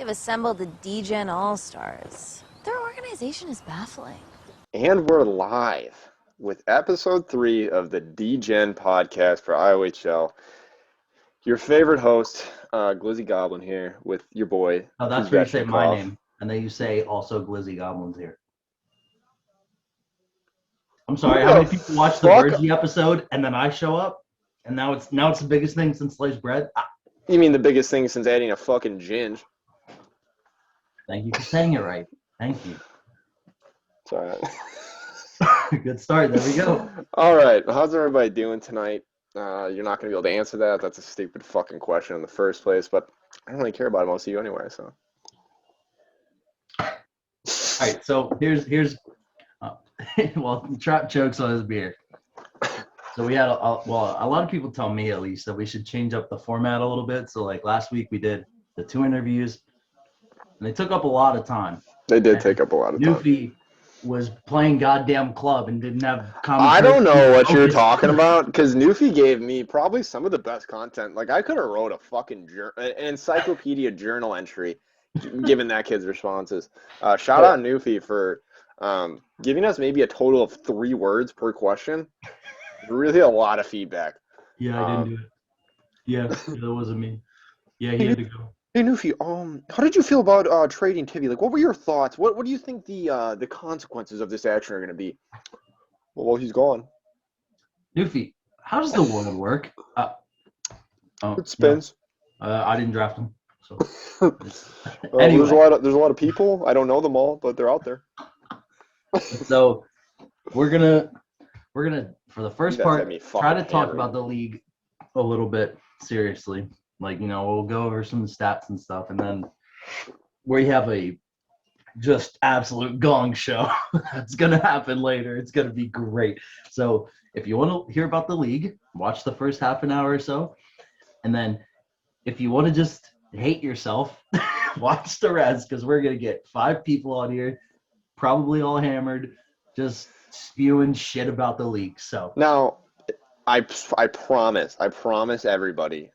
They've assembled the Degen All-Stars. Their organization is baffling. And we're live with episode 3 of the Degen podcast for IOHL. Your favorite host, Glizzy Goblin here with your boy. Oh, that's where you say my name, and then you say also Glizzy Goblin's here. I'm sorry, how many people watch the Virgie episode and then I show up, and now it's the biggest thing since sliced bread? You mean the biggest thing since adding a fucking ginge? Thank you for saying it right. Thank you. Sorry. Good start. There we go. All right. How's everybody doing tonight? You're not going to be able to answer that. That's a stupid fucking question in the first place, but I don't really care about most of you anyway, so. All right. So here's well, Trap chokes on his beer. So we had a lot of people tell me at least that we should change up the format a little bit. So like last week we did the 2 interviews, and they took up a lot of time. They did take up a lot of time. Newfie was playing goddamn club and didn't have commentary. I don't know what you're talking about, because Newfie gave me probably some of the best content. Like, I could have wrote a fucking an encyclopedia journal entry given that kid's responses. Shout out Newfie for giving us maybe a total of 3 words per question. Really a lot of feedback. Yeah, I didn't do it. Yeah, that wasn't me. Yeah, he had to go. Hey Newfie, how did you feel about trading Tivy? Like, what were your thoughts? What do you think the consequences of this action are going to be? Well, he's gone. Newfie, how does the world work? It spins. No. I didn't draft him. So anyway. There's a lot of people. I don't know them all, but they're out there. So we're gonna for the first part try to talk about the league a little bit seriously. Like, we'll go over some stats and stuff, and then we have a just absolute gong show that's going to happen later. It's going to be great. So if you want to hear about the league, watch the first half an hour or so. And then if you want to just hate yourself, watch the rest, because we're going to get 5 people on here, probably all hammered, just spewing shit about the league. So now, I promise everybody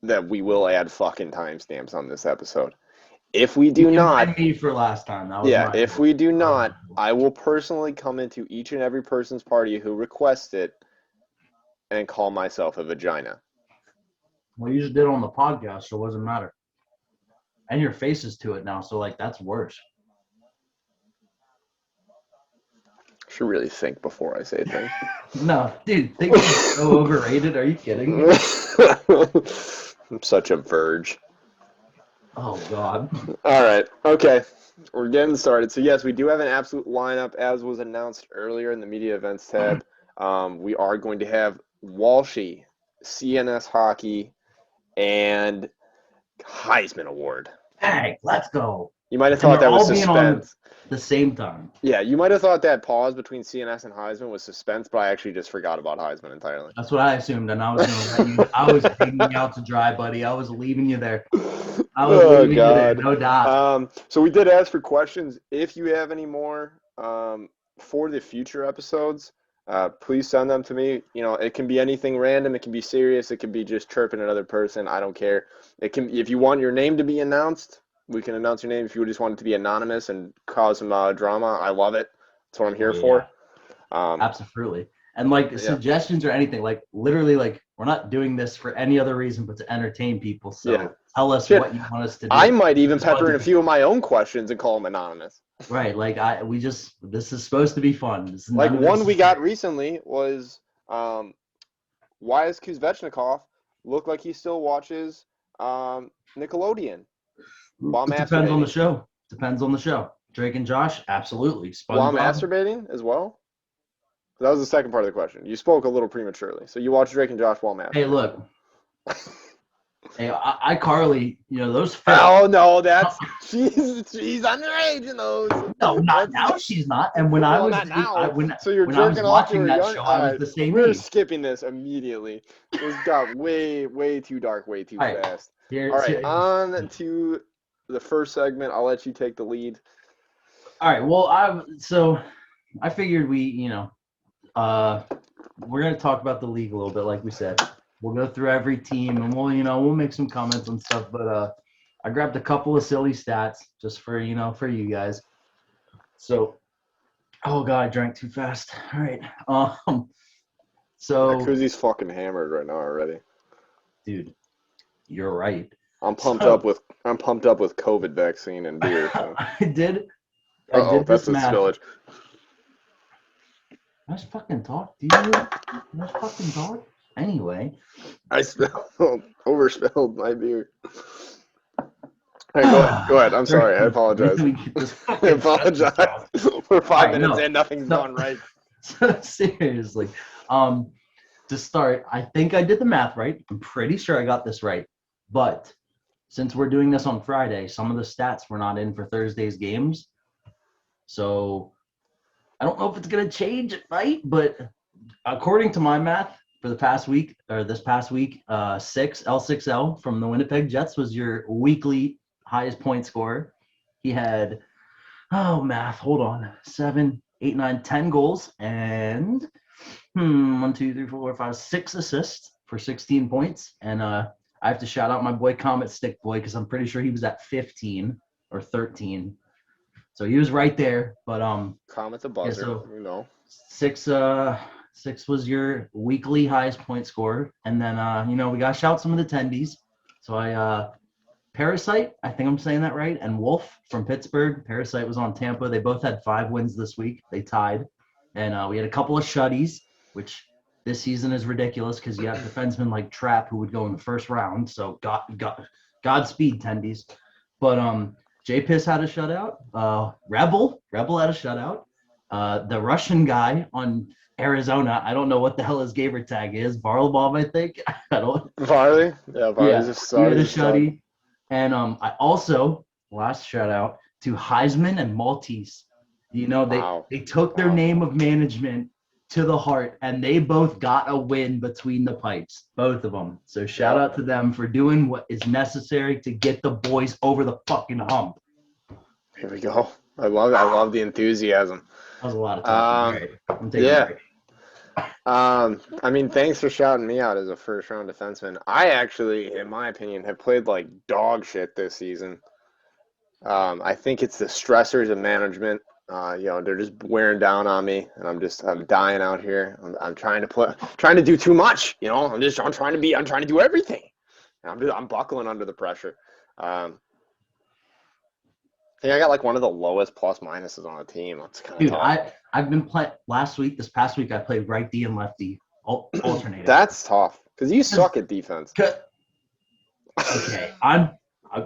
that we will add fucking timestamps on this episode. If we do not, me for last time. If we do not, I will personally come into each and every person's party who requests it and call myself a vagina. Well, you just did it on the podcast, so it doesn't matter. And your face is to it now, so like that's worse. Should really think before I say things. No, dude, think it's so overrated. Are you kidding me? I'm such a verge. Oh, God. All right. Okay. We're getting started. So, yes, we do have an absolute lineup, as was announced earlier in the media events tab. We are going to have Walshyyy, Cnshockey, and Heisman Award. Hey, let's go. You might have thought that was suspense. The same time. Yeah, you might have thought that pause between CNS and Heisman was suspense, but I actually just forgot about Heisman entirely. That's what I assumed, and I was going to let you. I was hanging you out to dry, buddy. I was leaving you there. You there, no doubt. So we did ask for questions. If you have any more for the future episodes, please send them to me. It can be anything random. It can be serious. It can be just chirping another person. I don't care. If you want your name to be announced, we can announce your name. If you just want it to be anonymous and cause some drama, I love it. That's what I'm here for. Absolutely. And suggestions or anything, literally, we're not doing this for any other reason but to entertain people. So tell us what you want us to do. I might even pepper in a few of my own questions and call them anonymous. Right. This is supposed to be fun. One we got recently was why does Kuzvechnikov look like he still watches Nickelodeon? It depends on the show. Depends on the show. Drake and Josh, absolutely. While masturbating as well? That was the second part of the question. You spoke a little prematurely. So you watch Drake and Josh while masturbating. Hey, look. Hey, iCarly, those. Oh no, she's underage in those. No, not now. She's not. And when I was so you're when I was watching that show, I was the same We're age. skipping this immediately. This got way too dark, way too fast. All right, on to the first segment. I'll let you take the lead. All right. Well, I figured we're gonna talk about the league a little bit, like we said. We'll go through every team and we'll make some comments and stuff. But I grabbed a couple of silly stats just for you guys. So, oh god, I drank too fast. All right. So Kuzi's fucking hammered right now already. Dude, you're right. I'm pumped up with COVID vaccine and beer. So. I did that's this math. Spillage. Let's fucking talk, dude. Let's fucking talk. Anyway. I overspilled my beer. Hey, go ahead. I'm sorry. I apologize. I apologize. We're 5 minutes in. Nothing's gone right. Seriously. To start, I think I did the math right. I'm pretty sure I got this right. But since we're doing this on Friday, some of the stats were not in for Thursday's games. So I don't know if it's going to change at night, but according to my math for this past week, L6L from the Winnipeg Jets was your weekly highest point scorer. He had, hold on, 7, 8, 9, 10 goals and 6 assists for 16 points. And I have to shout out my boy Comet Stick Boy because I'm pretty sure he was at 15 or 13. So he was right there. But Comet's a buzzer, Six was your weekly highest point scorer. And then we got to shout some of the tendies. So Parasite, I think I'm saying that right, and Wolf from Pittsburgh. Parasite was on Tampa. They both had 5 wins this week. They tied. And we had a couple of shutties, which this season is ridiculous because you have defensemen like Trapp who would go in the first round. So Godspeed, tendies. But J-Piss had a shutout. Rebel had a shutout. The Russian guy on Arizona, I don't know what the hell his gamer tag is. Varlamov, I think. I don't. Varley? Yeah, Varley's just he had a shutty. And I also, last shout out to Heisman and Maltese. They took their name of management to the heart, and they both got a win between the pipes, both of them. So shout out to them for doing what is necessary to get the boys over the fucking hump. Here we go. I love the enthusiasm. That was a lot of talking. I'm taking a break. Thanks for shouting me out as a first-round defenseman. I actually, in my opinion, have played like dog shit this season. I think it's the stressors of management. They're just wearing down on me, and I'm dying out here. I'm trying to do too much. I'm trying to do everything. I'm buckling under the pressure. I think I got like one of the lowest plus minuses on the team. That's kind of tough. I've been playing this past week I played right D and lefty alternating. That's tough because you suck at defense. Okay, I'm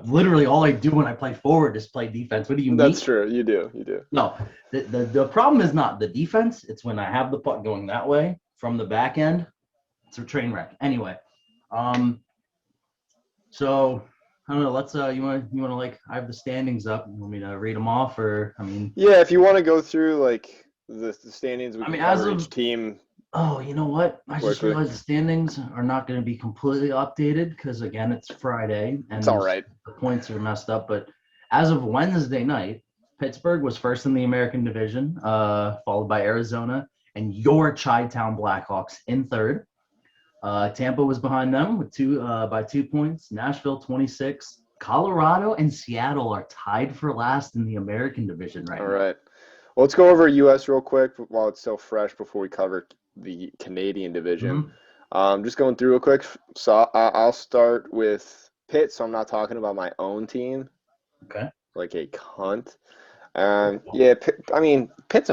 literally all I do when I play forward is play defense. What do you mean? That's true. You do. No, the problem is not the defense. It's when I have the puck going that way from the back end. It's a train wreck. Anyway, so I don't know. Let's you want to I have the standings up. You want me to read them off, or Yeah, if you want to go through like the standings, we can cover each team. Oh, you know what? I just realized the standings are not going to be completely updated because, again, it's Friday. And it's all right. The points are messed up. But as of Wednesday night, Pittsburgh was first in the American Division, followed by Arizona and your Chi-Town Blackhawks in third. Tampa was behind them with by 2 points. Nashville, 26. Colorado and Seattle are tied for last in the American Division right now. All right. Well, let's go over U.S. real quick while it's still fresh before we cover the Canadian division. Mm-hmm. Just going through real quick. So I'll start with Pitt, so I'm not talking about my own team. Okay. Like a cunt. Pitt's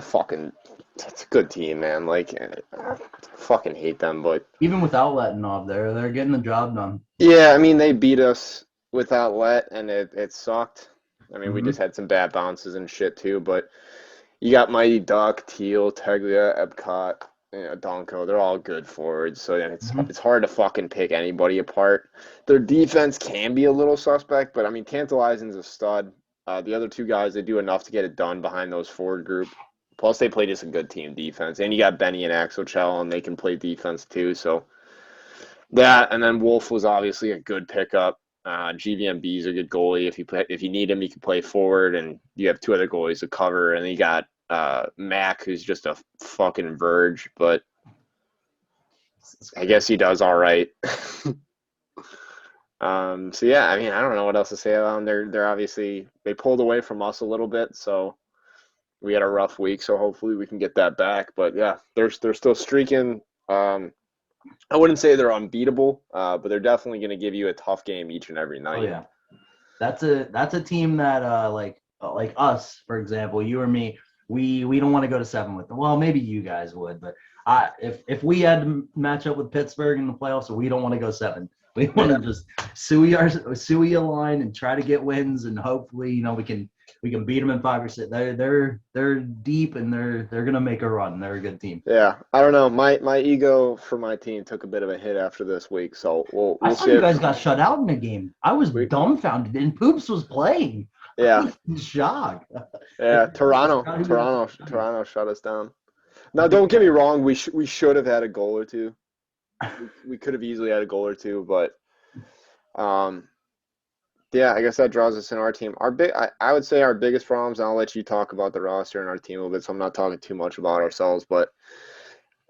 it's a good team, man. Like, I fucking hate them, but even without Letinov, they're getting the job done. Yeah, they beat us without Let, and it sucked. We just had some bad bounces and shit too, but you got Mighty Duck, Teal, Teglia, Epcot, Donko. They're all good forwards, so it's hard to fucking pick anybody apart. Their defense can be a little suspect, but Tantalizing's a stud. The other two guys, they do enough to get it done behind those forward group. Plus, they play just a good team defense. And you got Benny and IOHL, and they can play defense too. So that, and then Wolf was obviously a good pickup. GVMB is a good goalie. If you need him, he can play forward. And you have 2 other goalies to cover. And then you got Mac, who's just a fucking verge. But I guess he does all right. So yeah, I mean, I don't know what else to say about them. They're obviously they pulled away from us a little bit, so we had a rough week. So hopefully we can get that back. But yeah, they're still streaking. I wouldn't say they're unbeatable, but they're definitely going to give you a tough game each and every night. Oh yeah, that's a team that like us, for example, you or me, we don't want to go to 7 with them. Well, maybe you guys would, but if we had to match up with Pittsburgh in the playoffs, we don't want to go 7. We want to just suey a line and try to get wins, and hopefully, we can beat them in 5 or 6. They're deep, and they're gonna make a run. They're a good team. Yeah, I don't know. My ego for my team took a bit of a hit after this week, so we'll I saw see. You guys got shut out in the game. I was dumbfounded, and Poops was playing. Yeah, I was in shock. Yeah, Toronto shut us down. Now, don't get me wrong. We should have had a goal or two. We could have easily had a goal or two, but yeah, I guess that draws us in our team. I would say our biggest problems, and I'll let you talk about the roster and our team a little bit, so I'm not talking too much about ourselves, but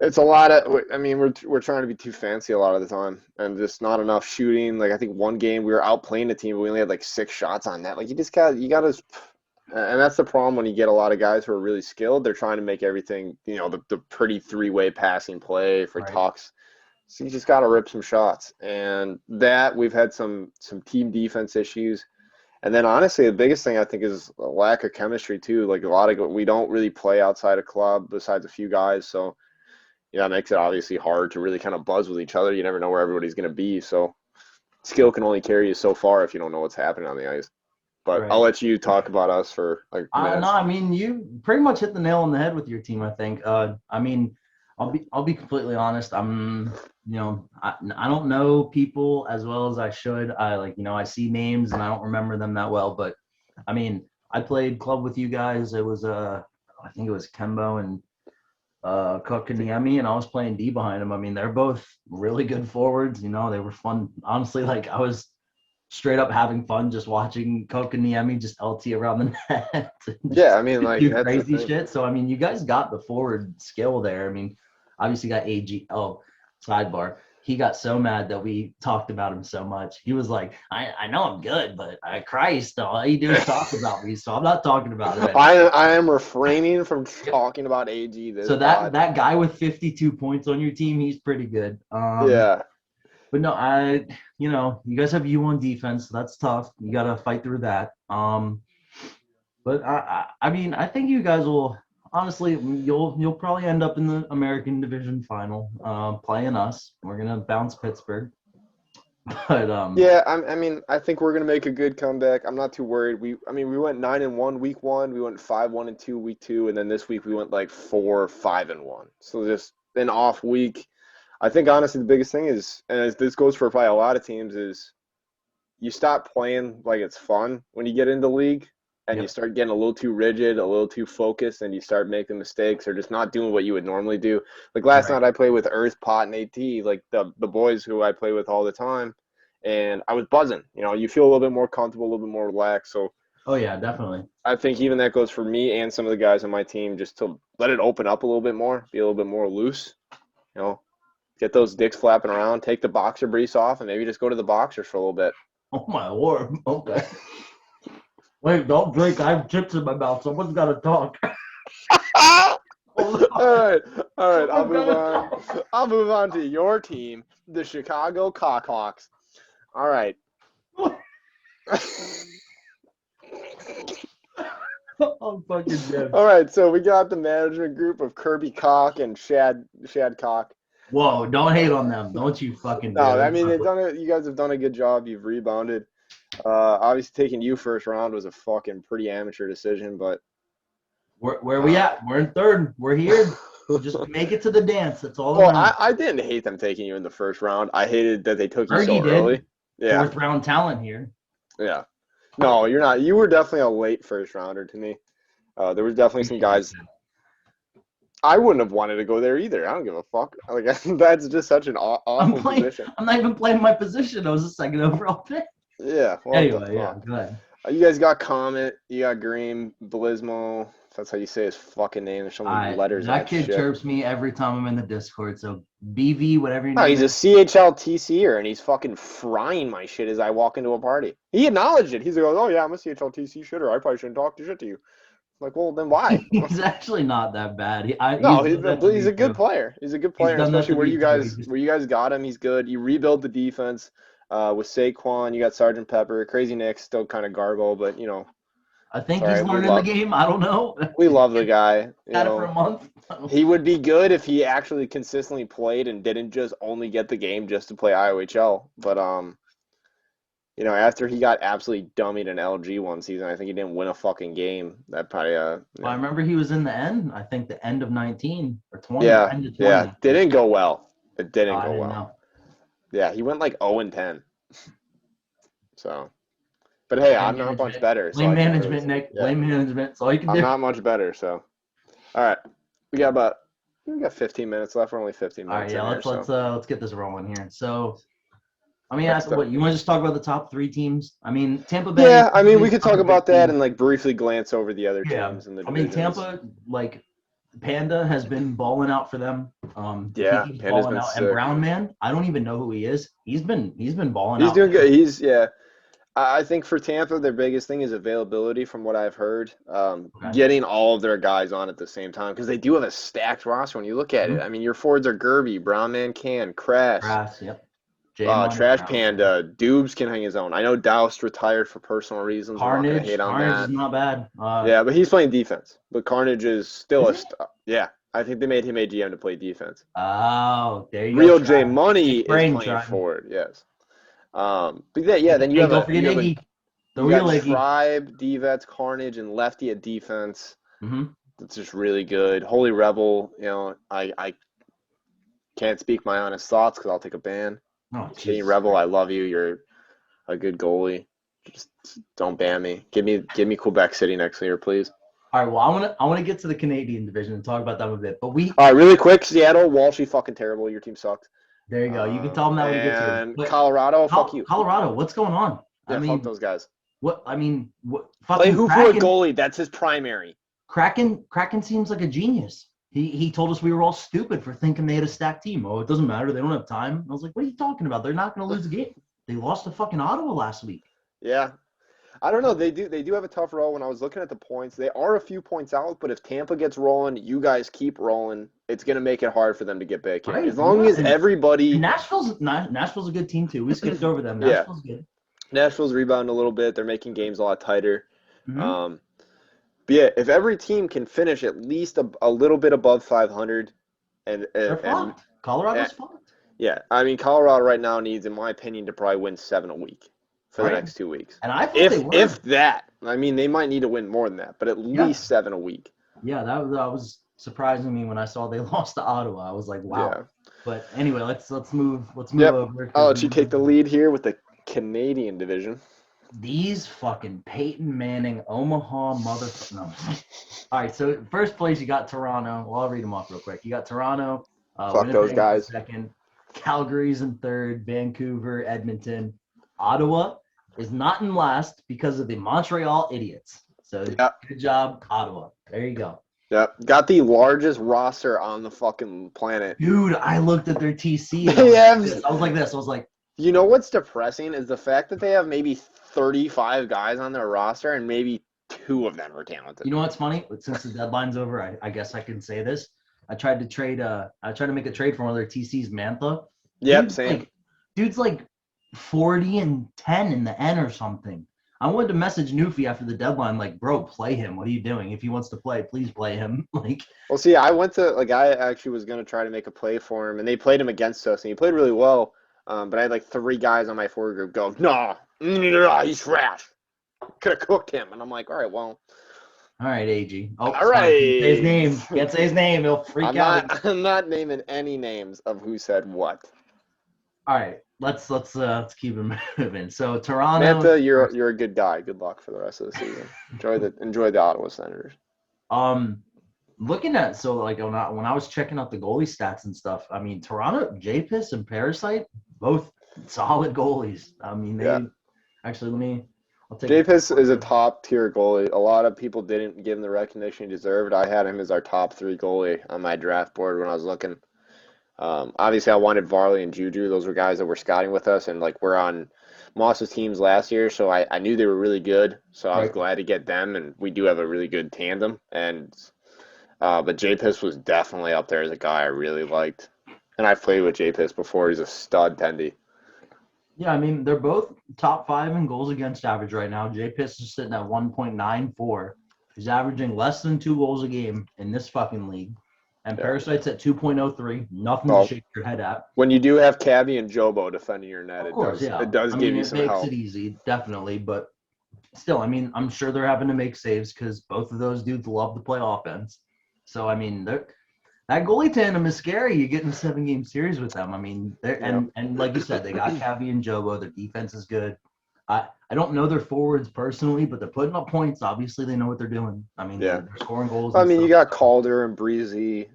it's a lot of, I mean, we're trying to be too fancy a lot of the time, and just not enough shooting. Like, I think one game we were outplaying the team, but we only had like 6 shots on net. Like, you gotta, and that's the problem when you get a lot of guys who are really skilled. They're trying to make everything, the pretty 3-way passing play for talks. So you just got to rip some shots. And that we've had some team defense issues. And then honestly, the biggest thing I think is a lack of chemistry too. Like we don't really play outside of club besides a few guys. So yeah, it makes it obviously hard to really kind of buzz with each other. You never know where everybody's going to be. So skill can only carry you so far if you don't know what's happening on the ice. But I'll let you talk about us for like minutes. No, I mean, you pretty much hit the nail on the head with your team, I think. I mean, I'll be completely honest. I don't know people as well as I should. I see names and I don't remember them that well. But I mean, I played club with you guys. It was I think it was Kembo and Cook and Niemi, and I was playing D behind them. I mean, they're both really good forwards. They were fun. Honestly, like I was straight up having fun just watching Cook and Niemi just LT around the net. Yeah, I mean, like do crazy shit. So I mean, you guys got the forward skill there. I mean, obviously got AG. Oh, sidebar. He got so mad that we talked about him so much. He was like, I know I'm good, but Christ, all you do is talk about me, so I'm not talking about it. I am refraining from talking about AG. So that guy with 52 points on your team, he's pretty good. Yeah. But no, you guys have you on defense. So that's tough. You got to fight through that. But I mean, I think you guys will. Honestly, you'll probably end up in the American Division Final, playing us. We're gonna bounce Pittsburgh. But yeah, I mean, I think we're gonna make a good comeback. I'm not too worried. We went 9-1 week 1. We went 5-1-2 week 2, and then this week we went like 4-5-1. So just an off week. I think honestly the biggest thing is, and this goes for probably a lot of teams, is you stop playing like it's fun when you get into league. And you start getting a little too rigid, a little too focused, and you start making mistakes or just not doing what you would normally do. Like last night I played with Earth, Pot, and AT, like the boys who I play with all the time, and I was buzzing. You feel a little bit more comfortable, a little bit more relaxed. So oh yeah, definitely. I think even that goes for me and some of the guys on my team, just to let it open up a little bit more, be a little bit more loose. Get those dicks flapping around, take the boxer briefs off, and maybe just go to the boxers for a little bit. Oh my Lord. Okay. Wait, don't drink. I have chips in my mouth. Someone's got to talk. All right. I'll move on to your team, the Chicago Cockhawks. All right. I'm fucking dead. All right, so we got the management group of Kirby Cock and Shad Cock. Whoa, don't hate on them. Don't you fucking do. No, I mean, you guys have done a good job. You've rebounded. Obviously taking you first round was a fucking pretty amateur decision, but where we at? We're in third. We're here. Just make it to the dance. That's all. Well, I didn't hate them taking you in the first round. I hated that they took you so early. Yeah. Fourth round talent here. Yeah. No, you're not. You were definitely a late first rounder to me. There was definitely some guys. I wouldn't have wanted to go there either. I don't give a fuck. Like that's just such an awful position. I'm not even playing my position. I was a second overall pick. Yeah. Well, anyway, yeah. Go You guys got Comet. You got Green, Blismo. If that's how you say his fucking name. There's so many letters. That kid chirps me every time I'm in the Discord. So BV, whatever your name is. He's a CHL TCer, and he's fucking frying my shit as I walk into a party. He acknowledged it. He's like, oh yeah, I'm a CHL TC shitter. I probably shouldn't talk to shit to you. I'm like, well, then why? He's actually not that bad. He's a good player. He's a good player, especially where you guys got him. He's good. You rebuild the defense with Saquon. You got Sergeant Pepper. Crazy Nick's still kind of garble, but you know. I think he's learning the game. I don't know. We love the guy. Had it for a month. He would be good if he actually consistently played and didn't just only get the game just to play IOHL. But you know, after he got absolutely dummied in LG one season, I think he didn't win a fucking game. That probably I remember he was in the end. I think the end of 19 or 20. Yeah, end of 20. Yeah, didn't go well. It didn't go well. Know. Yeah, he went like 0-10. So. But hey, I'm not much better. Blame management, Nick. Yeah. Blame management. That's all you can do. I'm not much better, so. All right. We got 15 minutes left. We're only 15 minutes. All right, yeah, let's get this rolling here. So, I mean, what you want to just talk about the top 3 teams? I mean, Tampa Bay. Yeah, I mean, we could talk about that and like briefly glance over the other teams in the divisions. I mean, Tampa, like Panda has been balling out for them. Yeah, Panda's balling out. And Brown Man, I don't even know who he is. He's been balling out. He's doing good. I think for Tampa, their biggest thing is availability from what I've heard. Getting all of their guys on at the same time because they do have a stacked roster when you look at it. I mean, your forwards are Gerby, Brownman can, Crash, yep. Trash Panda, Dubes can hang his own. I know Doust retired for personal reasons. Carnage is not bad. Yeah, but he's playing defense. But Carnage is still yeah. I think they made him a GM to play defense. Oh, there you go. Real J Money is playing forward, yes. But then you have Iggy. The real Iggy. Tribe, D-Vets, Carnage, and Lefty at defense. Mm-hmm. That's just really good. Holy Rebel, you know, I can't speak my honest thoughts because I'll take a ban. Oh, Rebel, I love you. You're a good goalie. Just don't ban me. Give me Quebec City next year, please. All right. Well, I want to get to the Canadian division and talk about them a bit. But all right, really quick. Seattle, Walshyyy, fucking terrible. Your team sucks. There you go. You can tell them that when you get to it. And Colorado, fuck you. Colorado, what's going on? Yeah, fuck those guys. What? Fucking play who for a goalie? That's his primary. Kraken seems like a genius. He told us we were all stupid for thinking they had a stacked team. Oh, it doesn't matter. They don't have time. I was like, what are you talking about? They're not going to lose a game. They lost to fucking Ottawa last week. Yeah. I don't know. They do have a tough roll. When I was looking at the points, they are a few points out, but if Tampa gets rolling, you guys keep rolling, it's going to make it hard for them to get back in. Right. As long as everybody... Nashville's a good team, too. We skipped over them. Nashville's good. Nashville's rebounding a little bit. They're making games a lot tighter. Mm-hmm. But yeah, if every team can finish at least a little bit above 500, they're fucked. Colorado's fucked. Yeah, I mean, Colorado right now needs, in my opinion, to probably win 7 a week for the next 2 weeks. And I thought if that, I mean, they might need to win more than that, but at least 7 a week. Yeah, that was surprising me when I saw they lost to Ottawa. I was like, wow. Yeah. But anyway, let's move over. I'll let you take the lead here with the Canadian division. These fucking Peyton Manning, Omaha motherfuckers. No. All right, so first place you got Toronto. Well, I'll read them off real quick. You got Toronto. Fuck those guys. Second. Calgary's in third. Vancouver, Edmonton. Ottawa is not in last because of the Montreal idiots. So Good job, Ottawa. There you go. Yep. Got the largest roster on the fucking planet. Dude, I looked at their TC. I was like, you know what's depressing is the fact that they have maybe 35 guys on their roster and maybe 2 of them are talented. You know what's funny? Since the deadline's over, I guess I can say this. I tried to make a trade for one of their TCs, Mantha. Yep, same. Dude's like 40-10 in the N or something. I wanted to message Newfie after the deadline, like, bro, play him. What are you doing? If he wants to play, please play him. Well, see, I actually was going to try to make a play for him, and they played him against us, and he played really well. But I had like 3 guys on my forward group go, nah, he's trash. Could have cooked him. And I'm like, all right, well. All right, AG. Oh, all right. Say his name. Can't say his name. He'll freak out. I'm not naming any names of who said what. All right, let's keep it moving. So Toronto. Mantha, you're a good guy. Good luck for the rest of the season. enjoy the Ottawa Senators. Looking at when I was checking out the goalie stats and stuff, I mean Toronto, J-Piss and Parasite, both solid goalies. I mean actually J-Piss is a top-tier goalie. A lot of people didn't give him the recognition he deserved. I had him as our top 3 goalie on my draft board when I was looking. Obviously, I wanted Varley and Juju. Those were guys that were scouting with us, and we're on Moss's teams last year, so I knew they were really good. So I was glad to get them, and we do have a really good tandem. But J-Piss was definitely up there as a guy I really liked, and I've played with J-Piss before. He's a stud tendy. Yeah, I mean, they're both top 5 in goals against average right now. J-Piss is sitting at 1.94. He's averaging less than 2 goals a game in this fucking league. And Parasite's at 2.03. Nothing to shake your head at. When you do have Cabby and Jobo defending your net, it does give you some help. It makes it easy, definitely. But still, I mean, I'm sure they're having to make saves because both of those dudes love to play offense. So, I mean, that goalie tandem is scary. You get in a 7-game series with them. I mean, and like you said, they got Cabby and Jobo. Their defense is good. I don't know their forwards personally, but they're putting up points. Obviously, they know what they're doing. I mean, they're scoring goals. I mean, you got Calder and Breezy.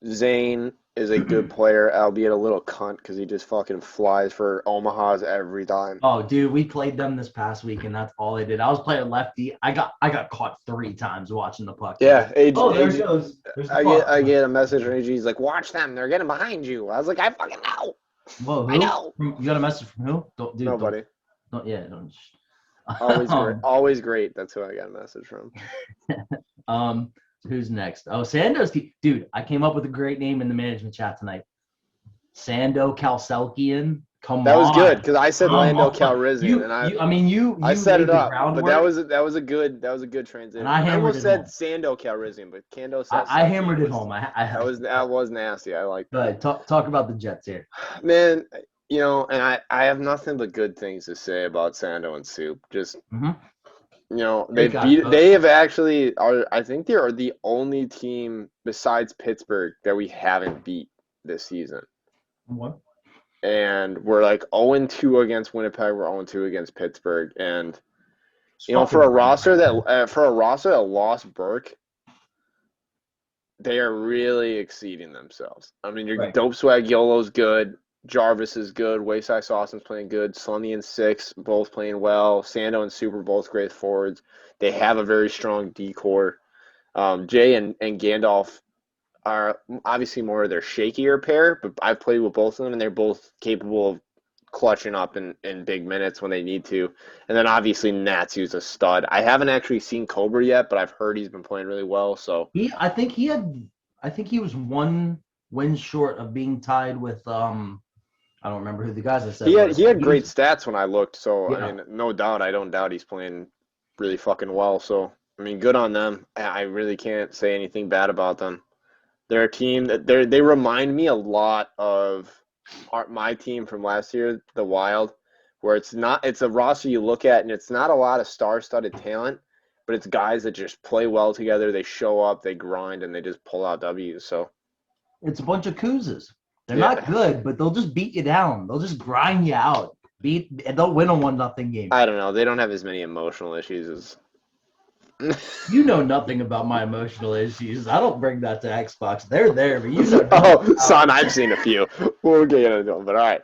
Zane is a good player, albeit a little cunt because he just fucking flies for Omahas every time. Oh, dude, we played them this past week, and that's all they did. I was playing lefty. I got caught 3 times watching the puck. Yeah, AG, there it goes. I get a message from AG. He's like, "Watch them. They're getting behind you." I was like, "I fucking know." Whoa, who? I know. You got a message from who? Nobody. Don't. Always great. Always great. That's who I got a message from. Who's next? Oh, Sando's. Dude, I came up with a great name in the management chat tonight. Sando Calselkian. Come on. That was good because I said Lando Calrissian, and I set it up, but that was a good transition. And I almost said Sando Calrissian, but Kando said I hammered it home. That was nasty. I like that. Talk about the Jets here, man. You know, and I have nothing but good things to say about Sando and Soup. Just you know, they have actually I think they are the only team besides Pittsburgh that we haven't beat this season. What? And we're 0-2 against Winnipeg. We're 0-2 against Pittsburgh. And you know, for a roster that lost Burke, they are really exceeding themselves. I mean, your Dope Swag Yolo's good. Jarvis is good. Wayside Sauce's playing good. Slummy and Six both playing well. Sando and Super both great forwards. They have a very strong D-core. Jay and Gandalf are obviously more of their shakier pair, but I've played with both of them, and they're both capable of clutching up in big minutes when they need to. And then obviously Natsu's a stud. I haven't actually seen Cobra yet, but I've heard he's been playing really well. So I think he was 1 win short of being tied with I don't remember who the guys I said. He had great stats when I looked, so I mean, no doubt. I don't doubt he's playing really fucking well. So I mean, good on them. I really can't say anything bad about them. They're a team that they remind me a lot of my team from last year, the Wild, where it's a roster you look at and it's not a lot of star-studded talent, but it's guys that just play well together. They show up, they grind, and they just pull out W's. So it's a bunch of Kouzes. They're not good, but they'll just beat you down. They'll just grind you out. They'll win a 1-0 game. I don't know. They don't have as many emotional issues as. You know nothing about my emotional issues. I don't bring that to Xbox. They're there, but you know. Son, I've seen a few. We'll get into them, but all right.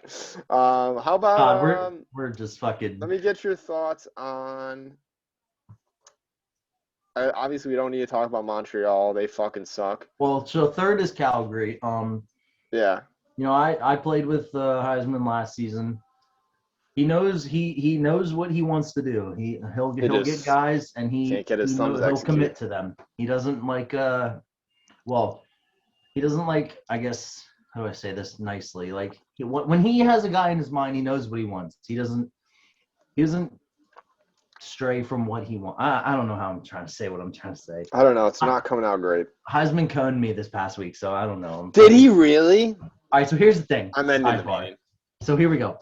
How about we're just fucking. Let me get your thoughts on. Obviously, we don't need to talk about Montreal. They fucking suck. Well, so third is Calgary. Yeah. You know, I played with Heisman last season. He knows he knows what he wants to do. He'll get guys and he'll commit to them. He doesn't like I guess, how do I say this nicely? Like when he has a guy in his mind, he knows what he wants. He doesn't stray from what he wants. I don't know how I'm trying to say what I'm trying to say. I don't know. It's not coming out great. Heisman coned me this past week, so I don't know. Did he really? All right, so here's the thing. I'm ending the meeting. So here we go.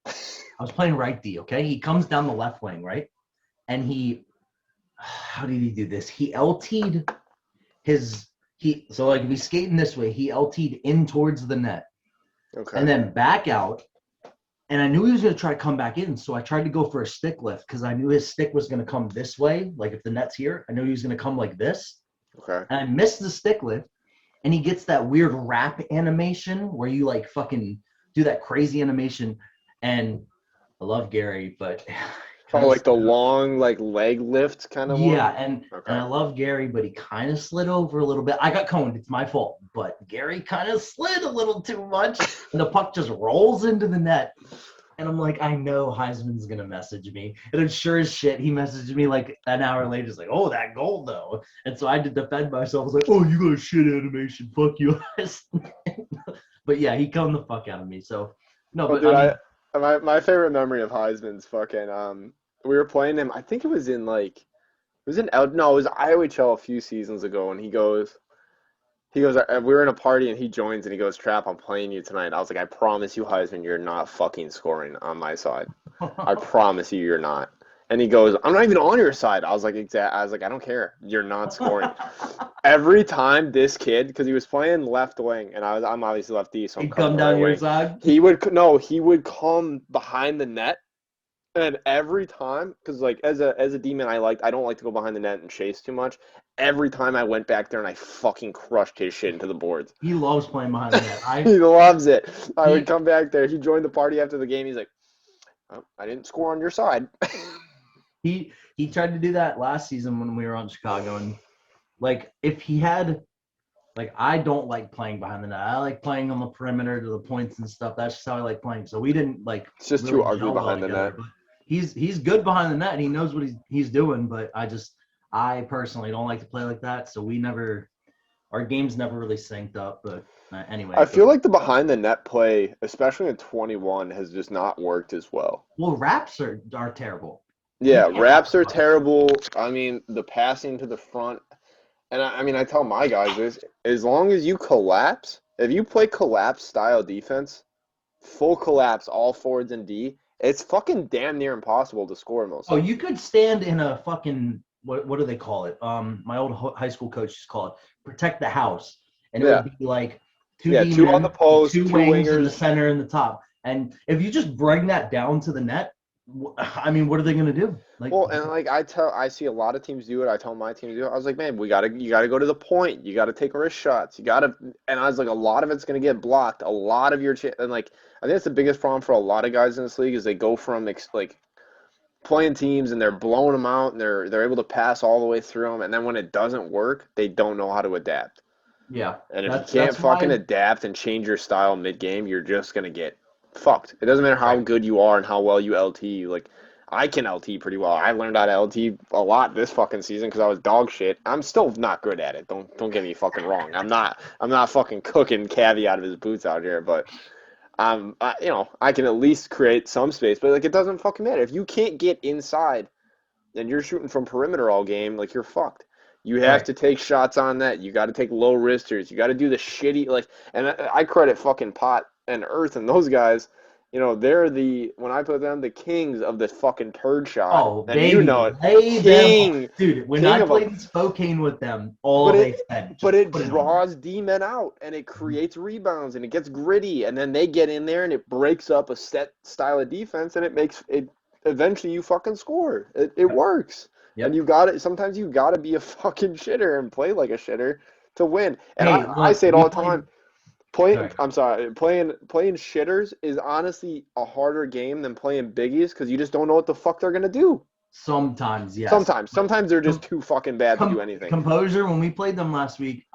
I was playing right D, okay? He comes down the left wing, right? And how did he do this? He LT'd so if he's skating this way, he LT'd in towards the net. Okay. And then back out. And I knew he was going to try to come back in, so I tried to go for a stick lift because I knew his stick was going to come this way. Like if the net's here, I knew he was going to come like this. Okay. And I missed the stick lift, and he gets that weird wrap animation where you like fucking do that crazy animation. And I love Gary, but Oh, like the long, like leg lift kind of one? Yeah, and I love Gary, but he kind of slid over a little bit. I got coned. It's my fault. But Gary kind of slid a little too much, and the puck just rolls into the net. And I'm like, I know Heisman's going to message me. And then sure as shit, he messaged me like an hour later. He's like, oh, that goal, though. And so I had to defend myself. I was like, oh, you got a shit animation. Fuck you. But, yeah, he coned the fuck out of me. So, no, but dude, I mean, my favorite memory of Heisman's fucking we were playing him. I think it was in like it was IOHL a few seasons ago, and he goes we were in a party and he joins and he goes, Trap, I'm playing you tonight. I was like, I promise you, Heisman, you're not fucking scoring on my side. I promise you, you're not. And he goes, I'm not even on your side. I was like, I don't care. You're not scoring. Every time this kid, because he was playing left wing, and I'm obviously lefty, so he'd come down your side. He would come behind the net, and every time, because like as a D-man, I don't like to go behind the net and chase too much. Every time I went back there and I fucking crushed his shit into the boards. He loves playing behind the net. He loves it. I would come back there. He joined the party after the game. He's like, oh, I didn't score on your side. He tried to do that last season when we were on Chicago, and like if he had, like I don't like playing behind the net. I like playing on the perimeter to the points and stuff. That's just how I like playing. So we didn't like. It's just really too ugly behind the net. He's good behind the net. And he knows what he's doing, but I personally don't like to play like that. So our games never really synced up. But anyway, I feel like the behind the net play, especially in 21, has just not worked as well. Well, wraps are terrible. Yeah, wraps are terrible. I mean, the passing to the front. And I tell my guys this, as long as you collapse, if you play collapse style defense, full collapse, all forwards and D, it's fucking damn near impossible to score most. Oh, you could stand in a fucking, what do they call it? My old high school coach used to call it protect the house. And it would be like two on the post, two wingers in the center and the top. And if you just bring that down to the net, I mean, what are they going to do? Like, well, and like I see a lot of teams do it. I tell my team to do it. I was like, man, you got to go to the point. You got to take wrist shots. And I was like, a lot of it's going to get blocked. A lot of and like, I think that's the biggest problem for a lot of guys in this league is they go from like playing teams and they're blowing them out and they're able to pass all the way through them. And then when it doesn't work, they don't know how to adapt. Yeah. And if you can't fucking adapt and change your style mid-game, you're just going to get fucked. It doesn't matter how good you are and how well you LT. Like, I can LT pretty well. I learned how to LT a lot this fucking season because I was dog shit. I'm still not good at it. Don't get me fucking wrong. I'm not fucking cooking Cavi out of his boots out here, but I can at least create some space. But like, it doesn't fucking matter if you can't get inside and you're shooting from perimeter all game. Like, you're fucked. You have to take shots on that. You got to take low wristers. You got to do the shitty and I credit fucking Pot and Earth and those guys. You know, they're when I put them, the kings of the fucking turd shot. Oh, and baby. You know it. Dude, when I played in Spokane with them, they said. But it draws D-men out, and it creates rebounds, and it gets gritty, and then they get in there, and it breaks up a set style of defense, and it makes it eventually you fucking score. It works. Yep. And sometimes you got to be a fucking shitter and play like a shitter to win. And I say it all the time. Playing shitters is honestly a harder game than playing biggies because you just don't know what the fuck they're gonna do. Sometimes, yes. Sometimes they're just too fucking bad to do anything. Composure. When we played them last week,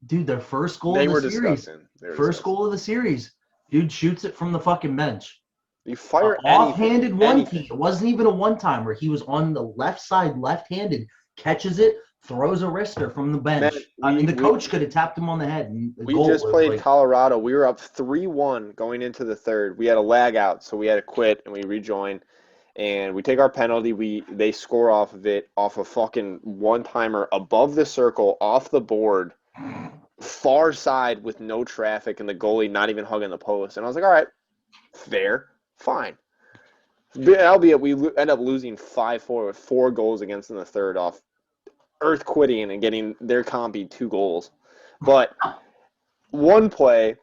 their first goal of the series. First goal of the series. Dude shoots it from the fucking bench. You fire offhanded one team. It wasn't even a one-timer. He was on the left side, left-handed, catches it. Throws a wrister from the bench. The coach could have tapped him on the head. We just played Colorado. We were up 3-1 going into the third. We had a lag out, so we had to quit, and we rejoined. And we take our penalty. They score off of it, off a fucking one-timer above the circle, off the board, far side with no traffic, and the goalie not even hugging the post. And I was like, all right, fair, fine. Albeit we end up losing 5-4 with 4 goals against in the third off Earth quitting and getting their compy 2 goals. But one play,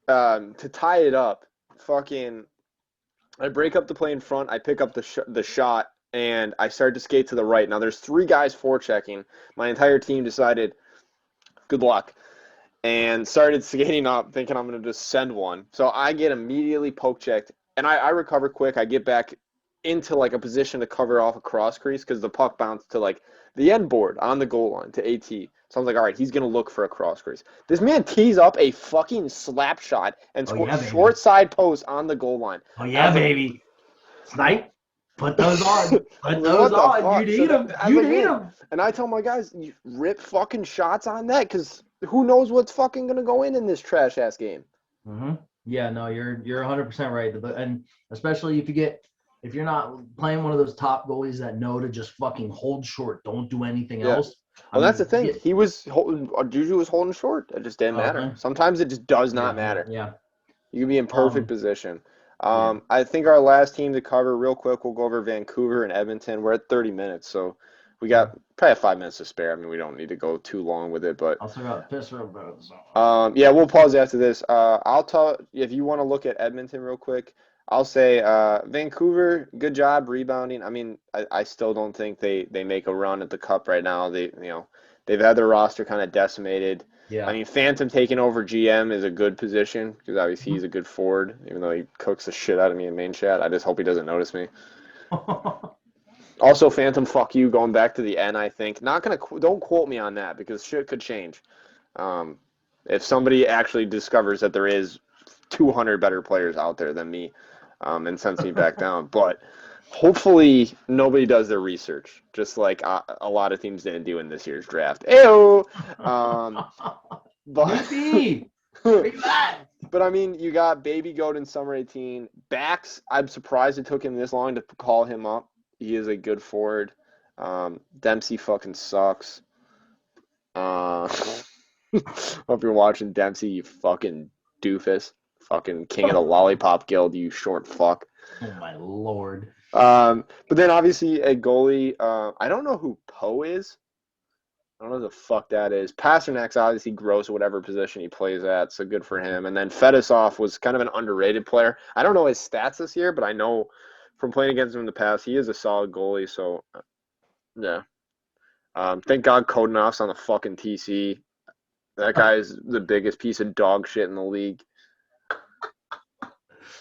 to tie it up, I break up the play in front, I pick up the shot, and I start to skate to the right. Now, there's 3 guys forechecking. My entire team decided, good luck, and started skating up, thinking I'm going to just send one. So I get immediately poke checked, and I recover quick. I get back into like a position to cover off a cross crease because the puck bounced to like the end board on the goal line to AT. So I was like, all right, he's going to look for a cross crease. This man tees up a fucking slap shot and scores short side post on the goal line. Oh, yeah, baby. Snipe. Put those on. Put those on. You need them. You need them. And I tell my guys, you rip fucking shots on that because who knows what's fucking going to go in this trash-ass game. Mm-hmm. Yeah, no, you're 100% right. And especially if you're not playing one of those top goalies that know to just fucking hold short, don't do anything else. Well, that's the thing. He was holding. Juju was holding short. It just didn't matter. Sometimes it just does not matter. Yeah. You can be in perfect position. I think our last team to cover real quick, we'll go over Vancouver and Edmonton. We're at 30 minutes, so we got probably 5 minutes to spare. I mean, we don't need to go too long with it, but I'll got piss real bad. Yeah, we'll pause after this. I'll tell if you want to look at Edmonton real quick. I'll say Vancouver, good job rebounding. I mean, I still don't think they make a run at the Cup right now. They've had their roster kind of decimated. Yeah. I mean, Phantom taking over GM is a good position because obviously he's a good forward, even though he cooks the shit out of me in main chat. I just hope he doesn't notice me. Also, Phantom, fuck you, going back to the N, I think. Don't quote me on that because shit could change. If somebody actually discovers that there is 200 better players out there than me and sends me back down. But hopefully nobody does their research, just like a lot of teams didn't do in this year's draft. Ew! But I mean, you got Baby Goat in Summer 18. Bax, I'm surprised it took him this long to call him up. He is a good forward. Dempsey fucking sucks. Hope you're watching Dempsey, you fucking doofus. Fucking king of the Lollipop Guild, you short fuck. Oh, my Lord. But then obviously a goalie, I don't know who Poe is. I don't know who the fuck that is. Pasternak's obviously gross at whatever position he plays at, so good for him. And then Fedosov was kind of an underrated player. I don't know his stats this year, but I know from playing against him in the past, he is a solid goalie. So, yeah. Thank God Kodanov's on the fucking TC. That guy is the biggest piece of dog shit in the league.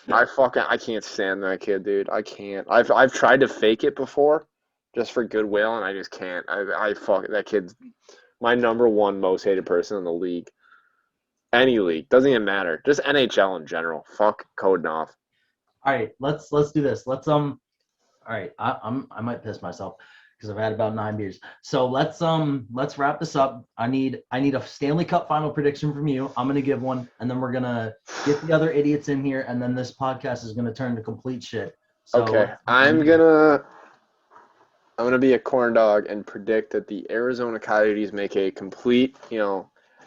I can't stand that kid, dude. I can't. I've tried to fake it before, just for goodwill, and I just can't. That kid's my number one most hated person in the league. Any league, doesn't even matter. Just NHL in general. Fuck Kodanov. All right, let's do this. All right, I might piss myself because I've had about 9 beers. So let's wrap this up. I need a Stanley Cup final prediction from you. I'm gonna give one, and then we're gonna get the other idiots in here, and then this podcast is gonna turn to complete shit. So, okay, I'm gonna be a corn dog and predict that the Arizona Coyotes make a complete,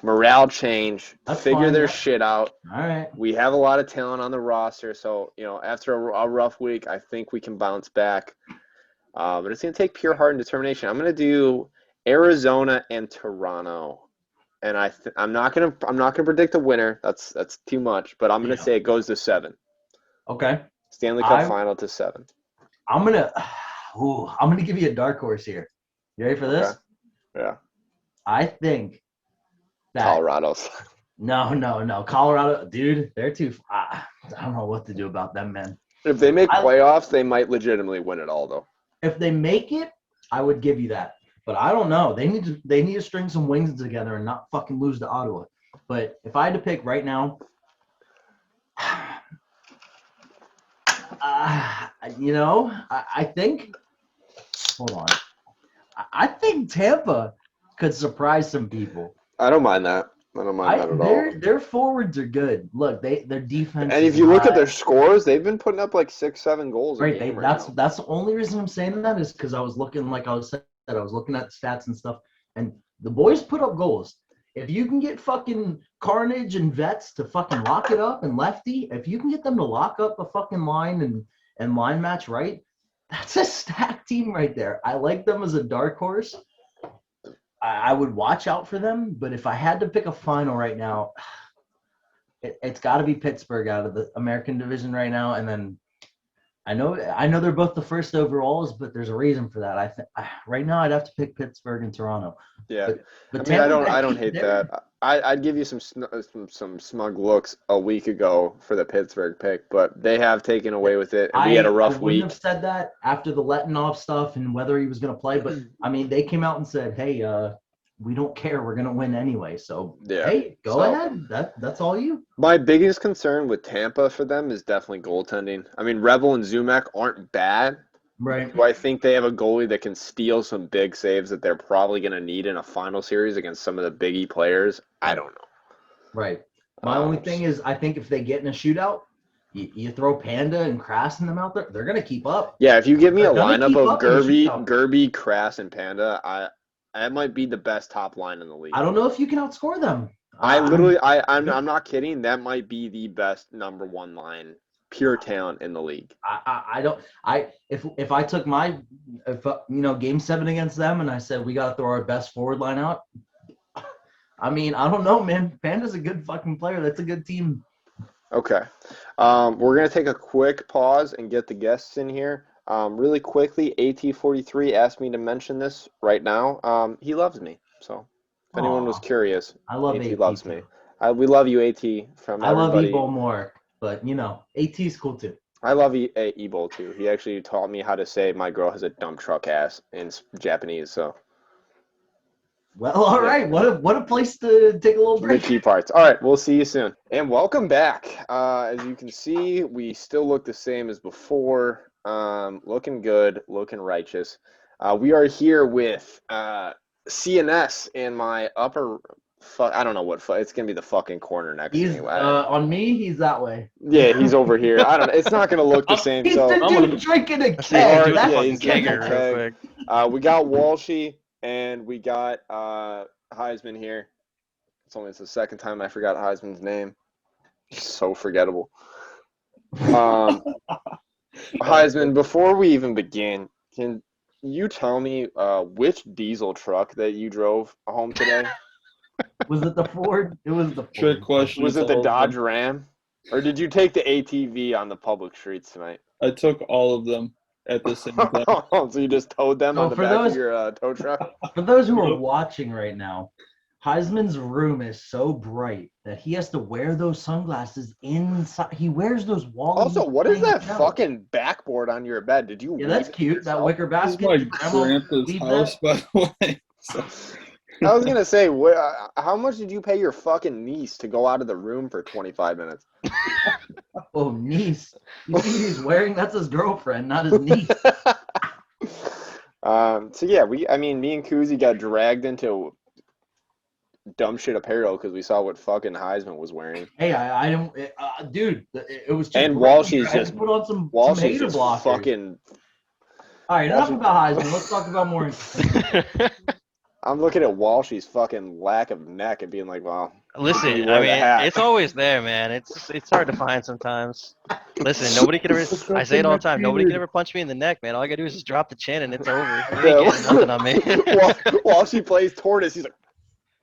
morale change, figure their shit out. All right. We have a lot of talent on the roster, so after a rough week, I think we can bounce back. But it's going to take pure heart and determination. I'm going to do Arizona and Toronto, and I'm not going to predict a winner. That's too much. But I'm going to say it goes to 7. Okay. Stanley Cup final to 7. I'm gonna give you a dark horse here. You ready for this? Okay. Yeah. I think that Colorado's. No, Colorado, dude. They're too. I don't know what to do about them, man. If they make playoffs, they might legitimately win it all, though. If they make it, I would give you that. But I don't know. They need to string some wings together and not fucking lose to Ottawa. But if I had to pick right now, I think. Hold on. I think Tampa could surprise some people. I don't mind that. I don't mind that at all. Their forwards are good. Look, their defense. And if you look at their scores, they've been putting up like 6-7 goals. Right. That's the only reason I'm saying that is because I was looking, like I was saying, I was looking at stats and stuff, and the boys put up goals. If you can get fucking Carnage and Vets to fucking lock it up, and Lefty, if you can get them to lock up a fucking line and line match right, that's a stacked team right there. I like them as a dark horse. I would watch out for them, but if I had to pick a final right now, it's got to be Pittsburgh out of the American Division right now, and then I know they're both the first overalls, but there's a reason for that. Right now I'd have to pick Pittsburgh and Toronto. Yeah, but I mean, Tampa I don't Bay, hate that. I'd give you some smug looks a week ago for the Pittsburgh pick, but they have taken away with it, and we had a rough I wouldn't have week. said that after the letting off stuff and whether he was going to play, but I mean, they came out and said, "Hey, we don't care. We're going to win anyway." So, hey, go ahead. That's all you. My biggest concern with Tampa for them is definitely goaltending. I mean, Rebel and Zumak aren't bad. Right. Do I think they have a goalie that can steal some big saves that they're probably going to need in a final series against some of the biggie players? I don't know. Right. My only thing is, I think if they get in a shootout, you throw Panda and Krass in them out there, they're going to keep up. Yeah, if you give me a lineup of Gerby, Krass, and Panda, that might be the best top line in the league. I don't know if you can outscore them. I'm not kidding. That might be the best number one line, pure talent in the league. If I took game 7 against them and I said we got to throw our best forward line out, I mean, I don't know, man. Panda's a good fucking player. That's a good team. Okay. We're going to take a quick pause and get the guests in here. Really quickly, AT43 asked me to mention this right now. He loves me, so if anyone was curious, I love AT loves me. We love you, AT, from everybody. I love Ebo more, but, AT's cool too. I love Ebo too. He actually taught me how to say my girl has a dump truck ass in Japanese, so. Well, all right. What a place to take a little break. The key parts. All right, we'll see you soon. And welcome back. As you can see, we still look the same as before. Looking good, looking righteous. We are here with CNS in my upper. I don't know what. It's gonna be the fucking corner next. On me, he's that way. Yeah, he's over here. I don't know. It's not gonna look the same. He's so the dude drinking a keg. He's kegger real quick. We got Walshyyy. And we got Heisman here. It's the second time I forgot Heisman's name. So forgettable. Heisman, before we even begin, can you tell me which diesel truck that you drove home today? Was it the Ford? It was the Ford. Trick question. Was it the Dodge Ram? Or did you take the ATV on the public streets tonight? I took all of them at the same time. So you just towed them on the back of your tow truck? For those who are watching right now, Heisman's room is so bright that he has to wear those sunglasses inside. He wears those walls. Also, what is that fucking backboard on your bed? Did you? Yeah, that's cute. That wicker basket. This is my grandpa's house, by the way. So. I was gonna say, how much did you pay your fucking niece to go out of the room for 25 minutes? Oh, niece. He's wearing, that's his girlfriend, not his niece. So yeah, me and Kuzi got dragged into dumb shit apparel because we saw what fucking Heisman was wearing. Hey, I don't, dude, it was. And Walshy's just put on some hater blockers. Fucking. All right, enough about Heisman. Let's talk about more. I'm looking at Walshy's fucking lack of neck and being like, well. Listen, I mean, it's always there, man. It's hard to find sometimes. Listen, nobody can ever. I say it all the time. Nobody can ever punch me in the neck, man. All I gotta do is just drop the chin and it's over. You ain't getting nothing on me. Walshyy plays tortoise. He's like,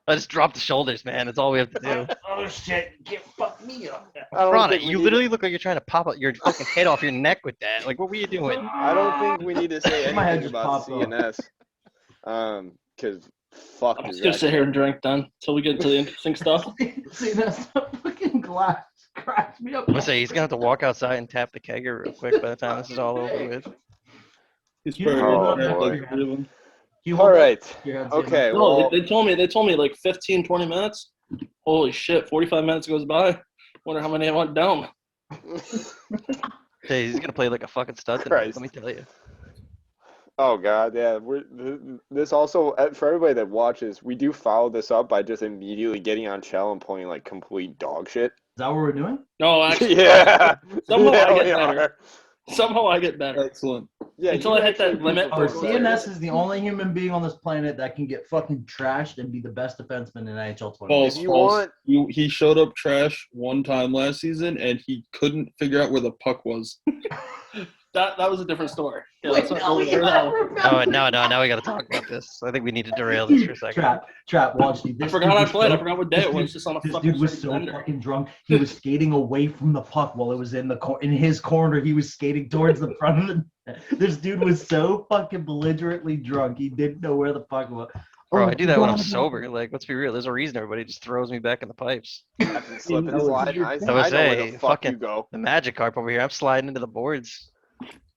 I just drop the shoulders, man. That's all we have to do. Oh shit! Can't fuck me up. Ron, you literally look like you're trying to pop your fucking head off your neck with that. Like, what were you doing? I don't think we need to say anything about CNS. Because fuck. I'm just gonna sit here and drink then until we get into the interesting stuff. CNS, fucking glass cracks me up. I'm gonna say he's gonna have to walk outside and tap the kegger real quick by the time this is all over with. He's pretty all right. Okay. No, they told me like 15, 20 minutes. Holy shit! 45 minutes goes by. Wonder how many I went down. Hey, he's gonna play like a fucking stud tonight. Let me tell you. Oh God, yeah. This also for everybody that watches, we do follow this up by just immediately getting on Chell and playing like complete dog shit. Is that what we're doing? No, actually. Yeah. Somehow I get better. Somehow I get better. Excellent. Yeah. Until I hit that limit. CNS is the only human being on this planet that can get fucking trashed and be the best defenseman in NHL 20. He showed up trash one time last season and he couldn't figure out where the puck was. That was a different story. Yeah, Wait, that's now we not gotta Oh, remember. now we got to talk about this. I think we need to derail this for a second. Trap, Walshyyy. I forgot I played. I forgot what day it was. Just on a This fucking dude was so bender. fucking drunk. He was skating away from the puck while it was in his corner. He was skating towards the front of the net. This dude was so fucking belligerently drunk. He didn't know where the puck was. Bro, I do that when I'm sober. Like, let's be real. There's a reason everybody just throws me back in the pipes. Slip and slide. I I would know where say, the fuck you fucking go. the magic carp over here. I'm sliding into the boards.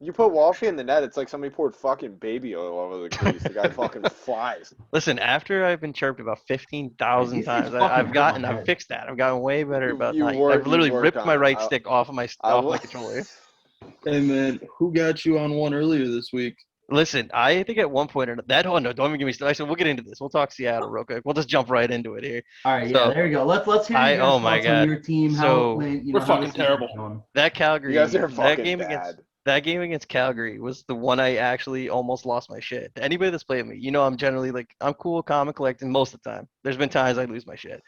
You put Walshyyy in the net, it's like somebody poured fucking baby oil over the crease. The guy fucking flies. Listen, after I've been chirped about 15,000 times, I've fixed that. I've gotten way better about that. I've literally ripped my right stick off my controller. Hey man, who got you on one earlier this week? Listen, I think at one point no, don't even give me stuff. We'll get into this. We'll talk Seattle real quick. We'll just jump right into it here. All right, So, yeah, there you go. Let's hear your oh my thoughts God. on your team. How So, it went, we're fucking how the terrible. season's going. That Calgary, You guys are that fucking game bad. that game against Calgary was the one I actually almost lost my shit. Anybody that's played me, I'm generally like, I'm cool, calm, and collecting most of the time. There's been times I lose my shit.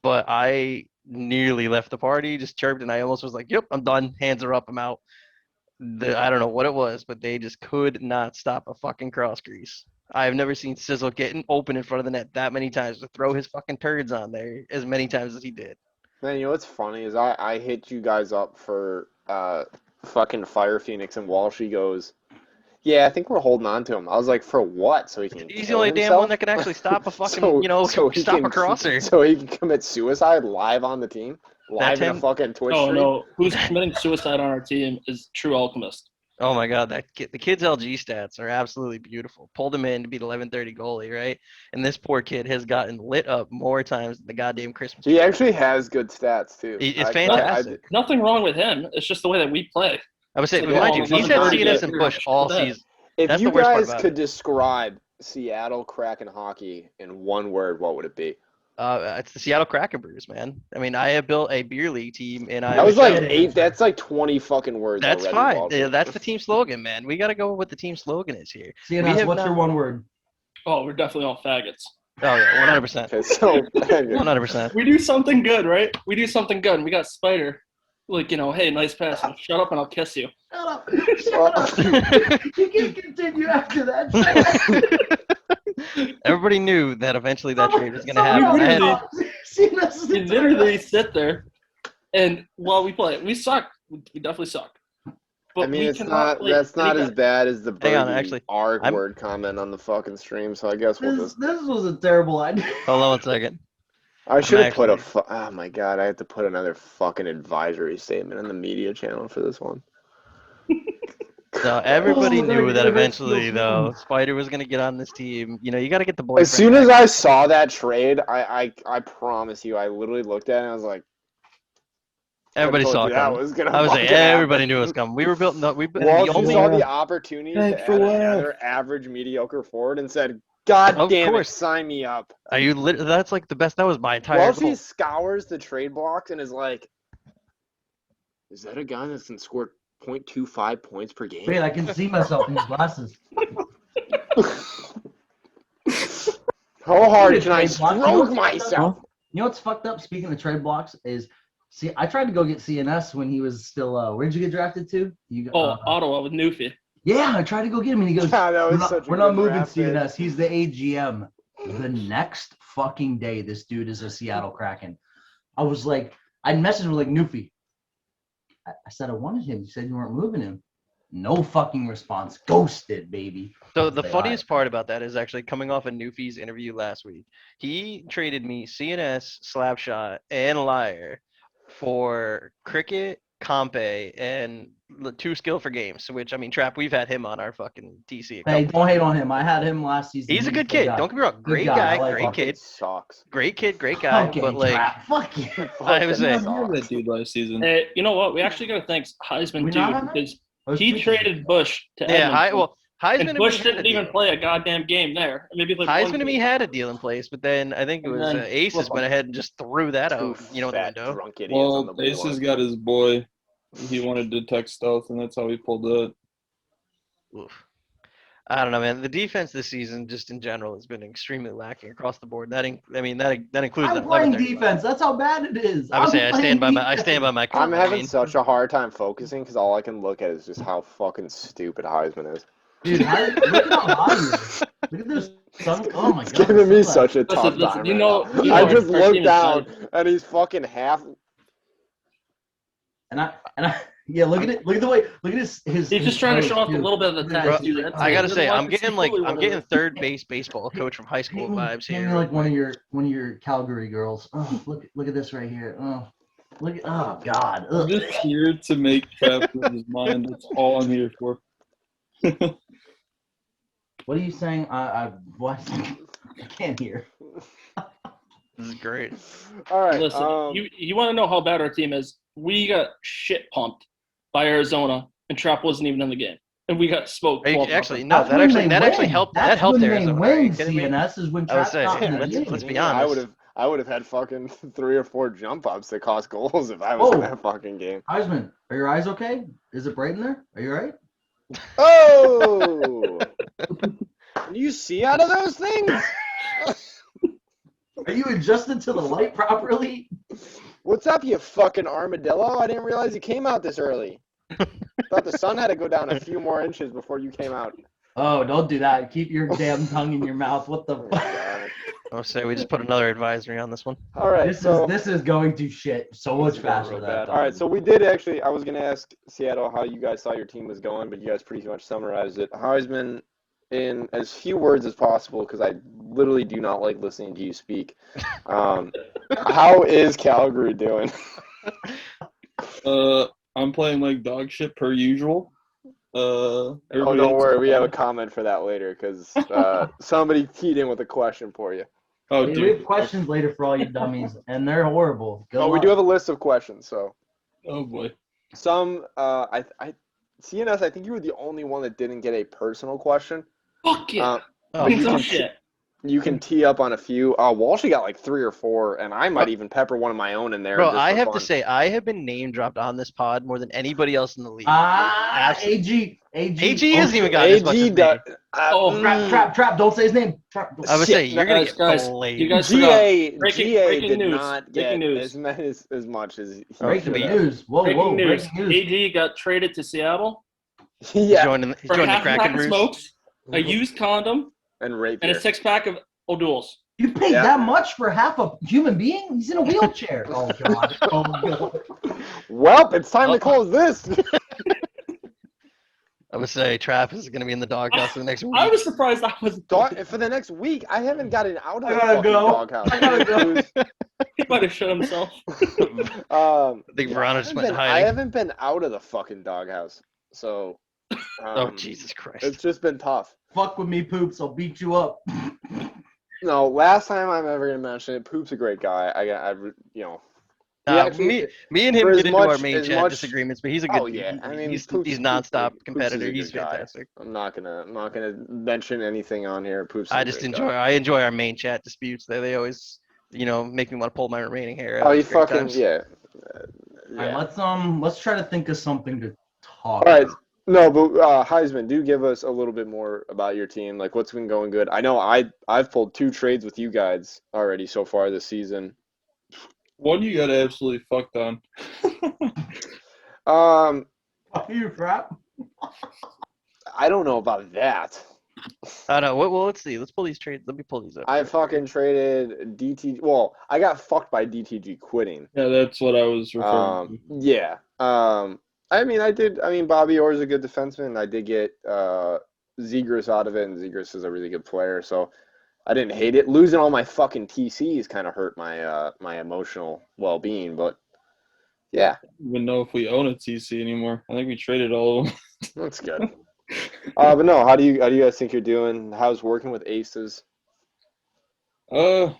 But I nearly left the party, just chirped, and I almost was like, yep, I'm done. Hands are up, I'm out. I don't know what it was, but they just could not stop a fucking cross grease. I have never seen Sizzle getting open in front of the net that many times to throw his fucking turds on there as many times as he did. Man, you know what's funny is I hit you guys up for fucking Fire Phoenix, and Walshyyy goes, yeah, I think we're holding on to him. I was like, for what? So he can He's the kill only himself? damn one that can actually stop a fucking, stop a crosser. So he can commit suicide live on the team? Live in a fucking Twitch stream? No. Who's committing suicide on our team is True Alchemist. Oh my God, the kid's LG stats are absolutely beautiful. Pulled him in to be the 11:30 goalie, right? And this poor kid has gotten lit up more times than the goddamn Christmas tree. He actually has good stats too. It's fantastic. Nothing wrong with him. It's just the way that we play. I would say, Like, but mind you, he's had 11:30 CNS and Bush all that. season. If That's you the worst part guys about could it. describe Seattle Kraken hockey in one word, what would it be? It's the Seattle Kraken Brews, man. I mean, I have built a beer league team, and That was IOHL. like 8. That's like 20 fucking words. That's already, fine. Walshyyy. Yeah, that's the team slogan, man. We got to go with what the team slogan is here. CNS, what's your one word? Oh, we're definitely all faggots. Oh yeah, 100%. Okay, so 100%. We do something good, right? We do something good. And we got Spider. Like, hey, nice pass. Shut up and I'll kiss you. Shut up. Shut up. You can continue after that. Everybody knew that eventually that trade was going to happen. You literally sit there, and while we play, we suck. We definitely suck. But I mean, we cannot play that's not any as better. bad as the Hang on, Bergie actually, R word comment on the fucking stream, so I guess we'll This just... was a terrible idea. Hold on one second. I should have put actually- oh my God, I had to put another fucking advisory statement on the media channel for this one. So everybody Oh, knew my that God, eventually, that's though, Spider was going to get on this team. You got to get the boyfriend. As soon as back. I saw that trade, I promise you, I literally looked at it and I was like, Everybody told saw you it that coming. was gonna I was like, fucking happen. everybody knew it was coming. We were built. No, Walsh the only. saw the opportunity to Thanks for add what? another average mediocre forward and said, God Of damn course. it, sign me up. Are you? That's like the best. That was my entire. Walsh goal. scours the trade blocks and is like, is that a guy that can score 0.25 points per game? Wait, I can see myself in these glasses. How hard can I Trade blocks, stroke myself? You know what's fucked up? Speaking of trade blocks, is I tried to go get CNS when he was still. Where'd you get drafted to? Ottawa with Newfie. Yeah, I tried to go get him, and he goes, Yeah, that was "We're such a not good moving draft pick." CNS. He's the AGM." The next fucking day, this dude is a Seattle Kraken. I was like, I messaged him like, Newfie. I said I wanted him. You said you weren't moving him. No fucking response. Ghosted, baby. So the Say funniest hi. part about that is actually coming off of Newfie's interview last week. He traded me CNS, Slapshot, and Liar for Cricket, Compe, and 2 skill for games. Which, I mean, Trap, we've had him on our fucking TC. Hey, don't hate on him. I had him last season. He's a good a kid. guy. Don't get me wrong. Good Great guy. I guy. like Great him. kid. Sucks. Great kid. Great guy. Okay, but like, Trap. Fuck you. I was I saying, remember that dude last season. Hey, you know what? We actually got to thank Heisman We too not on that? because I was he thinking- traded Bush to yeah. Edmonton. Heisman And Bush didn't even play a goddamn game there. Maybe like Heisman to me had a deal in place, but then I think it And was then Aces flip went him. ahead and just threw that out. Two The fat window. drunk idiots on the Well, blue Aces line. got his boy. He wanted to text stealth, and that's how he pulled it. Oof. I don't know, man. The defense this season, just in general, has been extremely lacking across the board. That includes I'm that playing 11th. defense. That's how bad it is. I would say I stand by my I'm call. having such a hard time focusing because all I can look at is just how fucking stupid Heisman is. Dude, look at how high he is. Look at this sun. Oh my It's god. giving me sunlight. such a tough Listen, time you right know- now. you I know just our looked team is down bad. and he's fucking half. And I yeah, look at it. Look at his He's just trying to show off a little bit of the Bro, tattoo. That's I it. gotta He say, doesn't I'm getting completely I'm what it getting is. third base baseball coach from high school vibes Paint here. me like one of your Calgary girls. Oh, look at this right here. Oh, oh god. I'm Ugh. just here to make Trav lose his mind. That's all I'm here for. What are you saying? What? I can't hear. This is great. All right. Listen, you want to know how bad our team is? We got shit pumped by Arizona, and Trap wasn't even in the game, and we got smoked. Actually, 12-0. no, That's that when actually they win. helped. That's That helped when Arizona. They Are you win. kidding me? CNS is when I would Trap's say, not in the let's game. be honest. I would have had fucking 3 or 4 jump ups that cost goals if I was in that fucking game. Heisman, are your eyes okay? Is it bright in there? Are you all right? Oh! Can you see out of those things? Are you adjusted to the light properly? What's up, you fucking armadillo? I didn't realize you came out this early. Thought the sun had to go down a few more inches before you came out. Oh, don't do that. Keep your damn tongue in your mouth. What the Oh, fuck? God. I'll say we just put another advisory on this one. All right, This is going to shit so much This is going faster real than bad. that. All right, so we did actually. I was going to ask Seattle how you guys thought your team was going, but you guys pretty much summarized it. Heisman, in as few words as possible, because I literally do not like listening to you speak. How is Calgary doing? I'm playing like dog shit per usual. Oh, don't worry. We have a comment for that later because somebody keyed in with a question for you. Oh, We dude. have questions later for all you dummies, and they're horrible. Good We luck. do have a list of questions. So Oh boy. some, CNS. I think you were the only one that didn't get a personal question. Fuck yeah. Oh, you Some can- shit. You can tee up on a few. Walshyyy got like 3 or 4, and I might even pepper one of my own in there. bro, just I for have fun. to say, I have been name dropped on this pod more than anybody else in the league. AG. AG hasn't even got as much as me. Trap. Don't say his name. Trap. I would say you're gonna get guys, played. you guys GA Breaking did news. not Breaking get news. as much as he Breaking should have. news. Whoa, breaking news. breaking news. AD got traded to Seattle He's Yeah, joining for the half a pack Kraken of roost. smokes, a used condom, and rape and a 6-pack of O'Doul's. You paid Yeah. that much for half a human being? He's in a wheelchair. Oh god. Oh god. Well, it's time to close this. I would say Trap is gonna be in the doghouse for the next week. I was surprised I was. For the next week, I haven't gotten out of I the gotta fucking go. doghouse. I gotta go. He might have shit himself. I think Verona just went I hiding. haven't been out of the fucking doghouse, so. Oh Jesus Christ! It's just been tough. Fuck with me, Poops. I'll beat you up. No, last time I'm ever gonna mention it. Poop's a great guy. Me and him for get as into our much- main as chat much- disagreements, but he's a good. Oh yeah, I mean he's Poop's nonstop Poop's competitor. a He's good guy. fantastic. I'm not gonna mention anything on here. Poop's. I just enjoy. I enjoy our main chat disputes. They always, make me want to pull my remaining hair out. Oh, you It's great fucking times. yeah. All right, let's try to think of something to talk All right. about. No, but Heisman, do give us a little bit more about your team. Like, what's been going good? I know I've pulled 2 trades with you guys already so far this season. One you got absolutely fucked on. Fuck you, Trap. I don't know about that. I know. Well, let's see. Let's pull these trades. Let me pull these up. I fucking traded DTG. Well, I got fucked by DTG quitting. Yeah, that's what I was referring to. Yeah. Bobby Orr's a good defenseman. I did get Zegras out of it, and Zegras is a really good player, so I didn't hate it. Losing all my fucking TCs kind of hurt my my emotional well-being, but yeah, I don't even know if we own a TC anymore. I think we traded all of them. that's good. But no, how do you guys think you're doing? How's working with Aces? Aces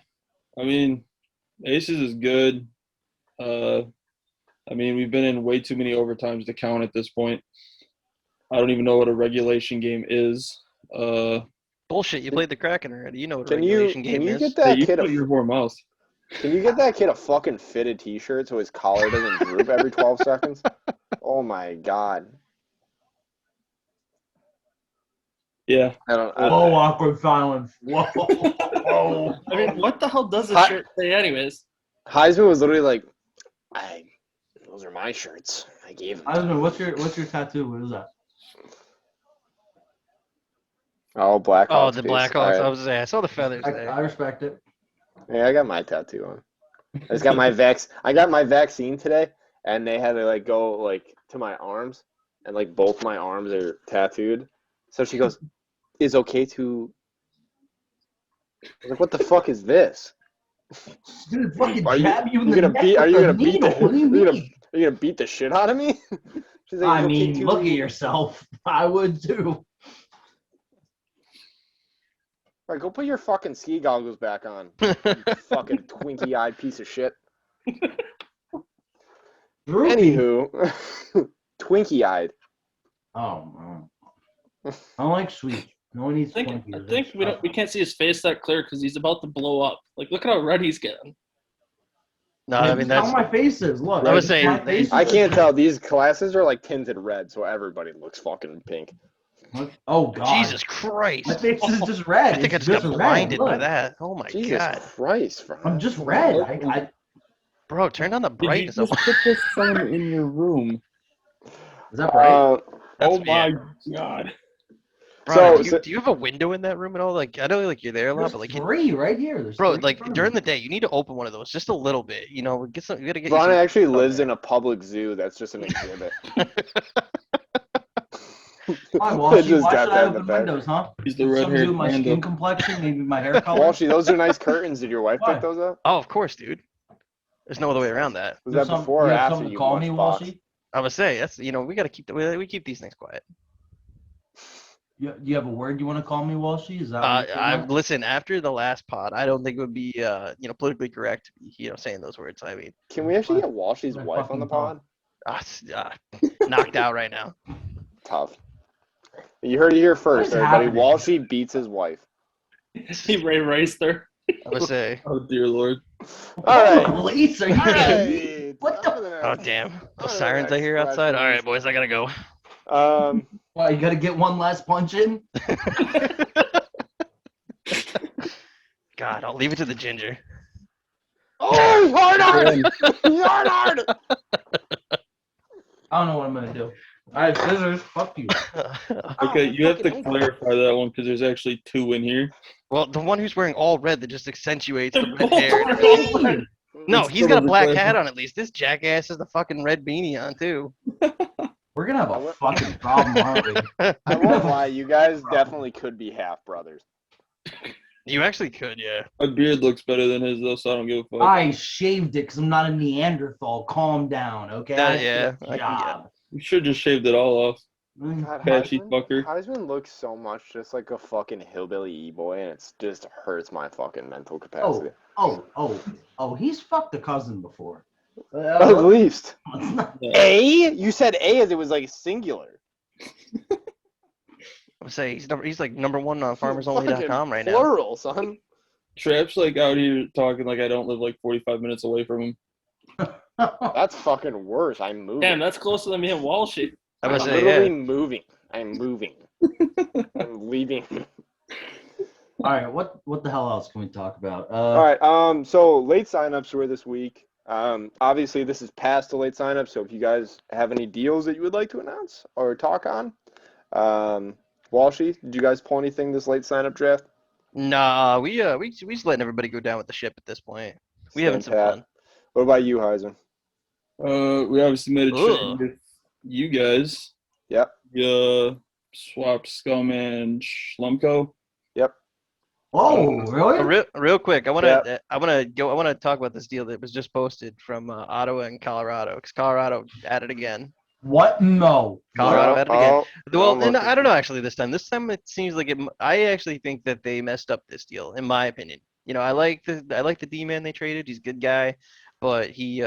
is good. We've been in way too many overtimes to count at this point. I don't even know what a regulation game is. Bullshit. You played the Kraken already. You know what a Can you regulation game is. get that You kid put your whore mouth. Can you get that kid a fucking fitted T-shirt so his collar doesn't droop every 12 seconds? Oh my god. Yeah. Whoa, awkward silence. Whoa. Whoa. I mean, what the hell does this shirt say, anyways? Heisman was literally like, those are my shirts. I gave them. I don't know. What's your tattoo? What is that? Oh, Blackhawks. Oh, the Blackhawks. I was gonna say, I saw the feathers there. I respect it. Yeah, I got my tattoo on. I just got my I got my vaccine today, and they had to like go like to my arms, and like both my arms are tattooed. So she goes, "Is okay to?" I was like, "What the fuck is this?" Dude, fucking Are you jab you in the gonna neck beat? Are with you a gonna beat needle. What do you the? mean? Are you gonna beat the shit out of me? She's like, I "It's okay mean, to-" look at yourself. I would too. All right, go put your fucking ski goggles back on. You fucking twinkie-eyed piece of shit. Anywho, twinkie-eyed. Oh man, I don't like sweet. No one eats I think we can't see his face that clear because he's about to blow up. Like, look at how red he's getting. No, I mean that's how my face is. Look, I was saying- my face I is- can't tell. These glasses are like tinted red, so everybody looks fucking pink. Oh god, Jesus Christ. my face is just red. I think I It's just got red. blinded by Look. that. Oh my Jesus god. Christ, bro. I'm just red. Bro, turn on the Did you brightness. just put the sun in your room? Is that right? Oh yeah. my god. Bro, So- do you have a window in that room at all? Like, I know like you're there a lot, There's but like, three right here. There's bro, three in like front of during me. the day, you need to open one of those just a little bit. You know, get some. You gotta get. Ron you actually lives in a public zoo. That's just an exhibit. Why, I Walshyyy? just Why got should that I in the open back. windows, huh? He's the Something to do red-haired with my skin panda. complexion, maybe my hair color. Walshyyy, those are nice curtains. Did your wife Why? pick those up? Oh, of course, dude. There's no other way around that. Was that before or you have after something to you call munched me, box? Walshyyy? I would say that's we gotta keep we keep these things quiet. You have a word you want to call me, Walshyyy? Is that what you're I getting at? listen after the last pod. I don't think it would be politically correct to be saying those words. I mean, Can we actually get My Walshy's wife on the fucking pod? knocked out right now. Tough. You heard it here first, is everybody. happening? Walshyyy beats his wife. He Ray raced her. I would say. Oh dear lord. All right. Police, are you All kidding me? right. What the? Oh damn! On Those to the sirens I next hear outside. All right, questions. boys, I gotta go. Why, you got to get one last punch in? God, I'll leave it to the ginger. Oh, hard. I don't know what I'm going to do. I have scissors. Fuck you. Okay, you have to clarify that one because there's actually two in here. Well, the one who's wearing all red that just accentuates the They're red hair. both red. No, It's he's got a still black the hat on at least. This jackass has the fucking red beanie on too. We're going to have a fucking problem, aren't we? I won't lie. You guys definitely could be half brothers. You actually could, yeah. My beard looks better than his though, so I don't give a fuck. I shaved it because I'm not a Neanderthal. Calm down, okay? Yeah, I can get Job. You should just shaved it all off. God, Patchy fucker. Heisman looks so much just like a fucking hillbilly e-boy, and it just hurts my fucking mental capacity. Oh, he's fucked a cousin before. At least. It's not- A? You said A as it was like singular. I would say he's like number one on FarmersOnly.com right now. Plural, son. Trap's like out here talking like I don't live like 45 minutes away from him. That's fucking worse. I'm moving. Damn, that's closer than me and Walshyyy. I would I'm say, literally yeah. moving. I'm moving. I'm leaving. All right, what the hell else can we talk about? All right. So late signups were this week. Obviously, this is past the late signup. So if you guys have any deals that you would like to announce or talk on, Walshyyy, did you guys pull anything this late signup draft? Nah, we just letting everybody go down with the ship at this point. We having some Pat. fun. What about you, Heisman? We obviously made a trade Ugh. with you guys. Yep. Swapped Scum and Schlumco. Yep. Oh, really? Real quick, I want to talk about this deal that was just posted from Ottawa and Colorado because Colorado at it again. What? No. Colorado at it again. Well, almost. and I don't know actually this time. This time it seems like I actually think that they messed up this deal, in my opinion. You know, I like the D-man they traded. He's a good guy, but he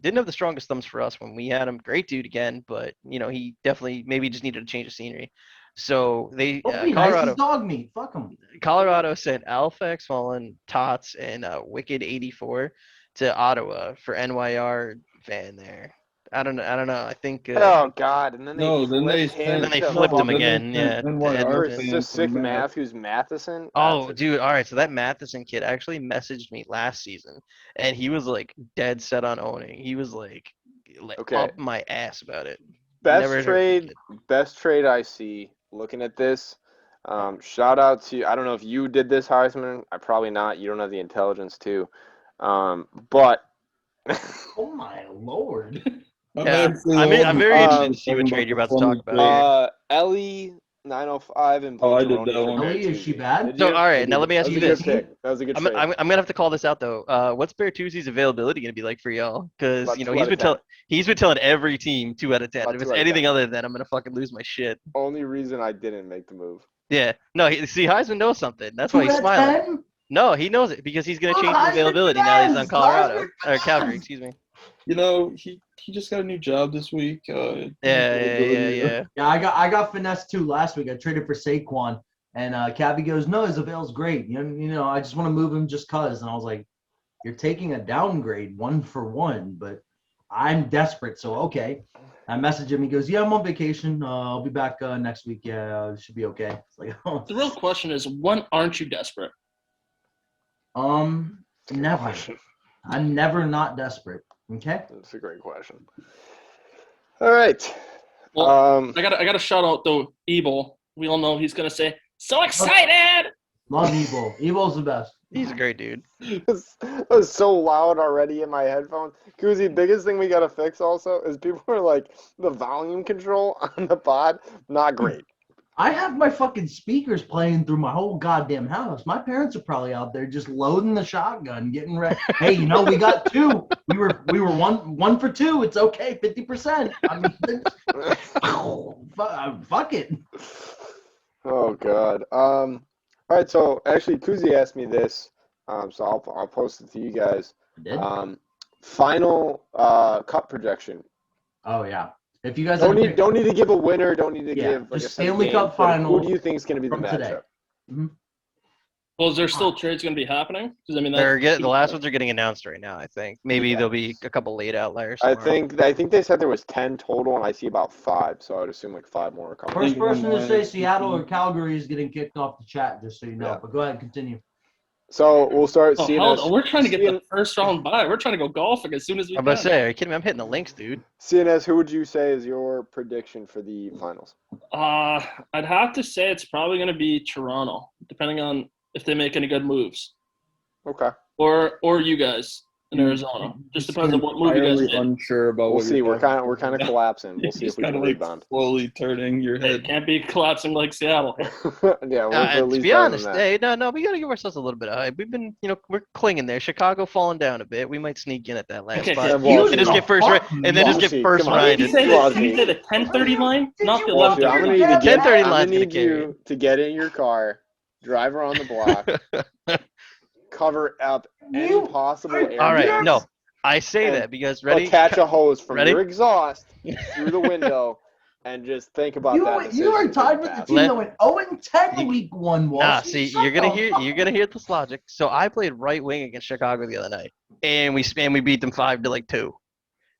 didn't have the strongest thumbs for us when we had him. Great dude again, but you know he definitely maybe just needed a change of scenery. So they Nice Colorado as dog meat. Fuck him. Colorado sent Alpha Fallen, Tots, and Wicked 84 to Ottawa for NYR fan there. I don't know. I think. Oh God! And then they flipped him again. Yeah. Then one of our fans the sick from Matthews Matheson. Oh, dude. All right. So that Matheson kid actually messaged me last season, and he was like dead set on owning. He was like up my ass about it. Best trade I see. Looking at this, shout out to, I don't know if you did this, Heisman. I probably not. You don't have the intelligence to. But oh my lord. Yeah, I'm very interested to see what trade you're about to talk about. Ellie 905 and I did that one. Ellie, is she bad? So all right, now let me ask you this. That was a good trade. I'm gonna have to call this out though. What's Bertuzzi's availability gonna be like for y'all? Because he's been telling every team 2 out of 10. If it's anything other than that, I'm gonna fucking lose my shit. Only reason I didn't make the move. Yeah, no. See, Heisman knows something. That's why he's smiling. 10? No, he knows it because he's gonna change his availability now that he's on Colorado or Calgary. Excuse me. You know, he just got a new job this week. Yeah. Yeah, I got finessed too last week. I traded for Saquon, and Cavi goes, "No, his avail's great. You know, I just want to move him just cause." And I was like, "You're taking a downgrade 1 for 1, but I'm desperate, so okay." I message him. He goes, "Yeah, I'm on vacation. I'll be back next week. Yeah, it should be okay." It's like, oh. The real question is, when aren't you desperate? Never. I'm never not desperate. Okay. That's a great question. All right. Well, I got to shout out though, Ebel. We all know he's gonna say, "So excited!" Love Ebel. Ebel's the best. He's a great dude. It was so loud already in my headphones. Koozie, biggest thing we got to fix also is people are like, the volume control on the pod, not great. I have my fucking speakers playing through my whole goddamn house. My parents are probably out there just loading the shotgun, getting ready. Hey, we got 2. We were 1 for 2. It's okay, 50%. I mean, fuck it. Oh God. All right. So actually, Koozie asked me this. So I'll post it to you guys. Final cup projection. Oh yeah. If you guys don't need to give a winner, don't need to give the Stanley Cup final. Who do you think is going to be the matchup? Mm-hmm. Well, is there still trades going to be happening? Because I mean, the last ones are getting announced right now. I think maybe there'll be a couple late outliers. I think they said there was 10 total, and I see about 5. So I would assume like 5 more are coming. First person to say Seattle or Calgary is getting kicked off the chat, just so you know. Yeah. But go ahead, continue. So we'll start seeing. We're trying to get the first round bye. We're trying to go golfing as soon as we can. I'm about to say, are you kidding me? I'm hitting the links, dude. CNS, who would you say is your prediction for the finals? I'd have to say it's probably going to be Toronto, depending on if they make any good moves. Okay. Or you guys in Arizona. Just depends on what move you guys did. Unsure about. We'll see. We're kind of collapsing. We'll see if we can rebound. Slowly turning your head. It can't be collapsing like Seattle. Yeah. To be honest, we gotta give ourselves a little bit of hype. We've been, we're clinging there. Chicago falling down a bit. We might sneak in at that last spot and just get first right, and then just get first right. Can you say the 10:30 line, not the 11:30? I'm gonna need the 10:30 line. I need you to get in your car, drive around the block, cover up any possible area. All right, no. I say that because attach a hose from your exhaust through the window and just think about that. You are tied with the team that went 0-10 week 1. Nah, see, you're gonna hear this logic. So I played right wing against Chicago the other night, and we beat them 5-2.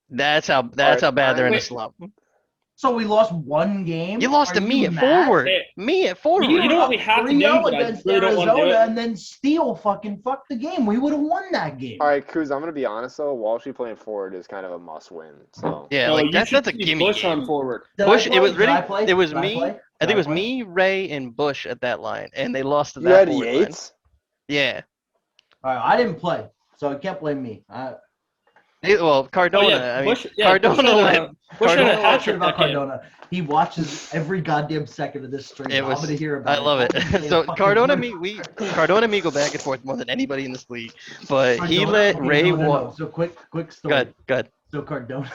That's how bad they're in a slump. So we lost 1 game. You lost to me at forward. Me at forward. You know what we have to do against Arizona, and then Steele fucking fucked the game. We would have won that game. All right, Cruz. I'm gonna be honest though. Walshyyy playing forward is kind of a must-win. So yeah, that's a gimme. Bush on forward. Bush. It was really. It was me. I think it was me, Ray, and Bush at that line, and they lost to that. You had Yates? Yeah. All right, I didn't play, so you can't blame me. Well, Cardona. Cardona. Cardona. He watches every goddamn second of this stream. I'm gonna hear about it. I love it. So Cardona and me go back and forth more than anybody in this league. But he let Ray walk. So quick story. Good. So Cardona,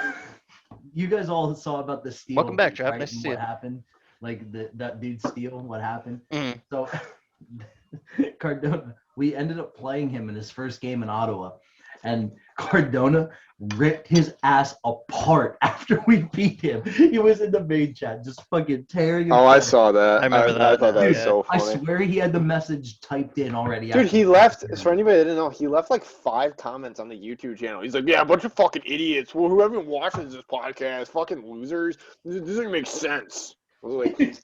you guys all saw about the Steele. Welcome back, Trav. Nice to see you. What happened? Like that dude Steele. What happened? Mm-hmm. So Cardona, we ended up playing him in his first game in Ottawa. and Cardona ripped his ass apart after we beat him. He was in the main chat just fucking tearing him Oh, I apart. saw that. I remember that I thought now, that was yeah. so I funny. swear he had the message typed in already. Dude, after he we left. beat him. For anybody that didn't know, he left like 5 comments on the YouTube channel. He's like, "Yeah, a bunch of fucking idiots. Well, whoever watches this podcast, fucking losers. This doesn't make sense." I was like,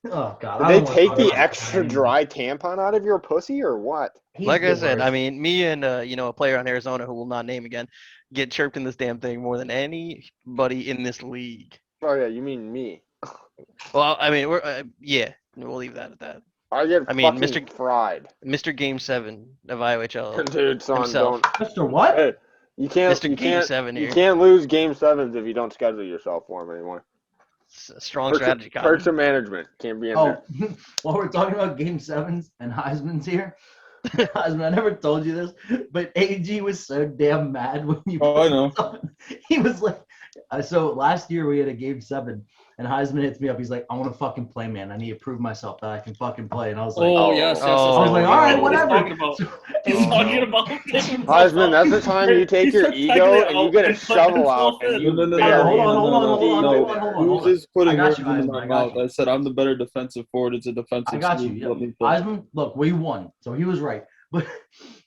Oh god! did I they don't wanna take talk the about extra that. dry tampon out of your pussy or what? He's Like the I said, I worst. mean, me and a player on Arizona who will not name again get chirped in this damn thing more than anybody in this league. Oh yeah, you mean me? Well, I mean, we'll leave that at that. I get I mean, fucking fried. Mr. Game 7 of IOHL Dude, son, himself. don't. Mr. What? Hey, you can't. Mr. You Game can't. 7 You here. can't lose game 7s if you don't schedule yourself for them anymore. It's a strong strategy, Connor. Perks of management can't be in Oh, there. while we're talking about Game 7s and Heisman's here, Heisman, I never told you this, but AG was so damn mad when you. Oh, I know. He was like, so last year we had a Game 7, and Heisman hits me up. He's like, I want to fucking play, man. I need to prove myself that I can fucking play. And I was like, Oh, Oh. yes. Oh. I was like, all right, What he's whatever. talking about. So, He's AG talking about taking Heisman, that's the time you take He's your just ego taking it and you out get a and putting shovel out himself and in. you No, no, bury no, hold it. on, hold on, hold on, No. hold on. Who's just putting I got words you, in Heisman, my I got mouth? you. I said I'm the better defensive forward. It's a defensive. I got you. scheme. Let me play. Heisman, look, we won, so he was right. But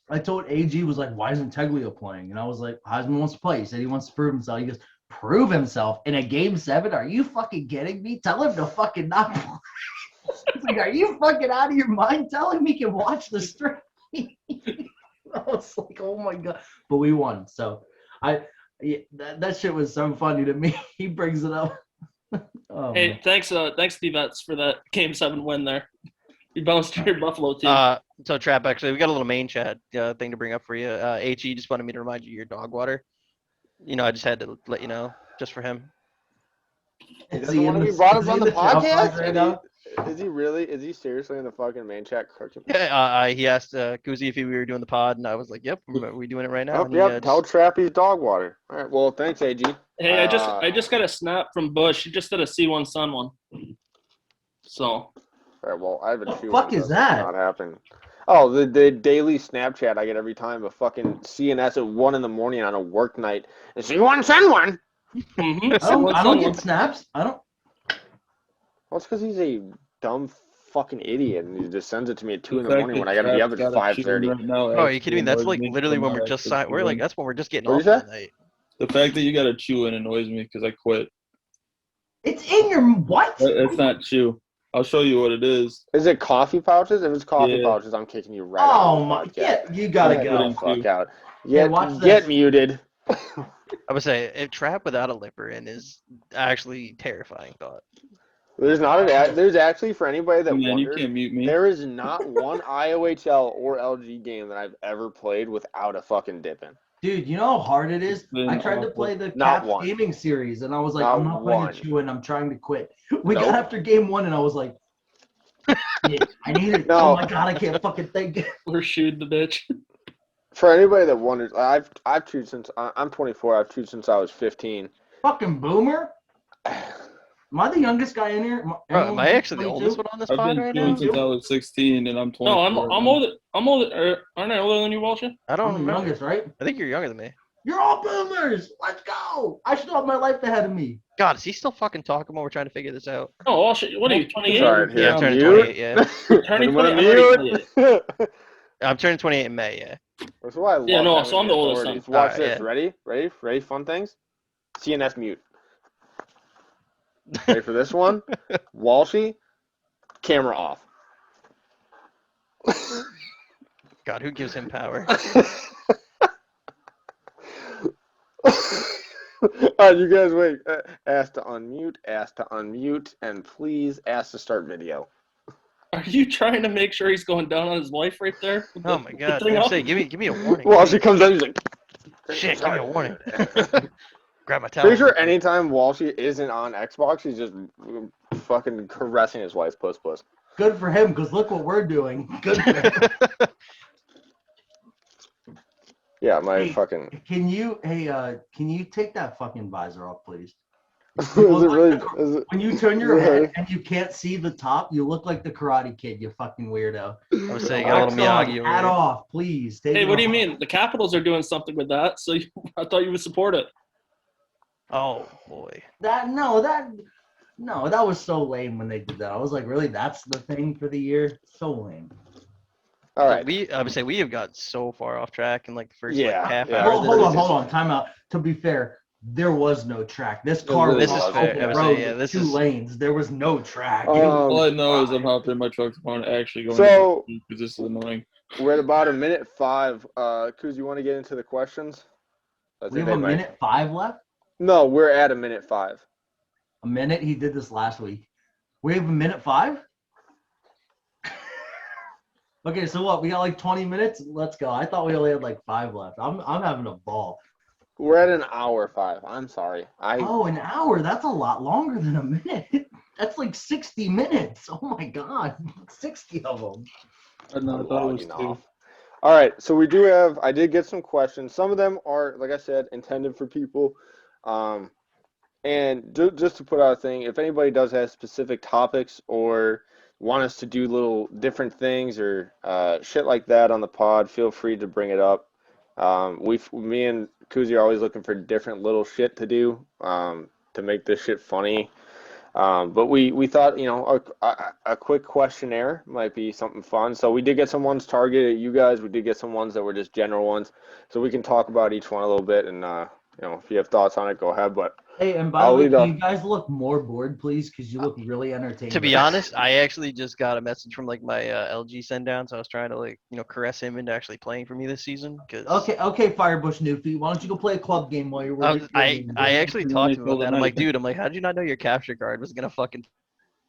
I told AG was like, why isn't Teglio playing? And I was like, Heisman wants to play. He said he wants to prove himself. He goes, prove himself in a Game 7? Are you fucking kidding me? Tell him to fucking not play. It's like, are you fucking out of your mind? Tell him he can watch the stream. I was like, oh my god. But we won. So that shit was so funny to me. He brings it up. Oh, Hey, man. thanks the vets for that Game 7 win there. You bounced your Buffalo team. So Trap, actually, we got a little main chat thing to bring up for you. HE just wanted me to remind you your dog water. You know, I just had to let you know, just for him. He Is doesn't he want in to be the- brought is up he on in the chat box podcast? right now? Is he really? Is he seriously in the fucking main chat cooking? Yeah, he asked Kuzi if we were doing the pod, and I was like, "Yep, we doing it right now." Oh, And he, yep. Tell Trappy's dog water. All right. Well, thanks, AG. Hey, I just got a snap from Bush. He just did a C1 Sun one. So All right. Well, I have a The chew. fuck is that? Not happening. Oh, the daily Snapchat I get every time a fucking CNS at 1 a.m. on a work night. And so you want to send one? I don't get snaps. I don't. Well, it's because he's a dumb fucking idiot, and he just sends it to me at 2 The in the fact morning that when I gotta be up Trap's at got a chew 5:30. right now Oh, are you actually kidding me? That's annoys like me, literally but when not we're just actually we're like chewing. that's when we're just getting What'd off you for say? the night. The fact that you got to chew in annoys me because I quit. It's in your what? It's not chew. I'll show you what it is. Is it coffee pouches? If it's coffee Yeah. pouches, I'm kicking you right out Oh of my! the podcast. Yeah, you gotta Yeah, go. getting- Fuck out. Hey, watch Get this. muted. I would say a trap without a lipper in is actually terrifying thought. There's actually, for anybody that Man, you wondered, can't mute me. there is not one IOHL or LG game that I've ever played without a fucking dip in. Dude, you know how hard it is? Been I tried to awful. play the Not Caps one. gaming series, and I was like, Not I'm not playing one. a chew, and I'm trying to quit. We Nope. got after game 1, and I was like, yeah, I need it. No. Oh my god, I can't fucking think. we're shooting the bitch. For anybody that wonders, I've chewed since I'm 24. I've chewed since I was 15. Fucking boomer. Am I the youngest guy in here? Bro, am I actually the 22? oldest one on this I've pod been right chewing now? since I was 16, and I'm 20. No, I'm older. Aren't I older than you, Walshyyy? I don't I'm the remember. youngest, right? I think you're younger than me. You're all boomers. Let's go. I still have my life ahead of me. God, is he still fucking talking while we're trying to figure this out? Oh, Walshyyy, what are you, 28? Sorry, Yeah, I'm I'm turning mute. 28. Yeah, Turning I'm 20, I'm already mute. I'm turning 28 in May. Yeah. That's why I love Yeah, no, having so I'm the oldest authorities. son. Watch Alright, this. yeah. Ready? Fun things. CNS mute. Ready for this one? Walshyyy, camera off. God, who gives him power? You guys wait. Ask to unmute, and please ask to start video. Are you trying to make sure he's going down on his wife right there? with Oh the- my the God! thing I'm up? saying, give me a warning. Walshyyy comes out, he's like, Shit, give me a warning. Grab my towel. Pretty sure anytime Walshyyy isn't on Xbox, he's just fucking caressing his wife's puss. Good for him, because look what we're doing. Good for him. Yeah, my Hey, fucking. Can you take that fucking visor off, please? When you turn your head and you can't see the top, you look like the Karate Kid, you fucking weirdo. I was saying, got a little Miyagi over Hat here. off, please. Hey, what do you mean? The Capitals are doing something with that, so I thought you would support it. Oh boy. That was so lame when they did that. I was like, really? That's the thing for the year? So lame. All right. I would say we have got so far off track in like the first half yeah. hour. Hold on. Time out. To be fair, there was no track. This car was is off fair. open road with two lanes. There was no track. All I know is I'm hopping in my truck tomorrow and actually going So, because this is annoying. We're at about 1:05. Kuz, you want to get into the questions? We have 1:05 left? No, we're at 1:05. A minute? He did this last week. We have 1:05? Okay, so what? We got like 20 minutes? Let's go. I thought we only had like 5 left. I'm having a ball. We're at 1:05. I'm sorry. Oh, an hour? That's a lot longer than a minute. That's like 60 minutes. Oh my God. 60 of them. I thought it was 2. All right, so I did get some questions. Some of them are, like I said, intended for people. And just to put out a thing, if anybody does have specific topics or want us to do little different things or shit like that on the pod, feel free to bring it up. Me and Kuzi are always looking for different little shit to do to make this shit funny. But we thought, a quick questionnaire might be something fun. So we did get some ones targeted at you guys. We did get some ones that were just general ones. So we can talk about each one a little bit. And, if you have thoughts on it, go ahead. But hey, and by the way, can you guys look more bored, please? Because you look really entertaining. To be honest, I actually just got a message from like my LG send down. So I was trying to caress him into actually playing for me this season. Okay, Firebush Newfie. Why don't you go play a club game while you're working? I actually talked to him about that. I'm like, dude, how did you not know your capture card was gonna fucking?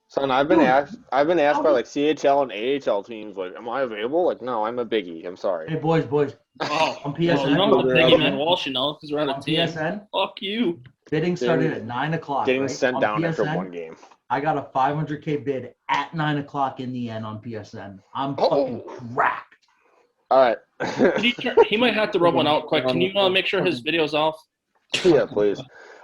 Son, I've been asked by like CHL and AHL teams, like, am I available? Like, no, I'm a biggie. I'm sorry. Hey, boys. Oh, on PSN. You know how biggie man Walshyyy now because we're out of team. PSN. Fuck you. Bidding started at 9 o'clock. Getting right? sent on down PSN, after one game. I got a 500K bid at 9 o'clock in the end on PSN. I'm fucking cracked. All right. He might have to rub one out quick. Can you make sure his video's off? Yeah, please.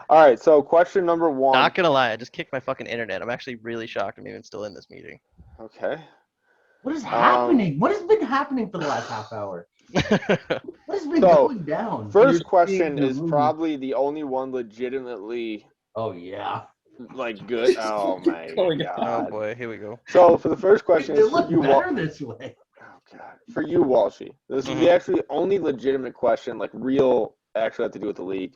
All right, so question number 1. Not gonna lie, I just kicked my fucking internet. I'm actually really shocked I'm even still in this meeting. Okay. What is happening? What has been happening for the last half hour? What has been going down? First question is probably the only one legitimately. Oh yeah. Like good. Oh my God. Oh boy, here we go. So for the first question, they look better this way. Oh God. For you, Walshyyy, this is the actually only legitimate question, like real, actually have to do with the league.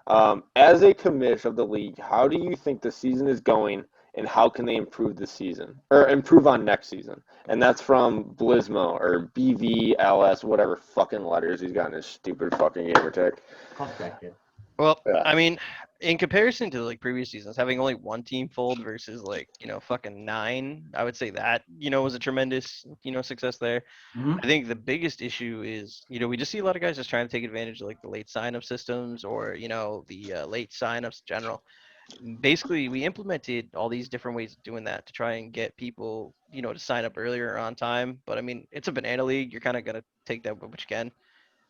As a commish of the league, how do you think the season is going, and how can they improve this season or improve on next season? And that's from Blismo or BVLS, whatever fucking letters he's got in his stupid fucking gamer tag. Fuck that kid. Well, yeah. I mean, in comparison to like previous seasons, having only one team fold versus like, fucking 9, I would say that, was a tremendous, success there. Mm-hmm. I think the biggest issue is, we just see a lot of guys just trying to take advantage of like the late sign-up systems or, the late sign-ups in general. Basically, we implemented all these different ways of doing that to try and get people, to sign up earlier on time. But I mean, it's a banana league. You're kind of going to take that what you can.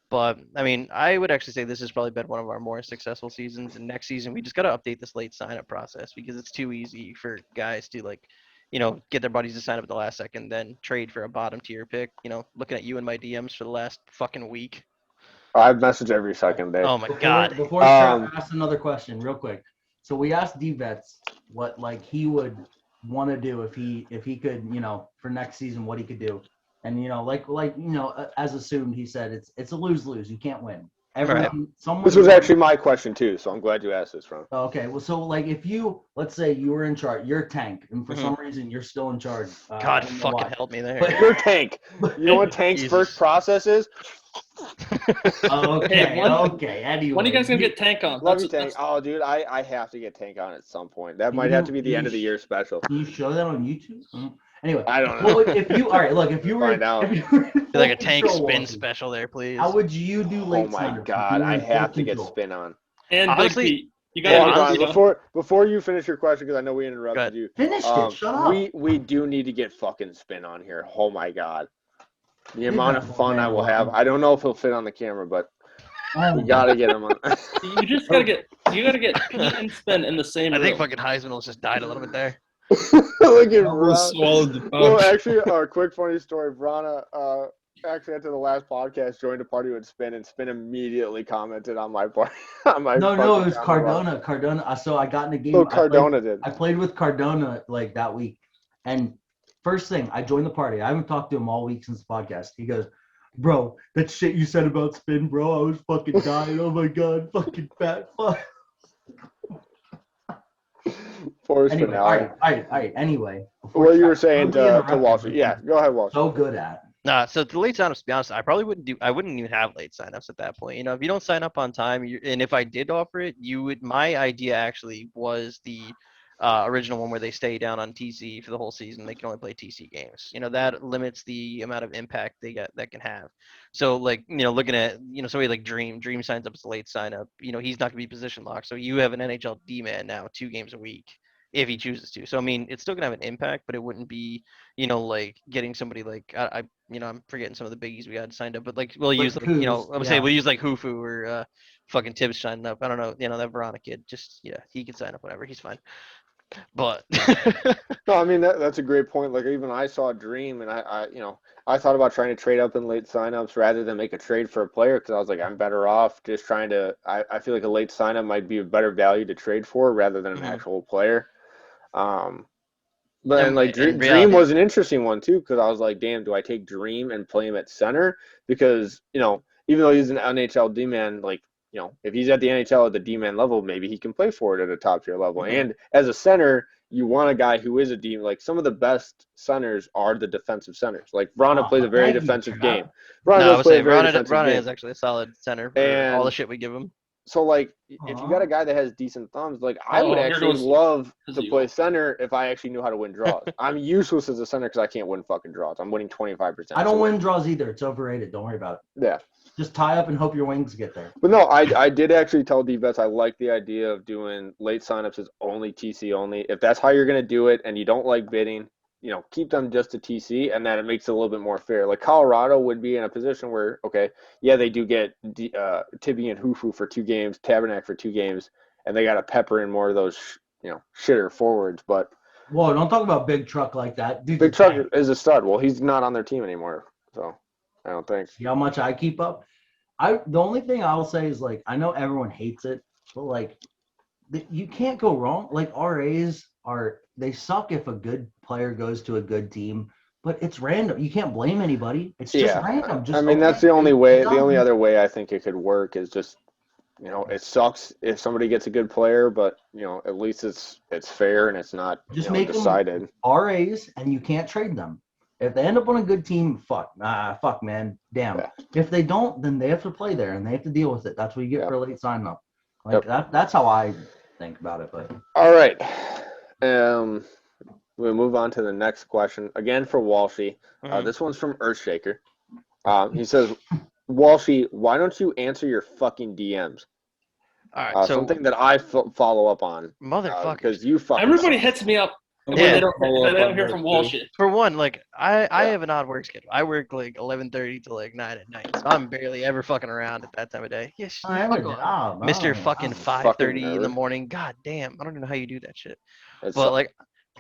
But, I mean, I would actually say this has probably been one of our more successful seasons. And next season, we just got to update this late sign-up process because it's too easy for guys to, like, get their buddies to sign up at the last second, then trade for a bottom-tier pick. Looking at you in my DMs for the last fucking week. I've messaged every second day. Oh, my God. Before I ask another question real quick. So we asked D-Vets what, like, he would want to do if he could, for next season, what he could do. And, as assumed, he said it's a lose-lose. You can't win. This was actually my question, too, so I'm glad you asked this, Ron. Okay. Well, so, like, if let's say you were in charge, you're tank, and for some reason you're still in charge. God fucking help me there. But you're tank. You know what tank's first process is? Okay. Anyway. When are you guys going to get tank on? Love you, tank. Oh, dude, I have to get tank on at some point. That might have to be the end of the year special. Can you show that on YouTube? Anyway, I don't know. Well, if you were like a tank spin special there, please. How would you do late? Oh my God, I have to get spin on. And honestly, you got before you finish your question, because I know we interrupted you. Finished it. Shut up. We do need to get fucking spin on here. Oh my God, the amount of fun I will have. I don't know if he'll fit on the camera, but You gotta get him on. You just gotta get Pete and Spin in the same I room. think fucking Heisman will just died a little bit there. Look at Almost Ron. swallowed the Well, pouch. actually, a quick funny story. Vrana, actually, after the last podcast, joined a party with Spin, and Spin immediately commented on my part. On my No, it fucking was comment. Cardona. Cardona. So I got in a game. Oh, Cardona did. I played with Cardona like that week, and first thing I joined the party. I haven't talked to him all week since the podcast. He goes, "Bro, that shit you said about Spin, bro, I was fucking dying. Oh my god, fucking fat fuck." Forced Anyway, all finale. right. Anyway, What you were saying to interrupt Walshyyy. you. Yeah, go ahead, Walshyyy. So good at. Nah, so the late signups, to be honest, I wouldn't even have late signups at that point. You know, if you don't sign up on time, and if I did offer it, my idea actually was the original one where they stay down on TC for the whole season. They can only play TC games. You know, that limits the amount of impact that can have. So like, you know, looking at, you know, somebody like Dream signs up as a late sign up, you know, he's not gonna be position locked. So you have an NHL D-man now 2 games a week if he chooses to. So I mean, it's still gonna have an impact, but it wouldn't be, you know, like getting somebody like you know, I'm forgetting some of the biggies we had signed up, but like we'll use like, you know, I would say we'll use like Hufu or fucking Tibbs signing up. I don't know, you know, that Verona kid. Just he can sign up whatever. He's fine. But No, I mean that's a great point. Like even I saw Dream, and I you know, I thought about trying to trade up in late signups rather than make a trade for a player because I was like, I'm better off just trying to. I feel like a late signup might be a better value to trade for rather than an actual player. But and like Dream was an interesting one too because I was like, damn, do I take Dream and play him at center? Because you know, even though he's an NHL D-man, like, you know, if he's at the NHL at the D-man level, maybe he can play forward at a top tier level. Mm-hmm. And as a center, you want a guy who is a D. Like some of the best centers are the defensive centers. Like Vrana plays a very defensive game. Vrana is actually a solid center for all the shit we give him. So, like, if you got a guy that has decent thumbs, like, I would actually love to play center if I actually knew how to win draws. I'm useless as a center because I can't win fucking draws. I'm winning 25%. I don't win draws either. It's overrated. Don't worry about it. Yeah. Just tie up and hope your wings get there. But no, I did actually tell D-Vets I like the idea of doing late signups as only TC only. If that's how you're going to do it and you don't like bidding, you know, keep them just to TC, and then it makes it a little bit more fair. Like Colorado would be in a position where, okay, yeah, they do get Tibby and Hufu for 2 games, Tabernac for 2 games, and they got to pepper in more of those, you know, shitter forwards. But whoa, don't talk about Big Truck like that. Dude, Big Truck is a stud. Well, he's not on their team anymore, so I don't think. See how much I keep up? The only thing I will say is, like, I know everyone hates it, but like, you can't go wrong. Like RAs they suck if a good player goes to a good team, but it's random. You can't blame anybody. It's just random. Just, I mean, that's the only way. The only other way I think it could work is just, you know, it sucks if somebody gets a good player, but you know, at least it's fair and it's not just make decided. RAs, and you can't trade them. If they end up on a good team, fuck, man, damn. Yeah. If they don't, then they have to play there and they have to deal with it. That's what you get for a late sign up. Like that's how I think about it. But all right. We'll move on to the next question. Again for Walshyyy. This one's from Earthshaker. He says, Walshyyy, why don't you answer your fucking DMs? All right, so something that I follow up on. Motherfucker. Because you fucking everybody hits me up when they don't hear from Walshyyy. For one, like, I have an odd work schedule. I work like 11:30 to like 9 at night. So I'm barely ever fucking around at that time of day. Yes, Mr. fucking 5:30 in the morning. God damn. I don't even know how you do that shit. But like,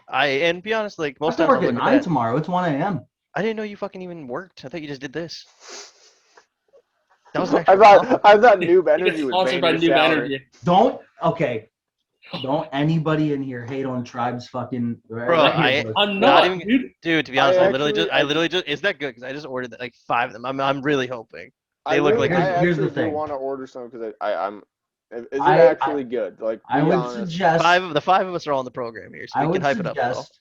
and be honest, like most times I work at 9 tomorrow. It's 1 a.m. I didn't know you fucking even worked. I thought you just did this. That was I thought Noob Energy was sponsored by Noob Energy. Don't anybody in here hate on Tribe's fucking. Bro, I'm not even, dude. To be honest, I literally just. Is that good? Because I just ordered like 5 of them. I'm really hoping. They look like. Here's the thing. I want to order some because I'm. Is it actually good? Like, I would suggest the 5 of us are all in the program here, so we can hype it up. I would suggest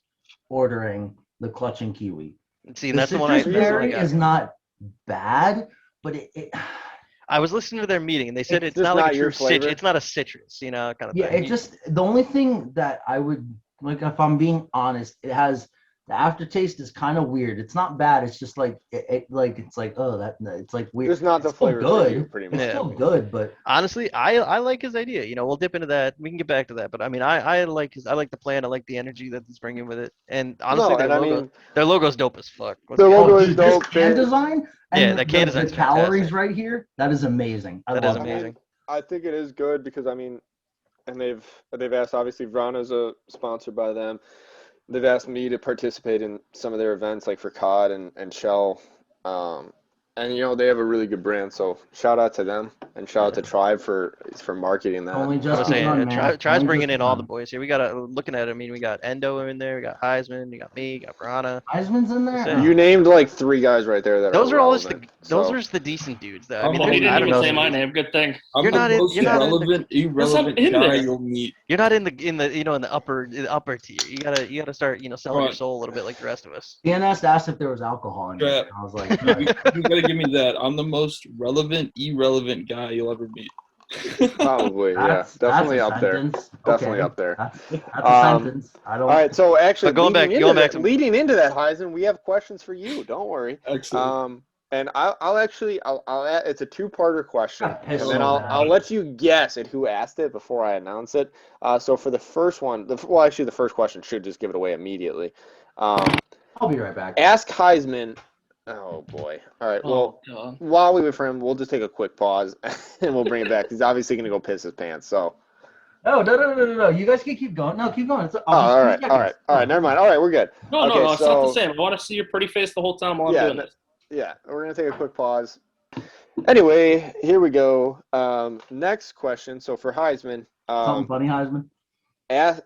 ordering the Clutch and Kiwi. See, that's the one I is not bad, but I was listening to their meeting and they said it's not like a true citrus. It's not a citrus, you know, kind of thing. Yeah, it just the only thing that I would like, if I'm being honest, it has The aftertaste is kind of weird. It's not bad. It's just like it's like it's like weird. Just not the It's still flavor good. for you, pretty much. It's still good, but honestly, I like his idea. We'll dip into that. We can get back to that. But I mean, I like the plan. I like the energy that he's bringing with it. And honestly, their logo's dope as fuck. The logo is dope. This can design and that can design. The calories right here. That is amazing. That is amazing. I think it is good because and they've asked. Obviously, Vrana's a sponsor by them. They've asked me to participate in some of their events, like for COD and Shell. And they have a really good brand, so shout out to them and shout out to Tribe for marketing that. Only just Tribe's bringing in all the boys here. We got looking at it. I mean, we got Endo in there. We got Heisman. You got me. You got Vrana. Heisman's in there. You named like 3 guys right there that those are all those are just the decent dudes. Though. He didn't even say my name. Good thing. I'm the most irrelevant guy you'll meet. You're not in the upper tier. You gotta start selling your soul a little bit like the rest of us. DNS asked if there was alcohol in it. I was like, you gotta give me that. I'm the most irrelevant guy you'll ever meet. Probably, yeah, definitely up there. Definitely up there. That's a sentence. I don't. All right, so actually, leading into that, Heisman, we have questions for you. Don't worry. Excellent. And I'll add, it's a 2-parter question, and then I'll let you guess at who asked it before I announce it. So for the first one, the first question should just give it away immediately. I'll be right back. Ask Heisman. Oh boy! All right. Well, while we wait for him, we'll just take a quick pause and we'll bring it back. He's obviously gonna go piss his pants. So. Oh no! You guys can keep going. No, keep going. All right. Never mind. All right, we're good. No, it's not the same. I want to see your pretty face the whole time while I'm doing this. Yeah, we're gonna take a quick pause. Anyway, here we go. Next question. So for Heisman, something funny, Heisman. Ask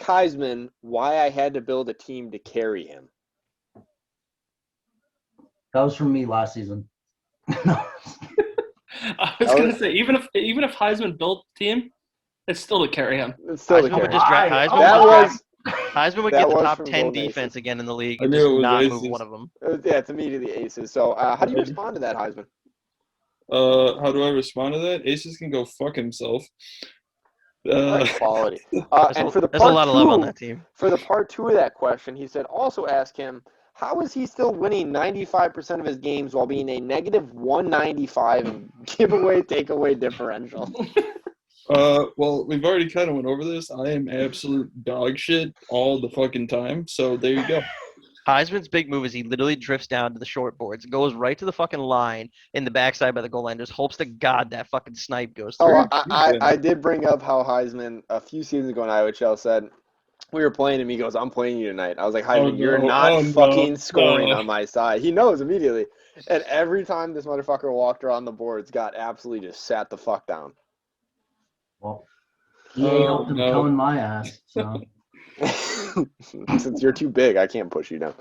Heisman why I had to build a team to carry him. That was from me last season. I was gonna say even if Heisman built the team, it's still to carry him. It's still to carry him. Heisman would get the top 10 defense again in the league and just not move one of them. Yeah, it's immediately aces. So how do you respond to that, Heisman? How do I respond to that? Aces can go fuck himself. Quality. And for there's a lot of love on that team. For the part 2 of that question, he said also ask him, how is he still winning 95% of his games while being a negative 195 giveaway takeaway differential? Well, we've already kind of went over this. I am absolute dog shit all the fucking time. So there you go. Heisman's big move is he literally drifts down to the short boards, goes right to the fucking line in the backside by the goal line, just hopes to God that fucking snipe goes through. I did bring up how Heisman a few seasons ago in IOHL said, we were playing him, he goes, I'm playing you tonight. I was like, Heisman, you're not fucking scoring on my side. He knows immediately. And every time this motherfucker walked around the boards, got absolutely just sat the fuck down. Well, he ain't helped him towing my ass, so. Since you're too big, I can't push you down.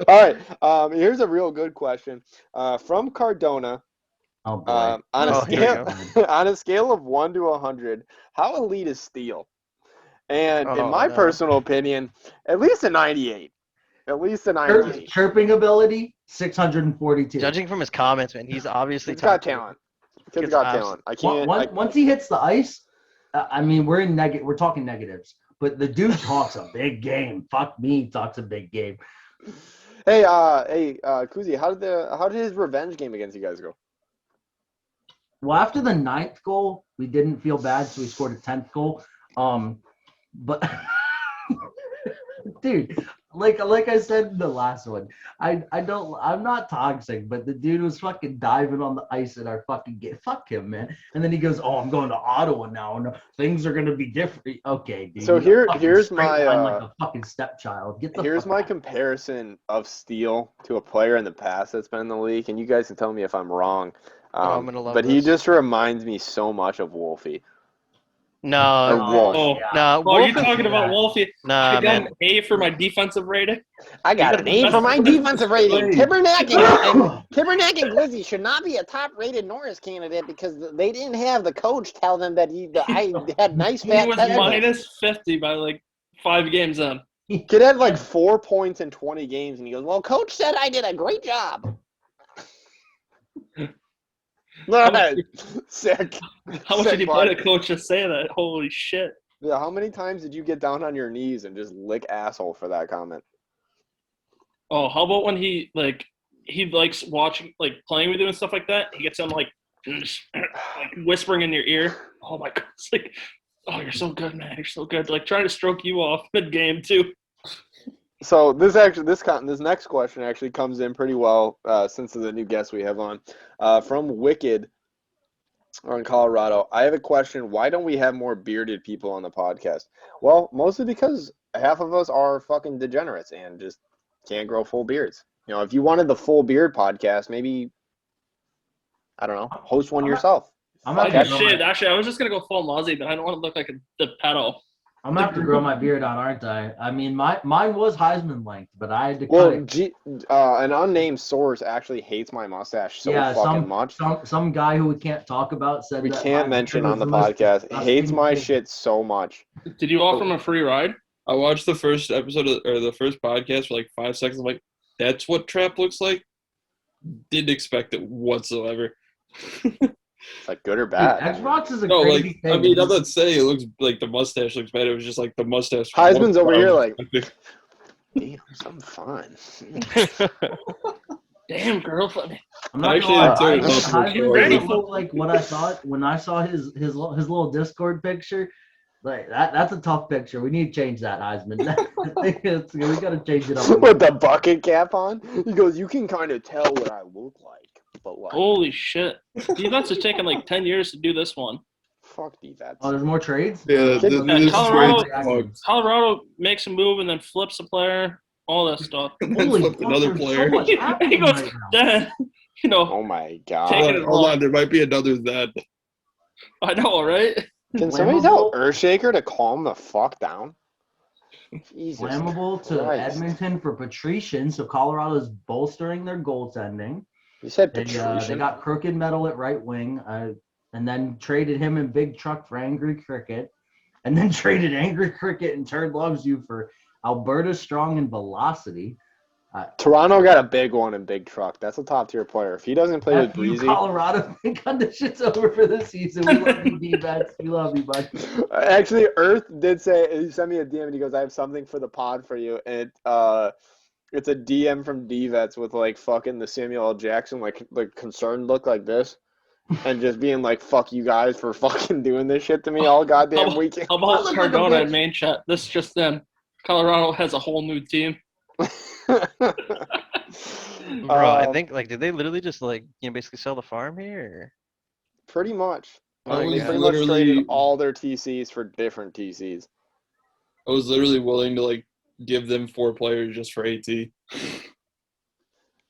All right. Here's a real good question from Cardona. Oh, boy. On a scale of 1 to 100, how elite is Steel? And in my personal opinion, at least a 98. At least a 98. Chirping ability, 642. Judging from his comments, man, he's obviously got talent. Kid's got talent. I can't. Once he hits the ice, I mean, we're talking negatives. But the dude talks a big game. Fuck me, talks a big game. Hey, Kuzi, how did his revenge game against you guys go? Well, after the 9th goal, we didn't feel bad, so we scored a 10th goal. But dude, like I said in the last one, I'm not toxic, but the dude was fucking diving on the ice in our fucking game. Fuck him, man. And then he goes, "Oh, I'm going to Ottawa now, and things are gonna be different." Okay, dude. So here's my like a fucking stepchild. Here's my comparison of Steele to a player in the past that's been in the league, and you guys can tell me if I'm wrong. I'm gonna love but this. He just reminds me so much of Walshyyy. No. You're talking about Walshyyy. Nah, I got an A for my defensive rating. I got an A for my defensive rating. Tibernack and Glizzy should not be a top-rated Norris candidate because they didn't have the coach tell them that I had nice fat. He was minus 50 by like 5 games in. Kid had like 4 points in 20 games, and he goes, "Well, coach said I did a great job." All right, sick. How much did he play the coach to say that? Holy shit! Yeah, how many times did you get down on your knees and just lick asshole for that comment? Oh, how about when he likes watching, like playing with you and stuff like that? He gets on like whispering in your ear. Oh my god, it's like, oh, you're so good, man. You're so good. Like trying to stroke you off mid game too. So this next question actually comes in pretty well since it's a new guest we have on from Wicked on Colorado. I have a question. Why don't we have more bearded people on the podcast? Well, mostly because half of us are fucking degenerates and just can't grow full beards. You know, if you wanted the full beard podcast, maybe, I don't know, host one yourself. Actually, I was just gonna go full Mozzie, but I don't want to look like the pedo. I'm gonna have to grow my beard out, aren't I? I mean, mine was Heisman length, but I had to cut it. An unnamed source actually hates my mustache so much. Some guy who we can't talk about said we that can't mention on the podcast. Hates my shit so much. Did you offer him a free ride? I watched the first episode or the first podcast for like 5 seconds. I'm like, that's what Trap looks like? Didn't expect it whatsoever. It's like good or bad. Xbox is a crazy thing. I mean, I'm not saying it looks like the mustache looks bad. It was just like the mustache. Heisman's over here like, damn, I'm fine. Damn, girl. I'm not actually Heisman look like what I thought when I saw his little Discord picture. Like that's a tough picture. We need to change that, Heisman. We got to change it up. With the bucket cap on, he goes, "You can kind of tell what I look like." But like, holy shit! Defense is taking like 10 years to do this one. Fuck defense. Oh, there's more trades? Yeah, Colorado makes a move and then flips a player, all that stuff. And then flipped another player. So he goes, right then, you know. Oh my god. Hold on, there might be another that. I know, right? Can somebody tell Earthshaker to calm the fuck down? Jesus Flammable to Christ. Edmonton for Patrician, so Colorado's bolstering their goaltending. You said They Patrician. got Crooked Metal at right wing, and then traded him in Big Truck for Angry Cricket, and then traded Angry Cricket and Turd Loves You for Alberta Strong and Velocity. Toronto got a big one in Big Truck. That's a top tier player. If he doesn't play with Breezy, Colorado, think on this shit's over for the season. We love you, D-bats. We love you, bud. Actually, Earth did say, he sent me a DM and he goes, "I have something for the pod for you." And it's a DM from D-Vets with like fucking the Samuel L. Jackson like concerned look like this, and just being like, "Fuck you guys for fucking doing this shit to me all goddamn weekend." How about Cardona in main chat? This just then. Colorado has a whole new team. Bro, I think did they literally just basically sell the farm here? Or? Pretty much. I They was pretty much literally- traded all their TCs for different TCs. I was literally willing to give them 4 players just for AT.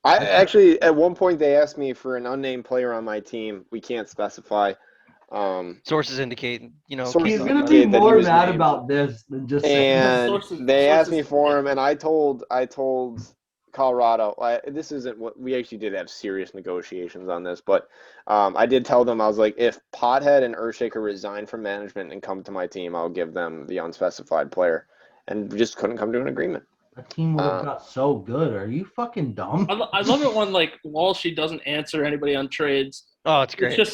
I actually, at one point, they asked me for an unnamed player on my team. We can't specify. Sources indicate, Sources He's indicate gonna be that he more was mad named. about this than just And they asked me for him, and I told Colorado. This isn't what we actually did have serious negotiations on this, but I did tell them I was like, if Pothead and Earthshaker resign from management and come to my team, I'll give them the unspecified player, and we just couldn't come to an agreement. That team would have got so good. Are you fucking dumb? I love it when Walshyyy doesn't answer anybody on trades. Oh, it's great. It's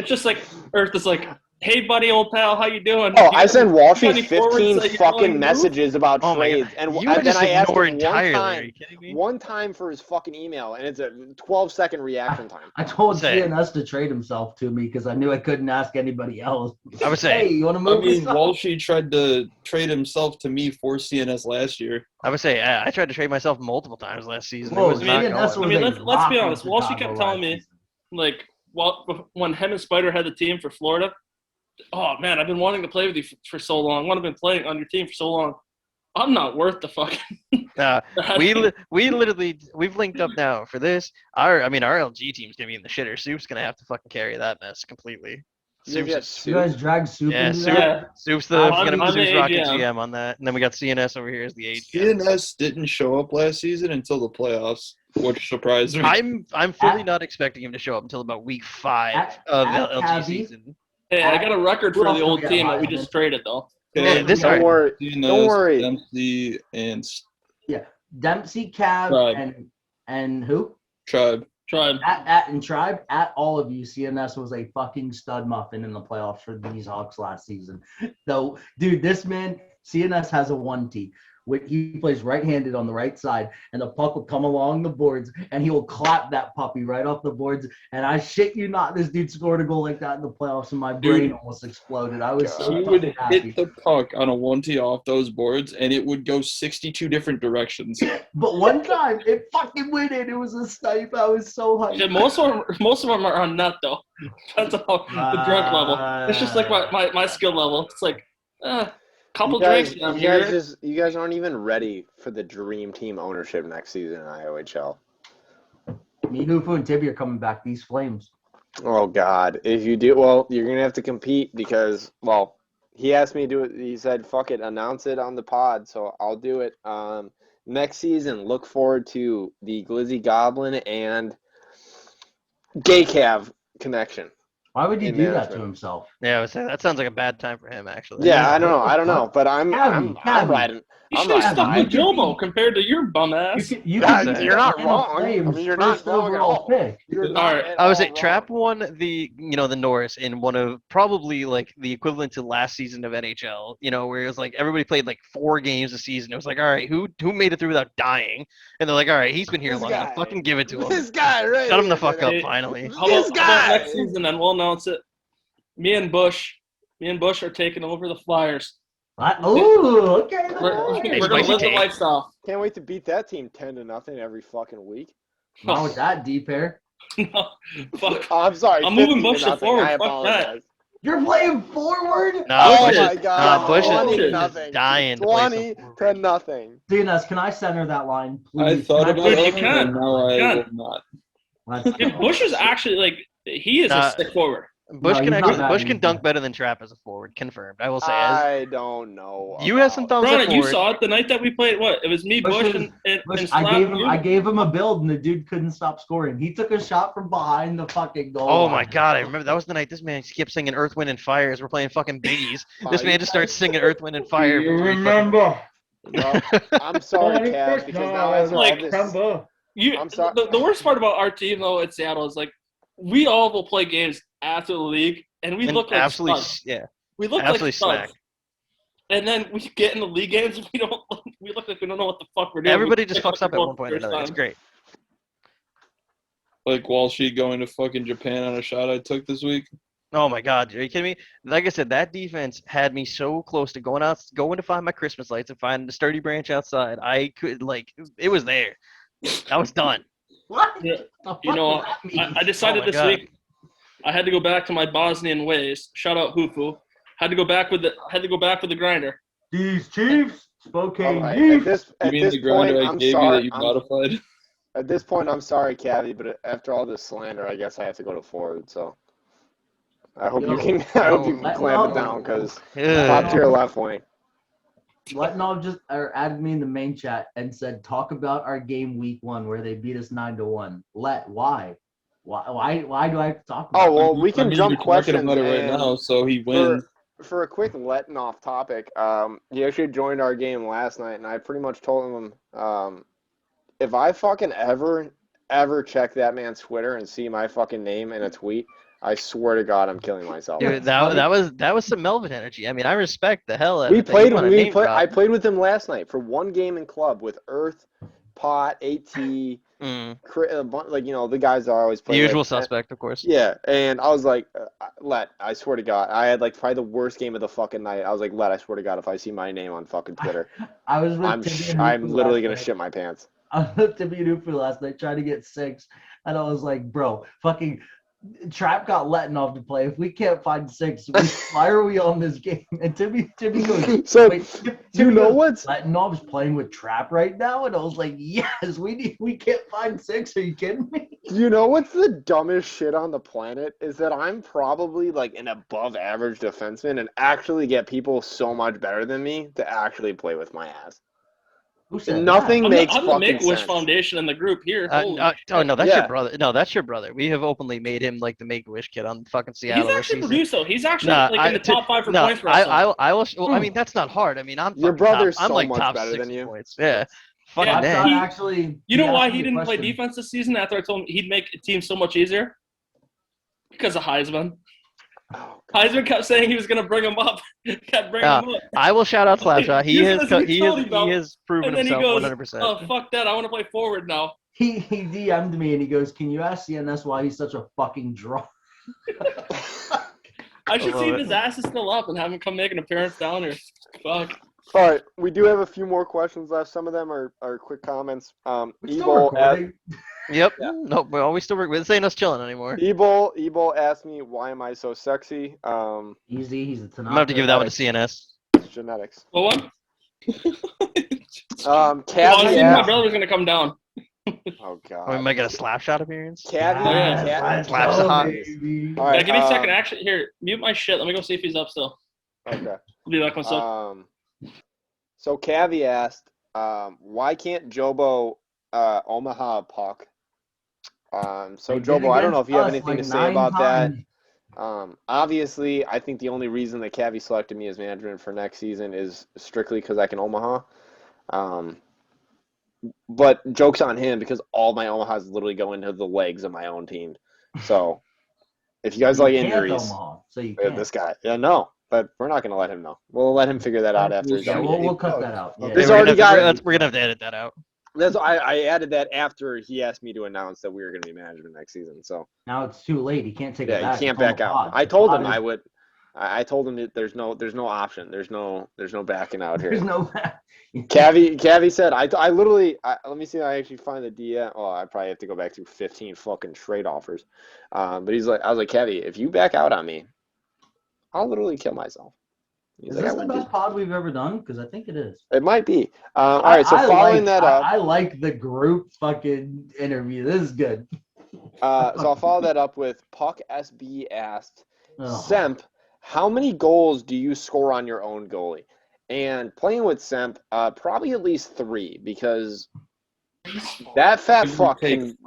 just like Earth is like, "Hey, buddy, old pal, how you doing?" Oh, I send Walshyyy any forwards 15 that you're fucking willing to messages about Oh my trades, God. and You would then just I asked him ignore entirely. Are you kidding me? one time for his fucking email, and it's a 12-second reaction time. I told Say. CNS to trade himself to me because I knew I couldn't ask anybody else. I would say- Hey, you want to I move? mean, this up? Walshyyy tried to trade himself to me for CNS last year. I would say I tried to trade myself multiple times last season. Whoa, it was not CNS going. I mean, was a let's be rock honest. in Walshyyy Chicago kept telling last me, season. when him and Spider had the team for Florida, "Oh man, I've been wanting to play with you for so long. I've been playing on your team for so long. I'm not worth the fucking." We've linked up now for this. Our LG team's gonna be in the shitter. Soup's gonna have to fucking carry that mess completely. You Soup's, got You guys drag Soup yeah, into Soup, that? Soup's I'm gonna be the Soup's rocking AGM. GM on that, and then we got CNS over here as the AGM. CNS didn't show up last season until the playoffs, which surprised me. I'm fully not expecting him to show up until about week 5 of the LG Cabby. season. Hey, I got a record Who for else the do old we got, team that we Heisman? just traded though. Okay, this Don't already- worry. CNS, Don't worry. Dempsey, and Yeah, Dempsey, Cab, Tribe. and who? Tribe. Tribe. At all of you, CNS was a fucking stud muffin in the playoffs for these Hawks last season. So, dude, this man, CNS has a 1T. He plays right-handed on the right side, and the puck will come along the boards, and he will clap that puppy right off the boards. And I shit you not, this dude scored a goal like that in the playoffs, and my brain almost exploded. I was so He would happy. hit the puck on a 1T off those boards, and it would go 62 different directions. But one time, it fucking went in. It was a snipe. I was so hyped. Yeah, most of them are on net though. That's all the drunk level. It's just like my skill level. It's like couple drinks. You guys aren't even ready for the dream team ownership next season in IOHL. Me, Hufu, and Tibby are coming back. These Flames. Oh God! If you do, well, you're gonna have to compete because, well, he asked me to do it. He said, "Fuck it, announce it on the pod." So I'll do it. Next season, look forward to the Glizzy Goblin and Gay Cav connection. Why would he do that to himself? Yeah, I would say that sounds like a bad time for him, actually. Yeah, I don't know, but I'm riding. You should have stuck with Gilbo compared to your bum ass. You're not wrong. I mean, you're not wrong at all. I would say Trap won the Norris in one of probably like the equivalent to last season of NHL. Where it was like everybody played like 4 games a season. It was like, all right, who made it through without dying? And they're like, all right, he's been here long enough. Fucking give it to him. This guy, right? Shut him the fuck up, finally. How about next season? Then we'll announce it. Me and Bush are taking over the Flyers. Okay. We're gonna live the lifestyle. Can't wait to beat that team 10-0 every fucking week. Not with that deep hair. No, fuck. Oh, I'm sorry. I'm moving Bush to 15-0. forward. I Fuck apologize. that. You're playing forward? No, my God. Bush is 20-0. dying to play 20-0. DNS, can I center that line, please? I thought about Dude, you it, can. but now I You will not. Yeah, Bush is actually he is a stick forward. Bush No, can dunk better than Trap as a forward. Confirmed. I will say. I don't know. You have some thumbs up Ron, you forward. saw it the night that we played. What? It was me, Bush, and I gave him a build, and the dude couldn't stop scoring. He took a shot from behind the fucking goal. Oh my God! I remember that was the night this man kept singing "Earth, Wind, and Fire" as we're playing fucking biggies. This man just starts singing "Earth, Wind, and Fire." You remember? No, I'm sorry, Cav, because now I I'm sorry. The worst part about our team though at Seattle is like we all will play games after the league, and we look like studs. We look like studs. And then we get in the league games, and we look like we don't know what the fuck we're doing. Everybody just fucks up at one point or another. It's great. Like Walshyyy going to fucking Japan on a shot I took this week. Oh my God, are you kidding me? Like I said, that defense had me so close to going to find my Christmas lights and find the sturdy branch outside. I could it was there. I was done. What? Yeah. I decided this week I had to go back to my Bosnian ways. Shout out Hufu. Had to go back with the grinder. These Chiefs, Spokane Right. Chiefs. You mean the grinder I gave you that you modified? At this point, I'm sorry, Cavi, but after all this slander, I guess I have to go to forward. So I hope you can clamp it down because top tier left wing. Letnov just added me in the main chat and said, "Talk about our game week 1 where they beat us 9-1." Why do I have to talk about? Oh well, we can jump questions about it right now, so he wins. For a quick letting off topic, he actually joined our game last night, and I pretty much told him, if I fucking ever check that man's Twitter and see my fucking name in a tweet, I swear to God, I'm killing myself. Dude, that was some Melvin energy. I mean, I respect the hell out of it. I played with him last night for one game in club with Earth, Pot, AT, the guys that I always play. The usual with. suspect, of course. Yeah, and I was like, I swear to God, I had like probably the worst game of the fucking night. I was like, I swear to God, if I see my name on fucking Twitter, I'm literally gonna shit my pants. I was with Timmy Nufu last night trying to get 6, and I was like, bro, fucking Trap got Letnov to play. If we can't find 6, why are we on this game? And Timmy goes, so you know what's Letnov's playing with Trap right now? And I was like, yes, we can't find 6. Are you kidding me? You know what's the dumbest shit on the planet is that I'm probably like an above average defenseman and actually get people so much better than me to actually play with my ass. Who said Nothing that? makes I'm fucking the Make-A-Wish sense. Foundation in the group here. No, that's your brother. No, that's your brother. We have openly made him like the Make-A-Wish kid on fucking Seattle. He's actually produced though. He's actually in the top 5 for points. I will. Well, I mean, that's not hard. I mean, I'm your brother's I'm so like much top better 6 than you. points. Yeah. Fucking Yeah, dang. Actually, You know why asked he me a didn't play question. defense this season after I told him he'd make a team so much easier? Because of Heisman. Heisman kept saying he was going to bring him up. kept bringing him up. I will shout out Slapshot. He Using has his utility belt, he has proven and then he himself goes, 100%. oh, fuck that. I want to play forward now. He DM'd me and he goes, "Can you ask CNS why he's such a fucking draw?" I should love see if it. his ass is still up and have him come make an appearance down here. Fuck. All right, we do have a few more questions left. Some of them are quick comments. We're still Ebol recording. Yep. Yeah. No, well, we still this ain't us chilling anymore. Ebol asked me, why am I so sexy? Easy. He's a Tanaka. I'm gonna have to give that one to CNS. It's genetics. What one? Cavi Honestly, my asked, brother was going to come down. oh god. We might get a slap shot appearance. Cavi, Yes, Slap let's go, shot. baby. All right, Yeah, give me a second. Actually, here, mute my shit. Let me go see if he's up still. Okay. I'll be back myself. So Cavi asked, why can't Jobo Omaha puck? So They did Jobo, I don't know if you have against anything us, to say like, about 9 that. times. Obviously, I think the only reason that Cavi selected me as management for next season is strictly because I can Omaha. But joke's on him because all my Omahas literally go into the legs of my own team. So if you guys like You can't injuries, Omaha, so you can't. this guy, no, but we're not going to let him know. We'll let him figure that out after he's Yeah, done. we'll cut that out. Yeah. This we're already gonna have to edit that out. I added that after he asked me to announce that we were going to be management next season. So Now it's too late. He can't take it yeah, back. he can't It's on back the out. pod. I The told pod him is- I would. I told him that there's no option. There's no backing out here. There's no. Cavi said, I literally, let me see if I actually find the DM. Oh, I probably have to go back through 15 fucking trade offers. But he's like, I was like, Cavi, if you back out on me, I'll literally kill myself. He's Is like, this I the wouldn't best pod we've ever done? Because I think it is. It might be. All right, so following that up. I like the group fucking interview. This is good. So I'll follow that up with Puck SB asked, Ugh. Semp, how many goals do you score on your own goalie? And playing with Semp, probably at least 3 because that fat fuck can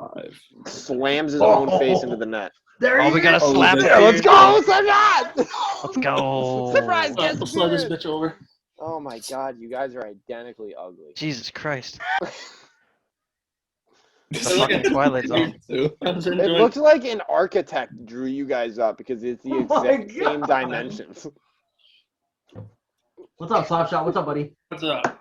slams his own face into the net. There he we got a is. slap. Yeah, let's go, Sajad! Let's go. Surprise, I'll guest slide this appearance. bitch over. Oh my god, you guys are identically ugly. Jesus Christ. The This fucking Twilight Zone. too. I was It enjoying looks like an architect drew you guys up because it's the Oh my exact same God. dimensions. What's up, Slapshot? What's up, buddy? What's up?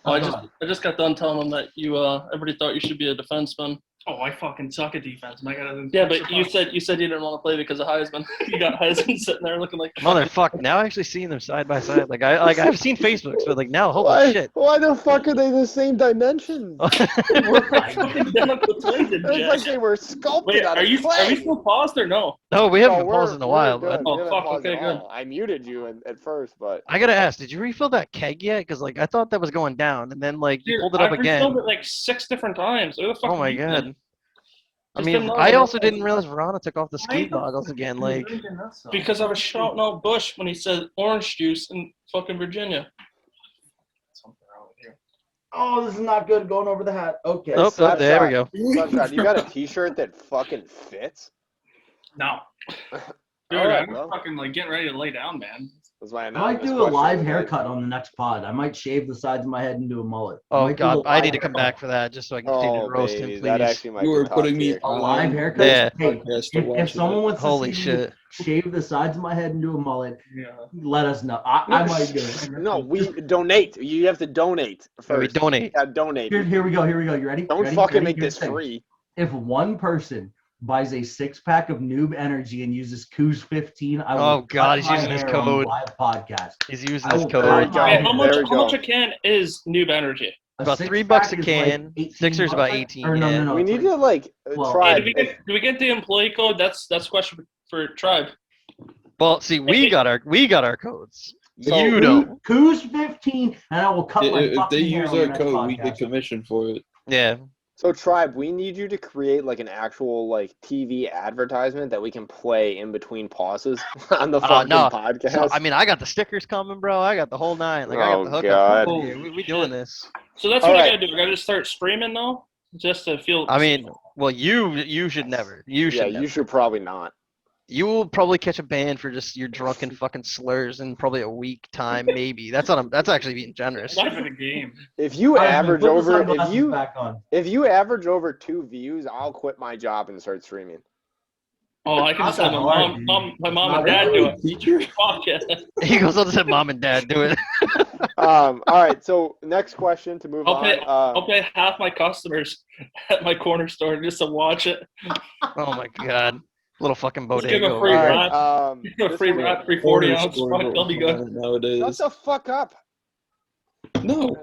Oh, I just got done telling them that you everybody thought you should be a defenseman. Oh, I fucking suck at defense. My God. Yeah, but you said you didn't want to play because of Heisman. You got Heisman sitting there looking like Motherfuck. Now actually seeing them side by side. I've seen Facebooks, but now holy shit. Why the fuck are they the same dimensions? we're fucking identical twins in It's like jet. they were sculpted Wait, out are of you clay. still paused or no? No, we haven't been we're- paused in a we're while. good. But We haven't fuck, paused okay, at all. good. I muted you at first, but I gotta ask, did you refill that keg yet? Because I thought that was going down, and then you Dude, pulled it up I've again. refilled it like 6 different times. Where the fuck Oh my have you god. been? I Just mean, didn't know. I also didn't realize Verona took off the ski Why the goggles again. Because I was shouting out Bush when he said orange juice in fucking Virginia. Something wrong with you. Oh, this is not good. Going over the hat. Okay. Oh, Slapshot. there we go. Sunshine, you got a T-shirt that fucking fits? No. Dude, All right, I'm well. fucking like getting ready to lay down, man. That's why I might do a live haircut on the next pod. I might shave the sides of my head and do a mullet. I Oh might do god, a I live need to come haircut. back for that just so I can continue Oh, to roast baby, him, that please. actually might You be were top putting me tier. A live haircut? Yeah. Hey, Yes, to watch if someone wants to Holy see me shit. shave the sides of my head and do a mullet, Yeah. let us know. I might do it. No, we donate. You have to donate Yeah, first. we donate. Yeah, donate. Here we go. You ready? Don't Ready? fucking Ready? make Here's this the thing. free. If one person buys a 6-pack of Noob Energy and uses Coos15, I will Oh, God, cut he's my using his hair on the code. live podcast. He's using I his will code. cut my Hey, hair. How There we much? How much go. a can is Noob Energy? About $3 6-pack a is can. like 18 Sixer's about bucks. 18, Or no, yeah. no, no. We it's need like- to well, try. Hey, do we get the employee code? That's a question for Tribe. Well, see, we got our codes. So- You don't. Coos15, and I will cut my If they fucking hair use on the our next code, we podcast. get commission for it. Yeah. So Tribe, we need you to create like an actual like TV advertisement that we can play in between pauses on the fucking no. podcast. So, I mean, I got the stickers coming, bro. I got the whole 9. I got the hookup. God. Right here. We doing this. So that's All what I right. gotta do. I gotta just start streaming though, just to feel. I mean, well, you should never. You should Yeah, never. you should probably not. You will probably catch a ban for just your drunken fucking slurs in probably a week time, maybe. That's actually being generous. Give it a game. If you Heisman, average put the over, sunglasses back on. if you average over 2 views, I'll quit my job and start streaming. Oh, I can Not just let that my hard, dude. mom It's and dad not do really. it. Teacher? Fuck yeah. He goes on to say mom and dad do it. All right. So next question to move on. I'll pay half my customers at my corner store just to watch it. Oh my god. Little fucking Let's give bodega. a free over there. All wrap. right, Give a free wrap, free 40 ounce. Fuck, they'll be good. Nowadays. Shut the fuck up. No.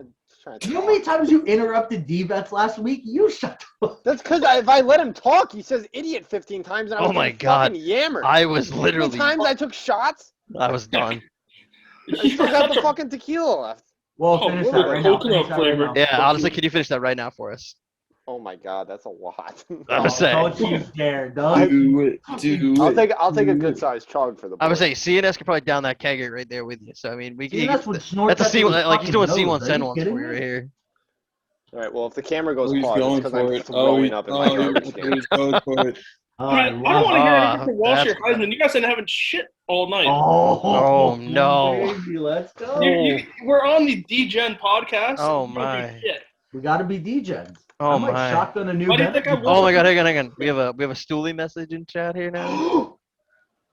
You know how many times you interrupted D-Vets last week? You shut the fuck. That's because if I let him talk, he says idiot 15 times, and I was Oh my getting God. fucking yammered. I was How many literally. times I took shots? I was done. I still got the fucking tequila left. Well, Oh, finish what that was right the now. coconut Finish that right flavor? now. Yeah, honestly, can you finish that right now for us? Oh my god, that's a lot. I was saying. Don't you dare, don't. Do it. I'll take a good sized chug for the. I would boys. say CNS could probably down that kegger right there with you. So I mean, we can. CNS would snort That's a that through C1, his like he's doing fucking C1 nose. Are you Sen ones kidding for you me? right here. All right. Well, if the camera goes Oh, he's pause, it's going because for I'm it. throwing up in my garbage can. He's going for it. I don't want to hear anything from Walshyyy or Heisman. You guys ain't having shit all night. Oh, no. Baby, let's go. We're on the Degen podcast. Oh, We don't do my. shit. We got to be DJs. Oh I might my. shotgun a new. Why do you think I Bentley. Oh my god, hang on. We have a Stoolie message in chat here now.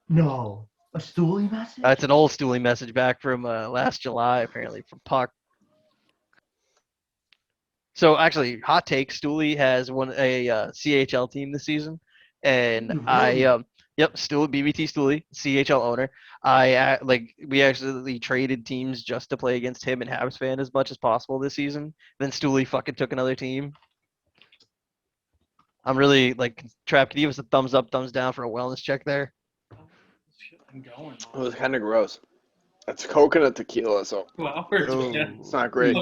No, a Stoolie message. It's an old Stoolie message back from last July, apparently, from Puck. So actually, hot take: Stoolie has won a CHL team this season, and Really? yep, Stoolie, BBT Stoolie, CHL owner. We actually traded teams just to play against him and Habs fan as much as possible this season. Then Stoolie fucking took another team. I'm really Trap. Can you give us a thumbs up, thumbs down for a wellness check there? I'm going. It was kind of gross. It's coconut tequila, so Oh. Yeah. it's not great.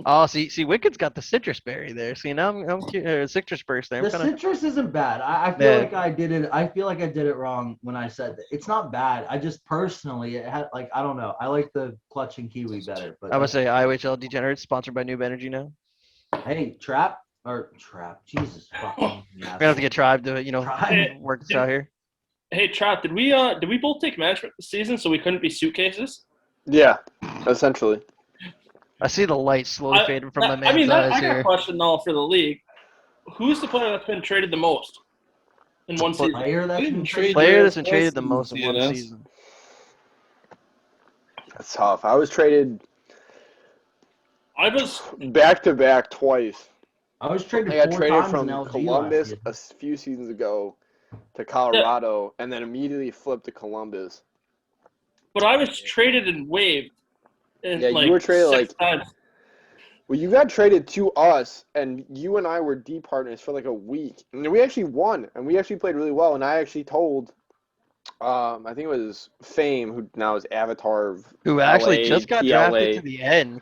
Oh, see, Wicked's got the citrus berry there. See, now I'm citrus burst there. The citrus isn't bad. I feel like I did it. I feel like I did it wrong when I said that. It's not bad. I just personally, it had I don't know. I like the clutch and kiwi better. But I would say IOHL Degenerates, sponsored by Noob Energy now. hey, Trap. Jesus fucking. We're gonna have to get Tribe to Tribe. work this out here. Hey, Trap, did we both take management this season so we couldn't be suitcases? Yeah, essentially. I see the light slowly fading from my man's eyes I got a here. question now for the league. Who's the player that's been traded the most in one season? Player that's been traded. Player that's been traded the most in one CNS. season. That's tough. I was traded I was back to back twice. I was traded. I got 4 traded times from in LG Columbus last year. a few seasons ago to Colorado, and then immediately flipped to Columbus. but I was traded and waived. Yeah, you were traded 6 times. Well, you got traded to us, and you and I were D partners for a week, and we actually won, and we actually played really well. And I actually told, I think it was Fame, who now is Avatar of Who actually LA, just got PLA. drafted to the end.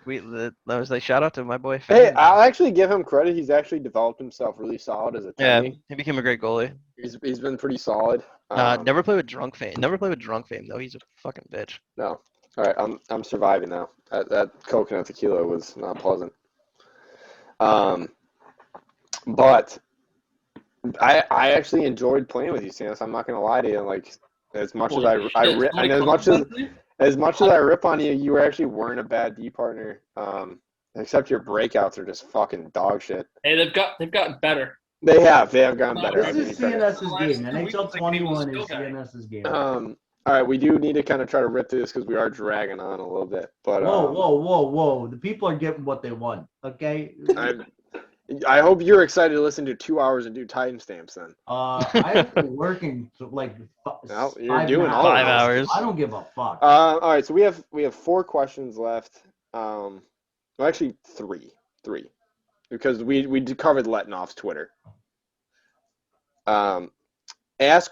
I was like, shout out to my boy. Hey, Fame. I'll actually give him credit. He's actually developed himself really solid as a Yeah, tenny. he became a great goalie. He's been pretty solid. Never played with Drunk Fame. Never played with Drunk Fame though. He's a fucking bitch. No. All right, I'm surviving now. That coconut tequila was not pleasant. But I actually enjoyed playing with you, Stannis. I'm not gonna lie to you. As much as I rip, and as much as I rip on you, you actually weren't a bad D partner. Except your breakouts are just fucking dog shit. Hey, they've gotten better. They have gotten better. This is CNS's game. NHL 21 is CNS's game. All right, we do need to kind of try to rip through this because we are dragging on a little bit. But Whoa! The people are getting what they want. Okay. I hope you're excited to listen to 2 hours and do timestamps then. I've been working No, you're doing all 5 hours. I don't give a fuck. All right, so we have 4 questions left. Well, actually three, because we covered Letnoff's Twitter. Ask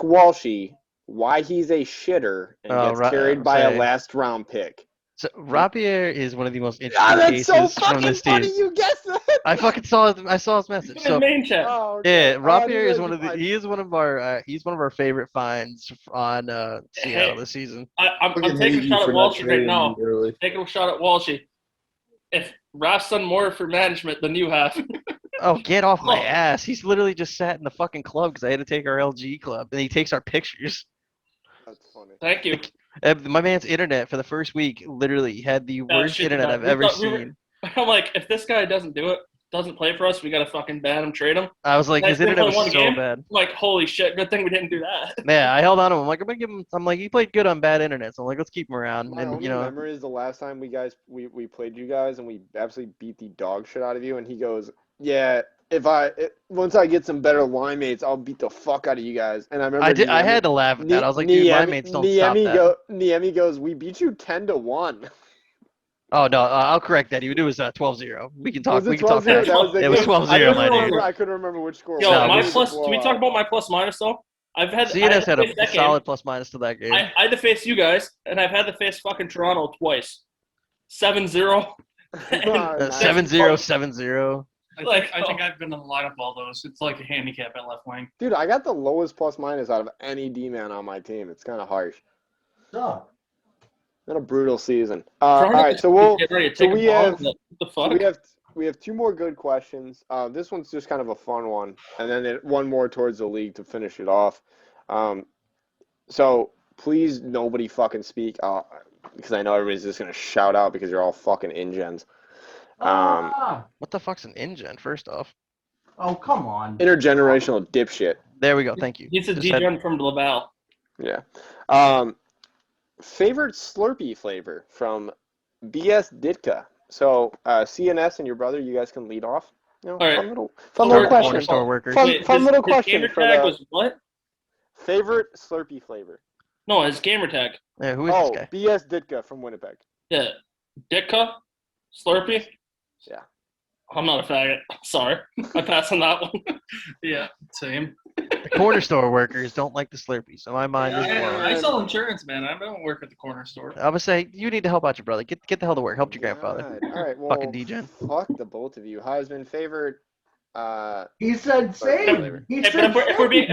Walshyyy why he's a shitter and gets carried by a last round pick. So Rapier is one of the most interesting cases that's so from fucking this funny. team. You guessed that. I fucking saw his message. Put So in main chat. Oh, okay. yeah, Rapier is one he's one of our favorite finds on Seattle this season. I'm taking a shot at Walshyyy right now. Taking a shot at Walshyyy. If Raf's done more for management than you have. Oh, get off my Oh. ass. He's literally just sat in the fucking club because I had to take our LG club, and he takes our pictures. That's funny. Thank you. My man's internet for the first week literally had the worst shit internet bad. I've We ever thought we were- seen. I'm like, if this guy doesn't play for us, we gotta fucking ban him, trade him. I was like, Next his thing, internet play was one so game. bad. I'm like, holy shit, good thing we didn't do that. Yeah, I held on to him. I'm like, I'm gonna give him. I'm like, he played good on bad internet, so I'm like, let's keep him around. My And only memory is the last time we played you guys and we absolutely beat the dog shit out of you. And he goes, "Yeah, once I get some better line mates, I'll beat the fuck out of you guys." And I remember I had to laugh at that. I was like, dude, line mates don't stop that. Niemi goes, "We beat you 10-1." Oh no, I'll correct that. It was 12-0. We can talk. Was it We can talk 12-0? that. That was the It was game? 12-0, my dude. I couldn't remember which score. Yo, No, my it was plus. Can we talk about my plus minus though? CNS had a solid plus minus to that game. I had to face you guys, and I've had to face fucking Toronto twice. 7-0. 7-0, 7-0. I think I've been in a lot of all those. It's like a handicap at left wing. Dude, I got the lowest plus minus out of any D-man on my team. It's kind of harsh. Suck. Been a brutal season. All right, so we have two more good questions. This one's just kind of a fun one, and then one more towards the league to finish it off. So please, nobody fucking speak, because I know everybody's just gonna shout out because you're all fucking ingens. What the fuck's an InGen? First off, oh come on. Intergenerational dipshit. there we go. Thank you. He's a Just had- Degen from Laval. Yeah. Favorite Slurpee flavor from BS Ditka. So CNS and your brother, you guys can lead off. You know, All right. fun little Corner question. store workers. Fun little his question gamer for tag the was what? favorite Slurpee flavor. No, his gamer tag. Yeah, who is Oh, this guy? BS Ditka from Winnipeg. Yeah. Ditka? Slurpee? Yeah. I'm not a faggot. Sorry. I pass on that one. Yeah, same. The corner store workers don't like the Slurpee, so my mind is I blown. sell insurance, man. I don't work at the corner store. I'm gonna say you need to help out your brother. Get the hell to work. Help your grandfather. All right. Well, Fucking Degen. fuck the both of you. Heisman favorite. He said same. He Hey, said but if we're being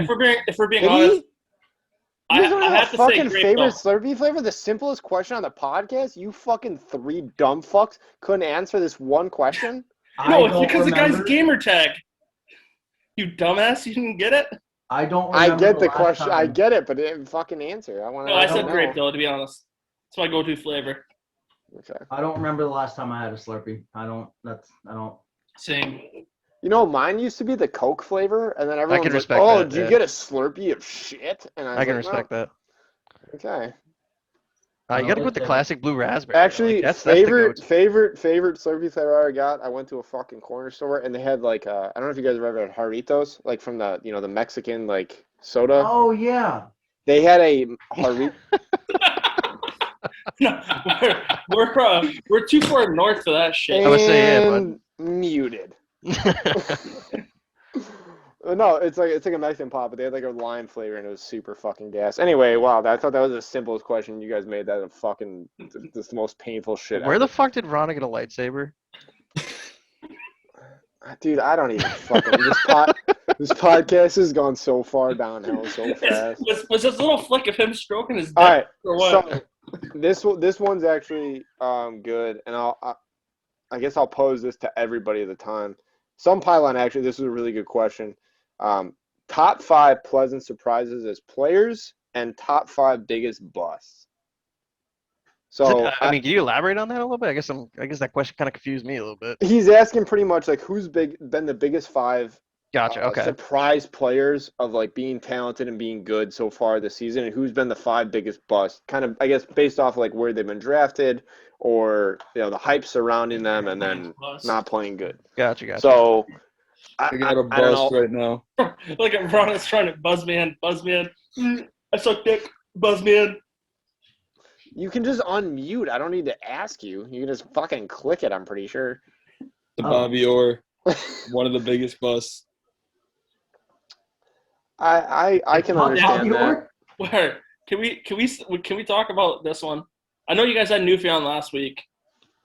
Did honest, he? I You don't have have to a say fucking grape favorite though. Slurpee flavor? The simplest question on the podcast? You fucking three dumb fucks couldn't answer this one question? No, it's because the guy's gamer tag. You dumbass, you didn't get it? I don't I remember get the last question. I time. get it, but it didn't fucking answer. I want to. No, I said grape though, to be honest. It's my go-to flavor. Okay. I don't remember the last time I had a Slurpee. I don't. Same. You know, mine used to be the Coke flavor, and then everyone can was respect like, "Oh, that, did you yeah. get a Slurpee of shit?" And I can was like, respect that. "No." Okay. You gotta put the classic blue raspberry. Actually, like, that's favorite the Slurpee flavor I got. I went to a fucking corner store, and they had like I don't know if you guys have ever had Jarritos, like from the the Mexican like soda. Oh yeah. They had a Jarrito. No, we're too far north for that shit. I would say, yeah, bud. and muted. go-to. No, it's like a Mexican pop, but they had like a lime flavor and it was super fucking gas. Anyway, wow, I thought that was the simplest question. You guys made that a fucking this the most painful shit. Where ever. the fuck did Rana get a lightsaber? Dude, I don't even fucking this podcast has gone so far downhill so fast. Was this little flick of him stroking his dick All right, or what? so this one's actually good, and I guess I'll pose this to everybody at the time. Some pylon actually, this is a really good question. Top 5 pleasant surprises as players and top 5 biggest busts. So I mean, can you elaborate on that a little bit? I guess that question kind of confused me a little bit. he's asking pretty much like who's been the biggest 5 Gotcha. Okay. surprise players of like being talented and being good so far this season, and who's been the 5 biggest busts, kind of I guess based off like where they've been drafted or the hype surrounding them and then not playing good. Gotcha. So I got a I don't bust know. right now. Look at Ron is trying to buzz me in. I suck dick. Buzz me in. You can just unmute. I don't need to ask you. You can just fucking click it, I'm pretty sure. The Bobby Orr, one of the biggest busts. I can understand that. Where can we talk about this one? I know you guys had Newfie on last week,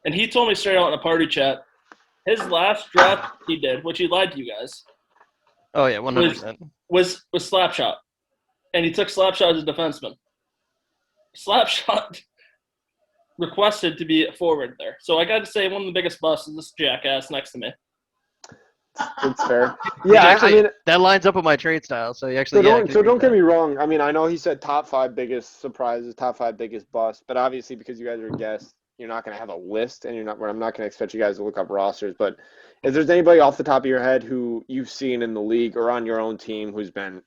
and he told me straight out in a party chat, his last draft he did, which he lied to you guys, Oh yeah, 100%. was Slapshot, and he took Slapshot as a defenseman. Slapshot requested to be a forward there, so I got to say one of the biggest busts is this jackass next to me. It's fair. Which Yeah, actually, I mean, that lines up with my trade style. So you so actually, yeah, I don't can so agree don't with get that. me wrong. I mean, I know he said top 5 biggest surprises, top 5 biggest busts, but obviously because you guys are guests, you're not going to have a list, and I'm not going to expect you guys to look up rosters. But if there's anybody off the top of your head who you've seen in the league or on your own team who's been,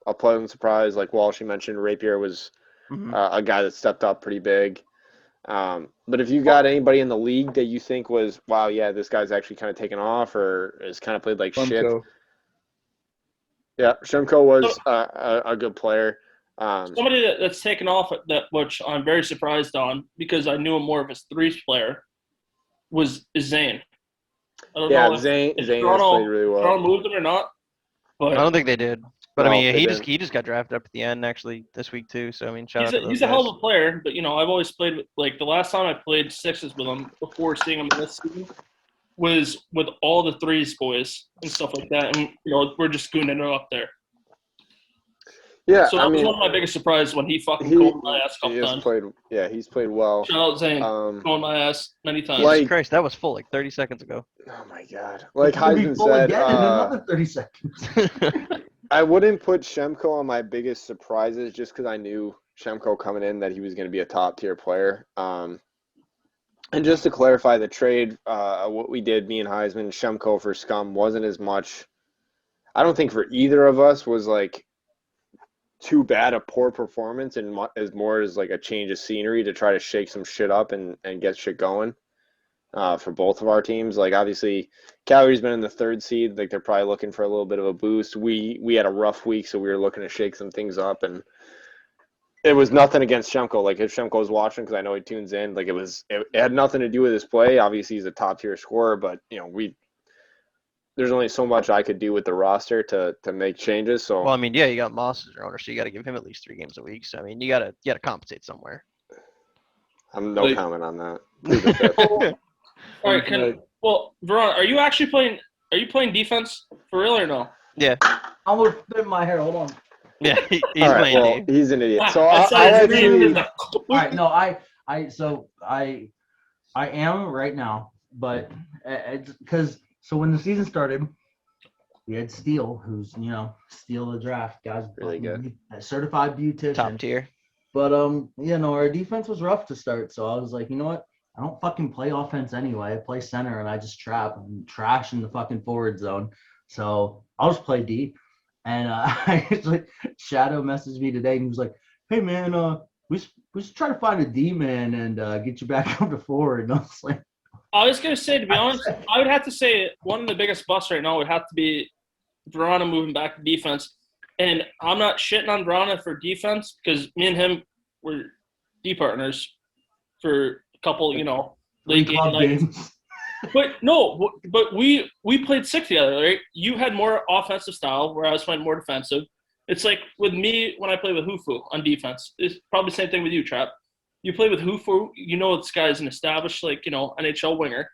a pleasant surprise, like Walshyyy mentioned, Rapier was a guy that stepped up pretty big. But if you got anybody in the league that you think was, wow, yeah, this guy's actually kind of taken off or has kind of played like shit. Yeah, Shemko was a good player. Somebody that's taken off which I'm very surprised on because I knew him more of as threes player, is Zane. I don't know if Zane has Toronto, played really well. Toronto moved him or not, but I don't think they did. But No, I mean, they he just got drafted up at the end actually this week too. So I mean, shout out to those he's a guys. hell of a player. But I've always played like the last time I played sixes with him before seeing him in this season was with all the threes boys and stuff like that, and we're just gooning it up there. Yeah, so that was one of my biggest surprises when he fucking called my ass a couple times. He's played well. Shout out Zane, calling my ass many times. Jesus Christ, that was full like 30 seconds ago. Oh my God! Like Heisman said, again in another 30 seconds. I wouldn't put Shemko on my biggest surprises just because I knew Shemko coming in that he was going to be a top tier player. And just to clarify the trade, what we did, me and Heisman, Shemko for Scum wasn't as much. I don't think for either of us was like too bad a poor performance, and as more as like a change of scenery to try to shake some shit up and get shit going for both of our teams. Like obviously Calgary's been in the 3rd seed, like they're probably looking for a little bit of a boost. We had a rough week, so we were looking to shake some things up, and it was nothing against Shemko. Like if Shemko was watching, because I know he tunes in, like it had nothing to do with his play. Obviously he's a top tier scorer, but there's only so much I could do with the roster to make changes. So well, I mean, yeah, you got Moss as your owner, so you got to give him at least 3 games a week. So I mean, you gotta compensate somewhere. I'm no comment on that. All right, Veron, are you actually playing? Are you playing defense for real or no? Yeah. I'm gonna spit my hair. Hold on. Yeah, he's All right, playing. well, he's an idiot. So I All right, no, I am right now, but because when the season started, we had Steele, who's Steele the draft guys, really good, certified beautician, top tier. But our defense was rough to start, so I was like, you know what? I don't fucking play offense anyway. I play center and I just trap and trash in the fucking forward zone. So I'll just play D. And Shadow messaged me today and he was like, "Hey man, we should try to find a D man and get you back up to forward." And I was gonna say, to be honest, I would have to say one of the biggest busts right now would have to be Verona moving back to defense. And I'm not shitting on Verona for defense because me and him were D partners for a couple, late games. But we played 6 together, right? You had more offensive style where I was playing more defensive. It's like with me when I play with Hufu on defense. It's probably the same thing with you, Trap. You play with Hufu, this guy is an established, NHL winger.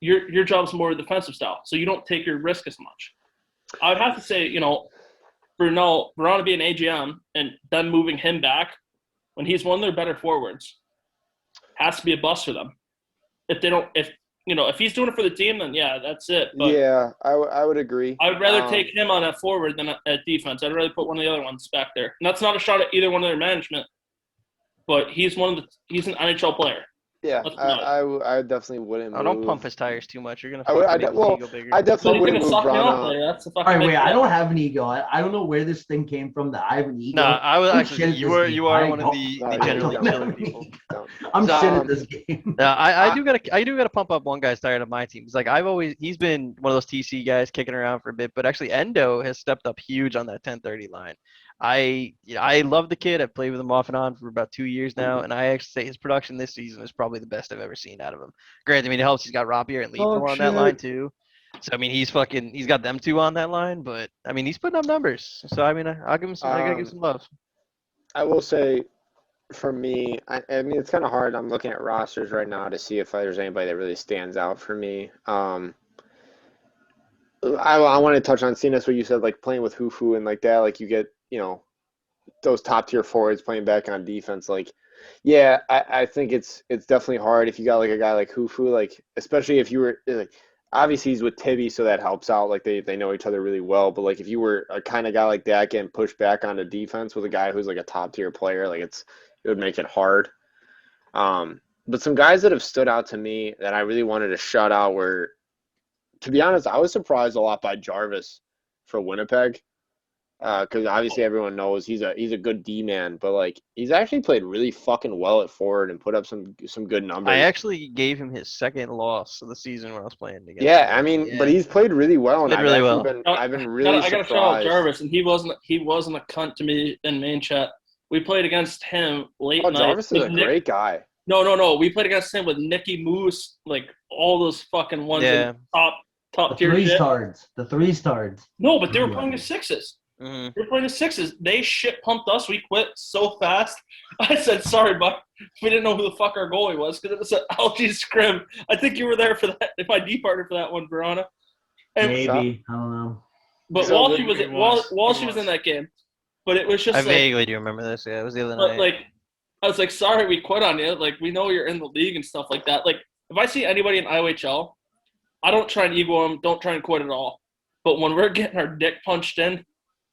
Your job's more defensive style, so you don't take your risk as much. I would have to say, Verona being AGM and then moving him back when he's one of their better forwards has to be a bust for them. If he's doing it for the team, then yeah, that's it. But yeah, I would agree. I would rather take him on at forward than at defense. I'd rather put one of the other ones back there. And that's not a shot at either one of their management, but he's an NHL player. Yeah, I definitely wouldn't. Oh, don't pump his tires too much. You're gonna. I definitely wouldn't move Verona. All right, wait. I don't have an ego. I don't know where this thing came from. That I have an ego. No, I was actually. You are one of the generally chilling people. I'm shit at this game. I do gotta pump up one guy's tire on my team. It's like he's been one of those TC guys kicking around for a bit, but actually Endo has stepped up huge on that 1030 line. I love the kid. I've played with him off and on for about 2 years now, and I actually say his production this season is probably the best I've ever seen out of him. Granted, it helps he's got Rapier and Lethal on that line too. So I mean, he's got them two on that line, but I mean, he's putting up numbers. So I mean, I'll give him some. I gotta give some love. I will say, for me, I mean, it's kind of hard. I'm looking at rosters right now to see if there's anybody that really stands out for me. I want to touch on seeing what you said, like playing with Hufu and like that, like you get. Those top tier forwards playing back on defense. Like, yeah, I think it's definitely hard if you got like a guy like Hufu, like especially if you were like, obviously he's with Tibby, so that helps out. Like they know each other really well. But like if you were a kind of guy like that getting pushed back onto defense with a guy who's like a top tier player, like it would make it hard. But some guys that have stood out to me that I really wanted to shout out were, to be honest, I was surprised a lot by Jarvis for Winnipeg. Because obviously everyone knows he's a good D man, but like he's actually played really fucking well at forward and put up some good numbers. I actually gave him his second loss of the season when I was playing against. Yeah, I mean, but he's played really well, and I've been really surprised. I got to shout out Jarvis, and he wasn't a cunt to me in main chat. We played against him late night. Jarvis is a great guy. No. We played against him with Nicky Moose, like all those fucking ones in top tier shit. The 3-stars. No, but they were playing the 6s. Mm-hmm. They were playing the 6s. They shit pumped us. We quit so fast. I said, sorry, but we didn't know who the fuck our goalie was because it was an LG scrim. I think you were there for that. If I D-partner for that one, Verona. Maybe. I don't know. But Walshyyy was in that game. But it was just I vaguely do remember this. Yeah, it was the other night. Like, I was like, sorry, we quit on you. Like, we know you're in the league and stuff like that. Like, if I see anybody in IOHL, I don't try and ego them. Don't try and quit at all. But when we're getting our dick punched in,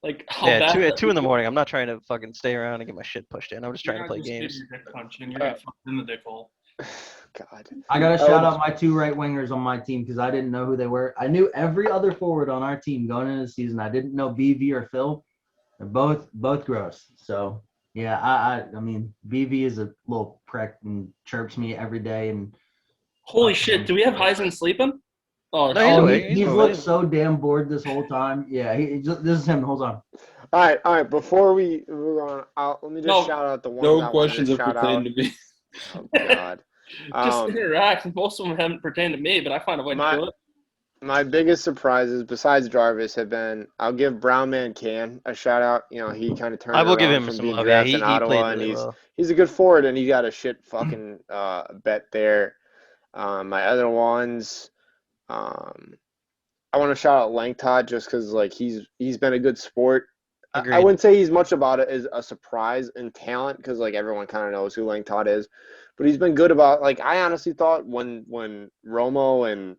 like, how bad? At 2 in the morning. I'm not trying to fucking stay around and get my shit pushed in. I'm just trying to play games. You're gonna fuck in the dick hole. God. I gotta shout out my 2 right wingers on my team because I didn't know who they were. I knew every other forward on our team going into the season. I didn't know BV or Phil. They're both gross. So yeah, I mean BV is a little prick and chirps me every day. And holy shit, do we have Heisman sleeping? He's looked so damn bored this whole time. Yeah, this is him. Hold on. All right. Before we move on, let me just shout out the one. No questions have pertained to me. Oh God. Just interact. Most of them haven't pertained to me, but I find a way to do it. My biggest surprises, besides Jarvis, have been I'll give Brown Man Can a shout out. You know, he kind of turned. I will give him from some being love. Yeah, drafted he in Ottawa, played really and well. he's a good forward, and he got a shit fucking bet there. My other ones, I want to shout out Langtod just because like he's been a good sport. I wouldn't say he's much about it as a surprise in talent because like everyone kind of knows who Langtod is, but he's been good about like I honestly thought when Romo and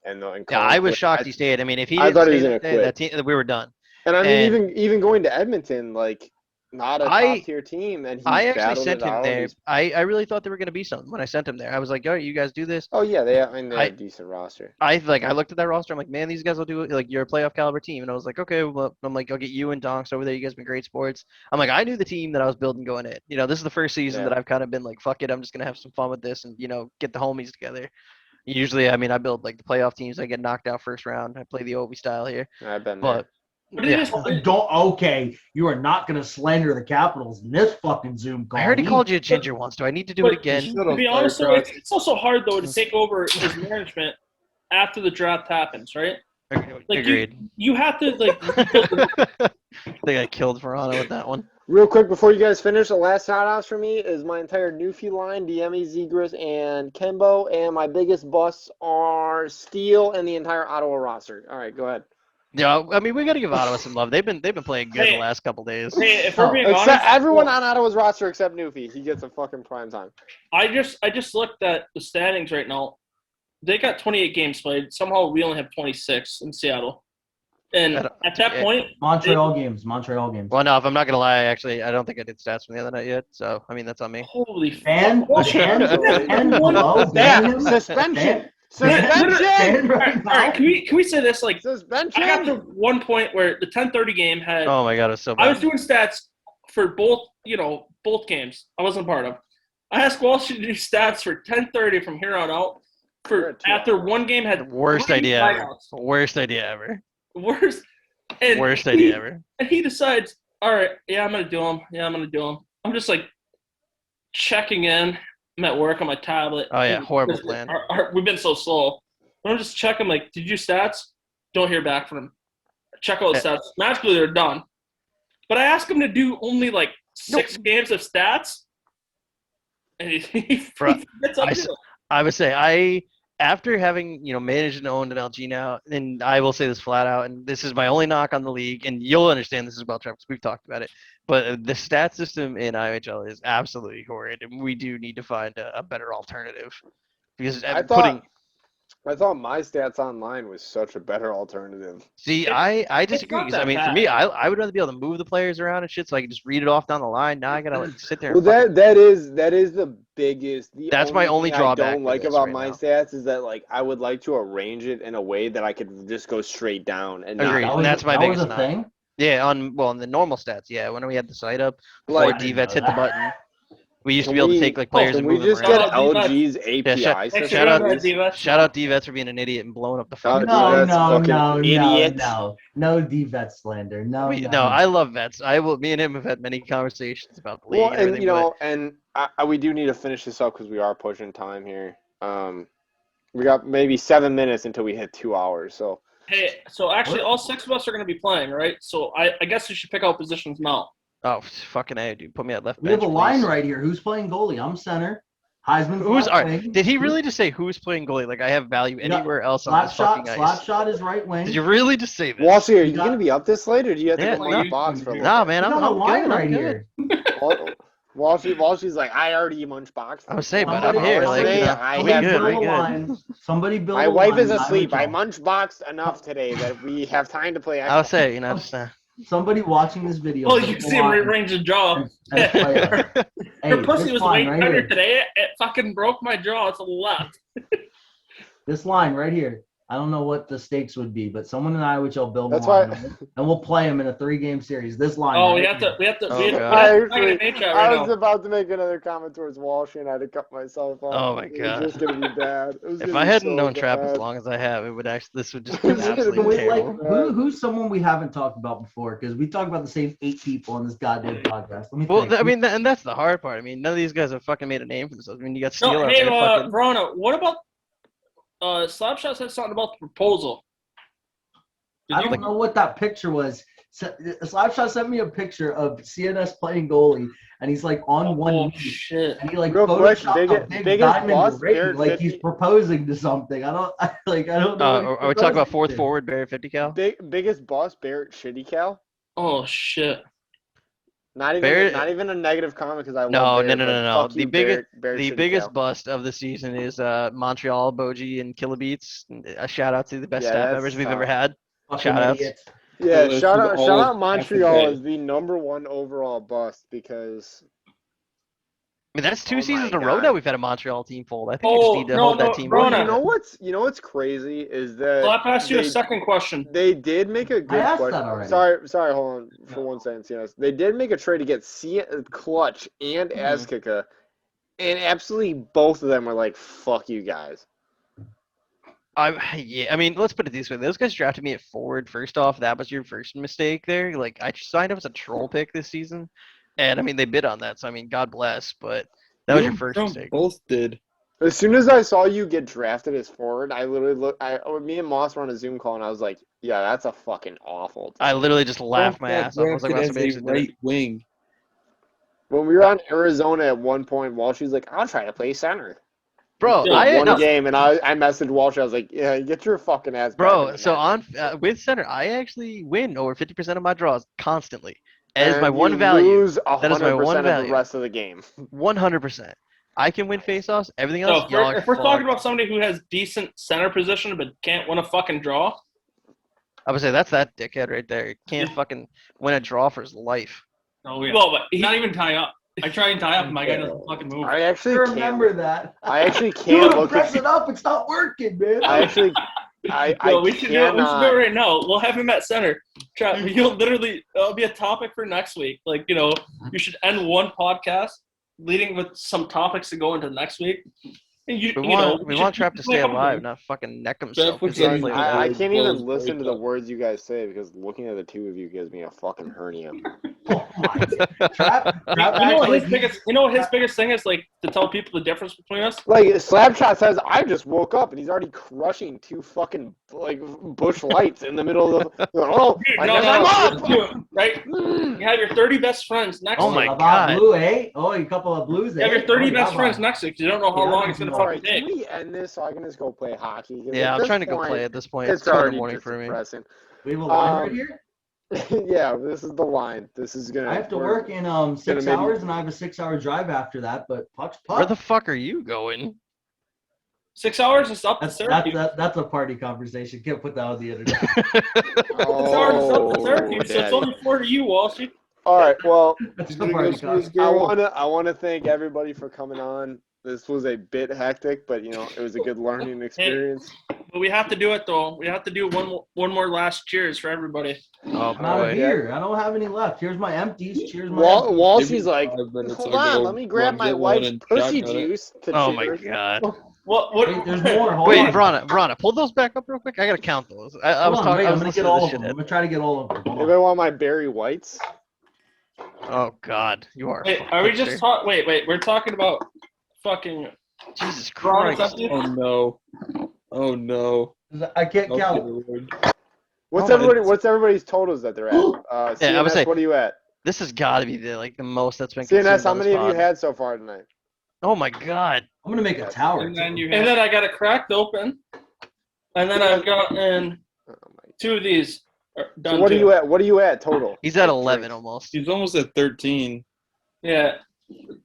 I was shocked he stayed. I mean, if he I didn't thought he stay was that gonna day, quit. that team, we were done. And I mean, even going to Edmonton, like not a top tier team, and I actually sent him there. I really thought there were going to be something when I sent him there. I was like, "All right, you guys do this." Oh yeah, they have a decent roster. I looked at that roster. I'm like, "Man, these guys will do it. Like, you're a playoff caliber team." And I was like, "Okay, well," I'm like, "I'll get you and Donks over there. You guys been great sports." I'm like, I knew the team that I was building going in. You know, this is the first season that I've kind of been like, "Fuck it, I'm just gonna have some fun with this and get the homies together." Usually, I mean, I build like the playoff teams. I get knocked out first round. I play the Ovi style here. I've been there. You are not going to slander the Capitals in this fucking Zoom call. I already called you a ginger once. Do I need to do it again? To be honest, it's also hard though to take over his management after the draft happens, right? Like agreed. You have to like. I think I killed Verona with that one. Real quick before you guys finish, the last shout-outs for me is my entire Newfie line, Diemi, Zegras, and Kembo, and my biggest busts are Steele and the entire Ottawa roster. All right, go ahead. Yeah, I mean, we got to give Ottawa some love. They've been playing good the last couple days. Hey, if we're being honest, everyone on Ottawa's roster except Newfie, he gets a fucking prime time. I just looked at the standings right now. They got 28 games played. Somehow we only have 26 in Seattle. And at that point, Montreal games. Well, no, if I'm not gonna lie, I don't think I did stats from the other night yet. So I mean, that's on me. Holy suspension. Suspension. All right, can we say this? Like, suspension. I got to one point where the 10:30 game had. Oh my god, it was so bad. I was doing stats for both games. I wasn't part of. I asked Walshyyy to do stats for 10:30 from here on out. After one game had worst idea ever. Worst idea ever. Worst idea ever. And he decides, all right, I'm gonna do them. I'm just like checking in. I'm at work on my tablet. Oh yeah, horrible plan. We've been so slow. I'm just checking, like, did you stats? Don't hear back from him. Check all the stats. Magically, they're done. But I asked him to do only like 6 games of stats, and I would say after having managed and owned an LG now, and I will say this flat out, and this is my only knock on the league, and you'll understand this is about Trevor because we've talked about it. But the stat system in IOHL is absolutely horrid, and we do need to find a better alternative. Because I thought my stats online was such a better alternative. See, I disagree. not 'Cause, that I mean, for bad. me, I would rather be able to move the players around and shit, so I can just read it off down the line. Now I gotta like sit there. Well, And that is the biggest. That's my only thing drawback I don't for like this about right my now. stats is that like I would like to arrange it in a way that I could just go straight down and Agreed. not. And that's my that was biggest a knock. thing. Yeah, on the normal stats. Yeah, when we had the site up, Like, before D-Vets hit the button, we used to Can be able to we- take like players Can and we move them just around. get Shout out LG's Yeah, API Thanks for system? shout out doing that, please? D-Vets. Shout out D-Vets for being an idiot and blowing up the No, fucking. No, D-Vets no, fucking no, idiot. no D-Vet slander. No, No, I love Vets. Me and him have had many conversations about the league Well, and and everything. you know, and we do need to finish this up because we are pushing time here. We got maybe 7 minutes until we hit 2 hours. So Hey, so actually, all 6 of us are going to be playing, right? So I guess we should pick out positions now. Oh, fucking A, dude. Put me at left We have bench, a line please. right here. Who's playing goalie? I'm center. Heisman's Who's left all right? wing. Did he really just say who's playing goalie? Like I have value You got anywhere else on this fucking Slap ice. shot is right wing. Did you really just say this? Walshyyy, are You you got- gonna be up this late, or do you have to Yeah, go no. munch box for a little Nah, bit? man, We I'm got a line good. right I'm good. here. Walshyy's like, I already munch box. I was saying, but Somebody- I'm here. Like, Say you know, I we have good. build We a good. line. Somebody build My a wife line is in asleep. I IOHL. munch boxed enough today that we have time to play. I was saying, you know, just Somebody watching this video. Well, build you can a see him line rearrange the jaw. and play us. Hey, Her pussy this was line way right better here. today. It fucking broke my jaw to the left. This line right here. I don't know what the stakes would be, but someone in IOHL build That's a line, why- and we'll play them in a 3-game series. This line. Oh, right we have to. here. We have to. Oh, we have to. God. We have to I play in chat I right was now. about to make another comment towards Walshyyy, and I had to cut myself off. Oh, my It God. was just gonna be bad. It was if gonna I be hadn't so known Trap as bad. long as I have, it would actually. This would just It be was gonna absolutely be Wait, terrible. like, who's someone we haven't talked about before? Because we talk about the same 8 people on this goddamn podcast. Let me Well, think. I mean, and that's the hard part. I mean, none of these guys have fucking made a name for themselves. I mean, you got Steele No, out hey, there fucking. Verona, what about Slapshot said something about the proposal? I don't know what that picture was. Slapshot sent me a picture of CNS playing goalie, and he's like on one Oh knee, shit! and he like Real quick, photoshopped a big biggest diamond boss, ring, Barrett like 50. he's proposing to something. I don't know. What he's Are we talking about proposing fourth to. forward, Barry 50 cal? Biggest boss, Barrett Shitty Cal. Oh shit! Not even Barrett- not even a negative comment because I No, love no, Barrett, no, but no, no. fuck The you, biggest, Barrett the Shitty biggest Cal. bust of the season is Montreal, Boji, and Killabeats. A shout out to the best Yeah, staff that's members we've tough. ever had. Fucking Shout outs. idiot. Yeah, This shout is out all Montreal Africa. as the #1 overall bust because I mean, that's 2 Oh seasons my in a row God. now we've had a Montreal team fold. I think we Oh, just need to no, hold no, that team. Verona. together. you know what's crazy is that Slap asked you a they- second question. They did make a good asked question. that already. Sorry, hold on for 1 second, CNS. They did make a trade to get Clutch and Mhm. Azkika, and absolutely both of them were like, "Fuck you guys." I mean, let's put it this way. Those guys drafted me at forward. First off, that was your first mistake there. Like, I signed up as a troll pick this season. And, I mean, they bid on that. So, I mean, God bless. But that was your first mistake. Both did. As soon as I saw you get drafted as forward, I literally me and Moss were on a Zoom call, and I was like, "Yeah, that's a fucking awful." I literally just laughed Both my got ass off. I was like, wow, drafted somebody as a actually did it. right wing. When we were on Arizona at one point, Walshyy's like, "I'll try to play center." Bro, Yeah, I One no, game, and I messaged Walshyyy. I was like, "Yeah, get your fucking ass back." in bro. the So net." on with center, I actually win over 50% of my draws constantly. As And my you one value, lose that is my 100% one of the value. rest of the game. 100%. I can win faceoffs. Everything So else, if y'all we're, are if we're talking fucked. about somebody who has decent center position but can't win a fucking draw, I would say that's that dickhead right there. He can't fucking win a draw for his life. Oh yeah. well, but Not even tie up. I try and tie up, and my guy doesn't fucking move. I I actually remember can't. that. I actually You can't wanna look press at. it up. It's not working, man. I actually, I we should do it. We should do it cannot. right now. We'll have him at center. You'll literally. It'll be a topic for next week. Like you should end one podcast leading with some topics to go into next week. And We you know, want should- Trap to stay alive, not fucking neck himself. Trap 'cause he doesn't was play like- with I that. can't Blows even listen to the breakup. words you guys say because looking at the two of you gives me a fucking hernia. Oh my God. Trap You know acts what like his biggest. You know what his biggest thing is, like to tell people the difference between us. Like Slapshot says, I just woke up and he's already crushing 2 fucking like bush lights in the middle of the. Oh, Dude, I no, guess no, I'm no, up. let's do it, right? You have your 30 best friends next Oh to my you. about God. blue, eh? Oh, a couple of blues, You have your eh? 30 Oh, best yeah, friends man. next to you 'cause you don't know how Yeah, long it's going to All right, fucking can take. we end this so I can just go play hockey? 'Cause Yeah, at I'm this trying to go point, play at this point. It's It's 2 in the already morning just for me. depressing. We have a line right Um, here. Yeah, this is the line. This is gonna. I have to we're- work in 6 maybe- hours, and I have a 6-hour drive after that. But puck's puck. Where the fuck are you going? 6 hours is up to That's Syracuse. that's a party conversation. Can't put that on the internet. 6 hours is up to Syracuse, so it's only 4 to you, Walshyyy. All right. Well, That's He's the gonna go party see his conversation. girl. I wanna thank everybody for coming on. This was a bit hectic, but it was a good learning experience. But we have to do it though. We have to do one more last cheers for everybody. Oh I'm out of boy. beer. I don't have any left. Here's my empties. Cheers, my Wall, empties. Walshy's like, 5 minutes hold ago, on, let me grab run, my get one, wife's and pussy shotgun it. juice to Oh my cheers. god. What? Wait, there's more. Hold Wait, on. Verona, pull those back up real quick. I gotta count those. I was Hold on, talking. wait, I I'm was gonna listening get to all this of shit. them. I'm gonna try to get all of them. Hold Anybody on. want my Barry Whites? Oh god, you are. Wait, a are we hipster. just talking? Wait. We're talking about fucking. Jesus Ron, Christ. Oh no. Oh no. I can't Okay, count. Lord. What's Oh, everybody's totals that they're at? Yeah, I would CNS, say- what are you at? This has got to be the most that's been CNS, consumed how on this many have you pod. had so far tonight? Oh my god. I'm gonna make a tower. And then too. you And have then I got it cracked open, and then I've gotten Oh my. 2 of these done So what too. are you at? What are you at total? He's at Like 11 drinks? almost. He's almost at 13. Yeah, So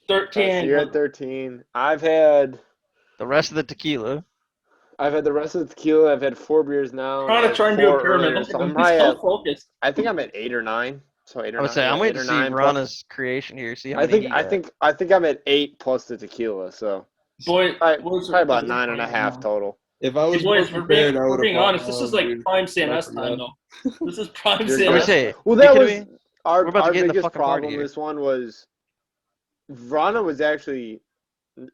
13. you're at 13. I've had The rest of the tequila. the rest of the tequila. I've had 4 beers now. Trying to try and do a pyramid. Earlier, so I'm He's probably so at, focused. I think I'm at 8 or 9. So 8 or 9. I would say I'm yeah, waiting 8 to or see 9 plus- Verana's creation here. See how many I think I'm at 8 plus the tequila. So Boy, probably about 9.5 total. If I was boys, more we're prepared, being, I we're would being have honest. This is like prime CNS time, though. This is prime You're I good. would CNS. say, Well, you that kidding was me? our We're about to get in the biggest fucking party problem. here. This one was Verona was actually,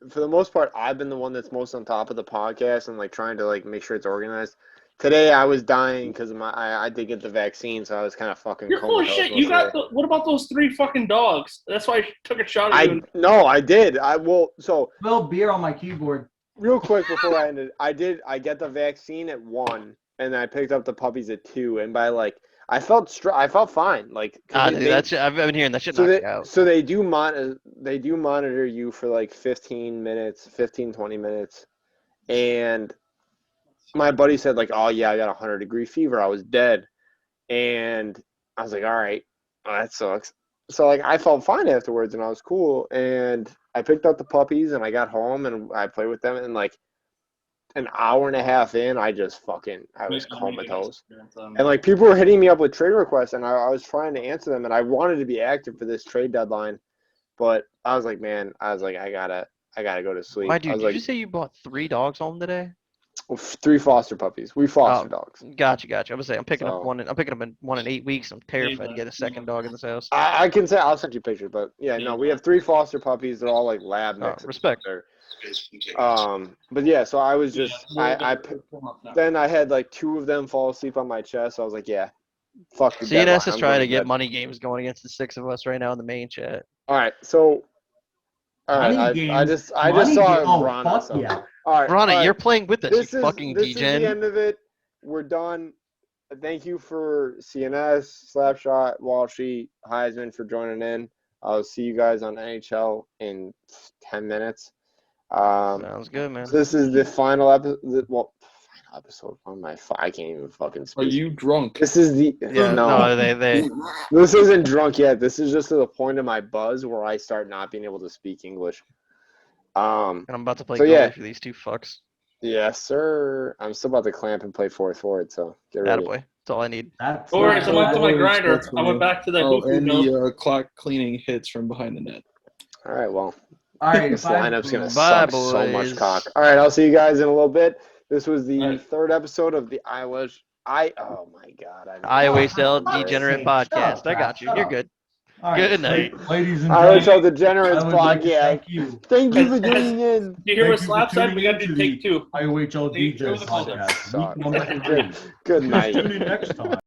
for the most part, I've been the one that's most on top of the podcast and like trying to like make sure it's organized. Today I was dying because I did get the vaccine, so I was kind of fucking You're full of comatose shit. You most of got what about those 3 fucking dogs? That's why I took a shot at you. No, I did. So Spilled beer on my keyboard. real quick before I ended, I get the vaccine at 1, and I picked up the puppies at 2, and by like I felt fine. Like 'cause Dude, they- that shit, I've been hearing that shit so knocks they, you out. so they do monitor you for like 15 minutes, 20 minutes. And my buddy said like, oh yeah, I got 100-degree fever. I was dead. And I was like, all right, well, that sucks. So like I felt fine afterwards and I was cool. And I picked up the puppies and I got home and I played with them. And like an hour and a half in, I was comatose. And like people were hitting me up with trade requests, and I was trying to answer them, and I wanted to be active for this trade deadline, but I was like, I gotta go to sleep. Why, I dude, was did like, you say you bought 3 dogs home today? 3 foster puppies. We foster dogs. Gotcha. I was saying I'm picking up So- one. I'm picking up one in 8 weeks. I'm terrified to get a second dog in this house. I can say I'll send you pictures, but yeah, no, we have 3 foster puppies. They're all like lab Oh, mixes. respect. But yeah, so I was just then I had like 2 of them fall asleep on my chest. So I was like, yeah, fuck the deadline. CNS is I'm trying going to get bed. money games going against the 6 of us right now in the main chat. All right, so all right, Money I games. just Money saw ga- oh, Verona. fuck So. yeah. All right, Verona, all right. you're playing with us, This you fucking is the degen. end of it. We're done. Thank you for CNS, Slapshot, Walshyyy, Heisman for joining in. I'll see you guys on NHL in 10 minutes. Sounds good, man. So this is the final episode. Final episode on my. I can't even fucking speak. Are you drunk? This is the Yeah, no. they This isn't drunk yet. This is just to the point of my buzz where I start not being able to speak English. and I'm about to play So, goalie yeah. for these 2 fucks. Yes, sir. I'm still about to clamp and play forward. So get ready. Attaboy. That's all I need. That's Don't worry, I went to my Oh, grinder. that's I went back to that Oh, hoo-hoo and milk. the clock cleaning hits from behind the net. All right. Well. all right. This If I- lineup's gonna Bye, suck so much boys. cock. All right, I'll see you guys in a little bit. This was the Right. 3rd episode of the IOHL. Oh my god! IOHL Oh, Degenerate shut up, Podcast. I got you. shut You're up. good. All right, Good night. ladies and IOHL gentlemen. Degenerates I would like to Podcast. thank you. Thank you for tuning in. Do you hear what Thank you Slap for said? tuning We got to into do take the 2. IOHL Thank you DJ for the call. podcast. Suck. Week number 3. Good night. Tune in next time.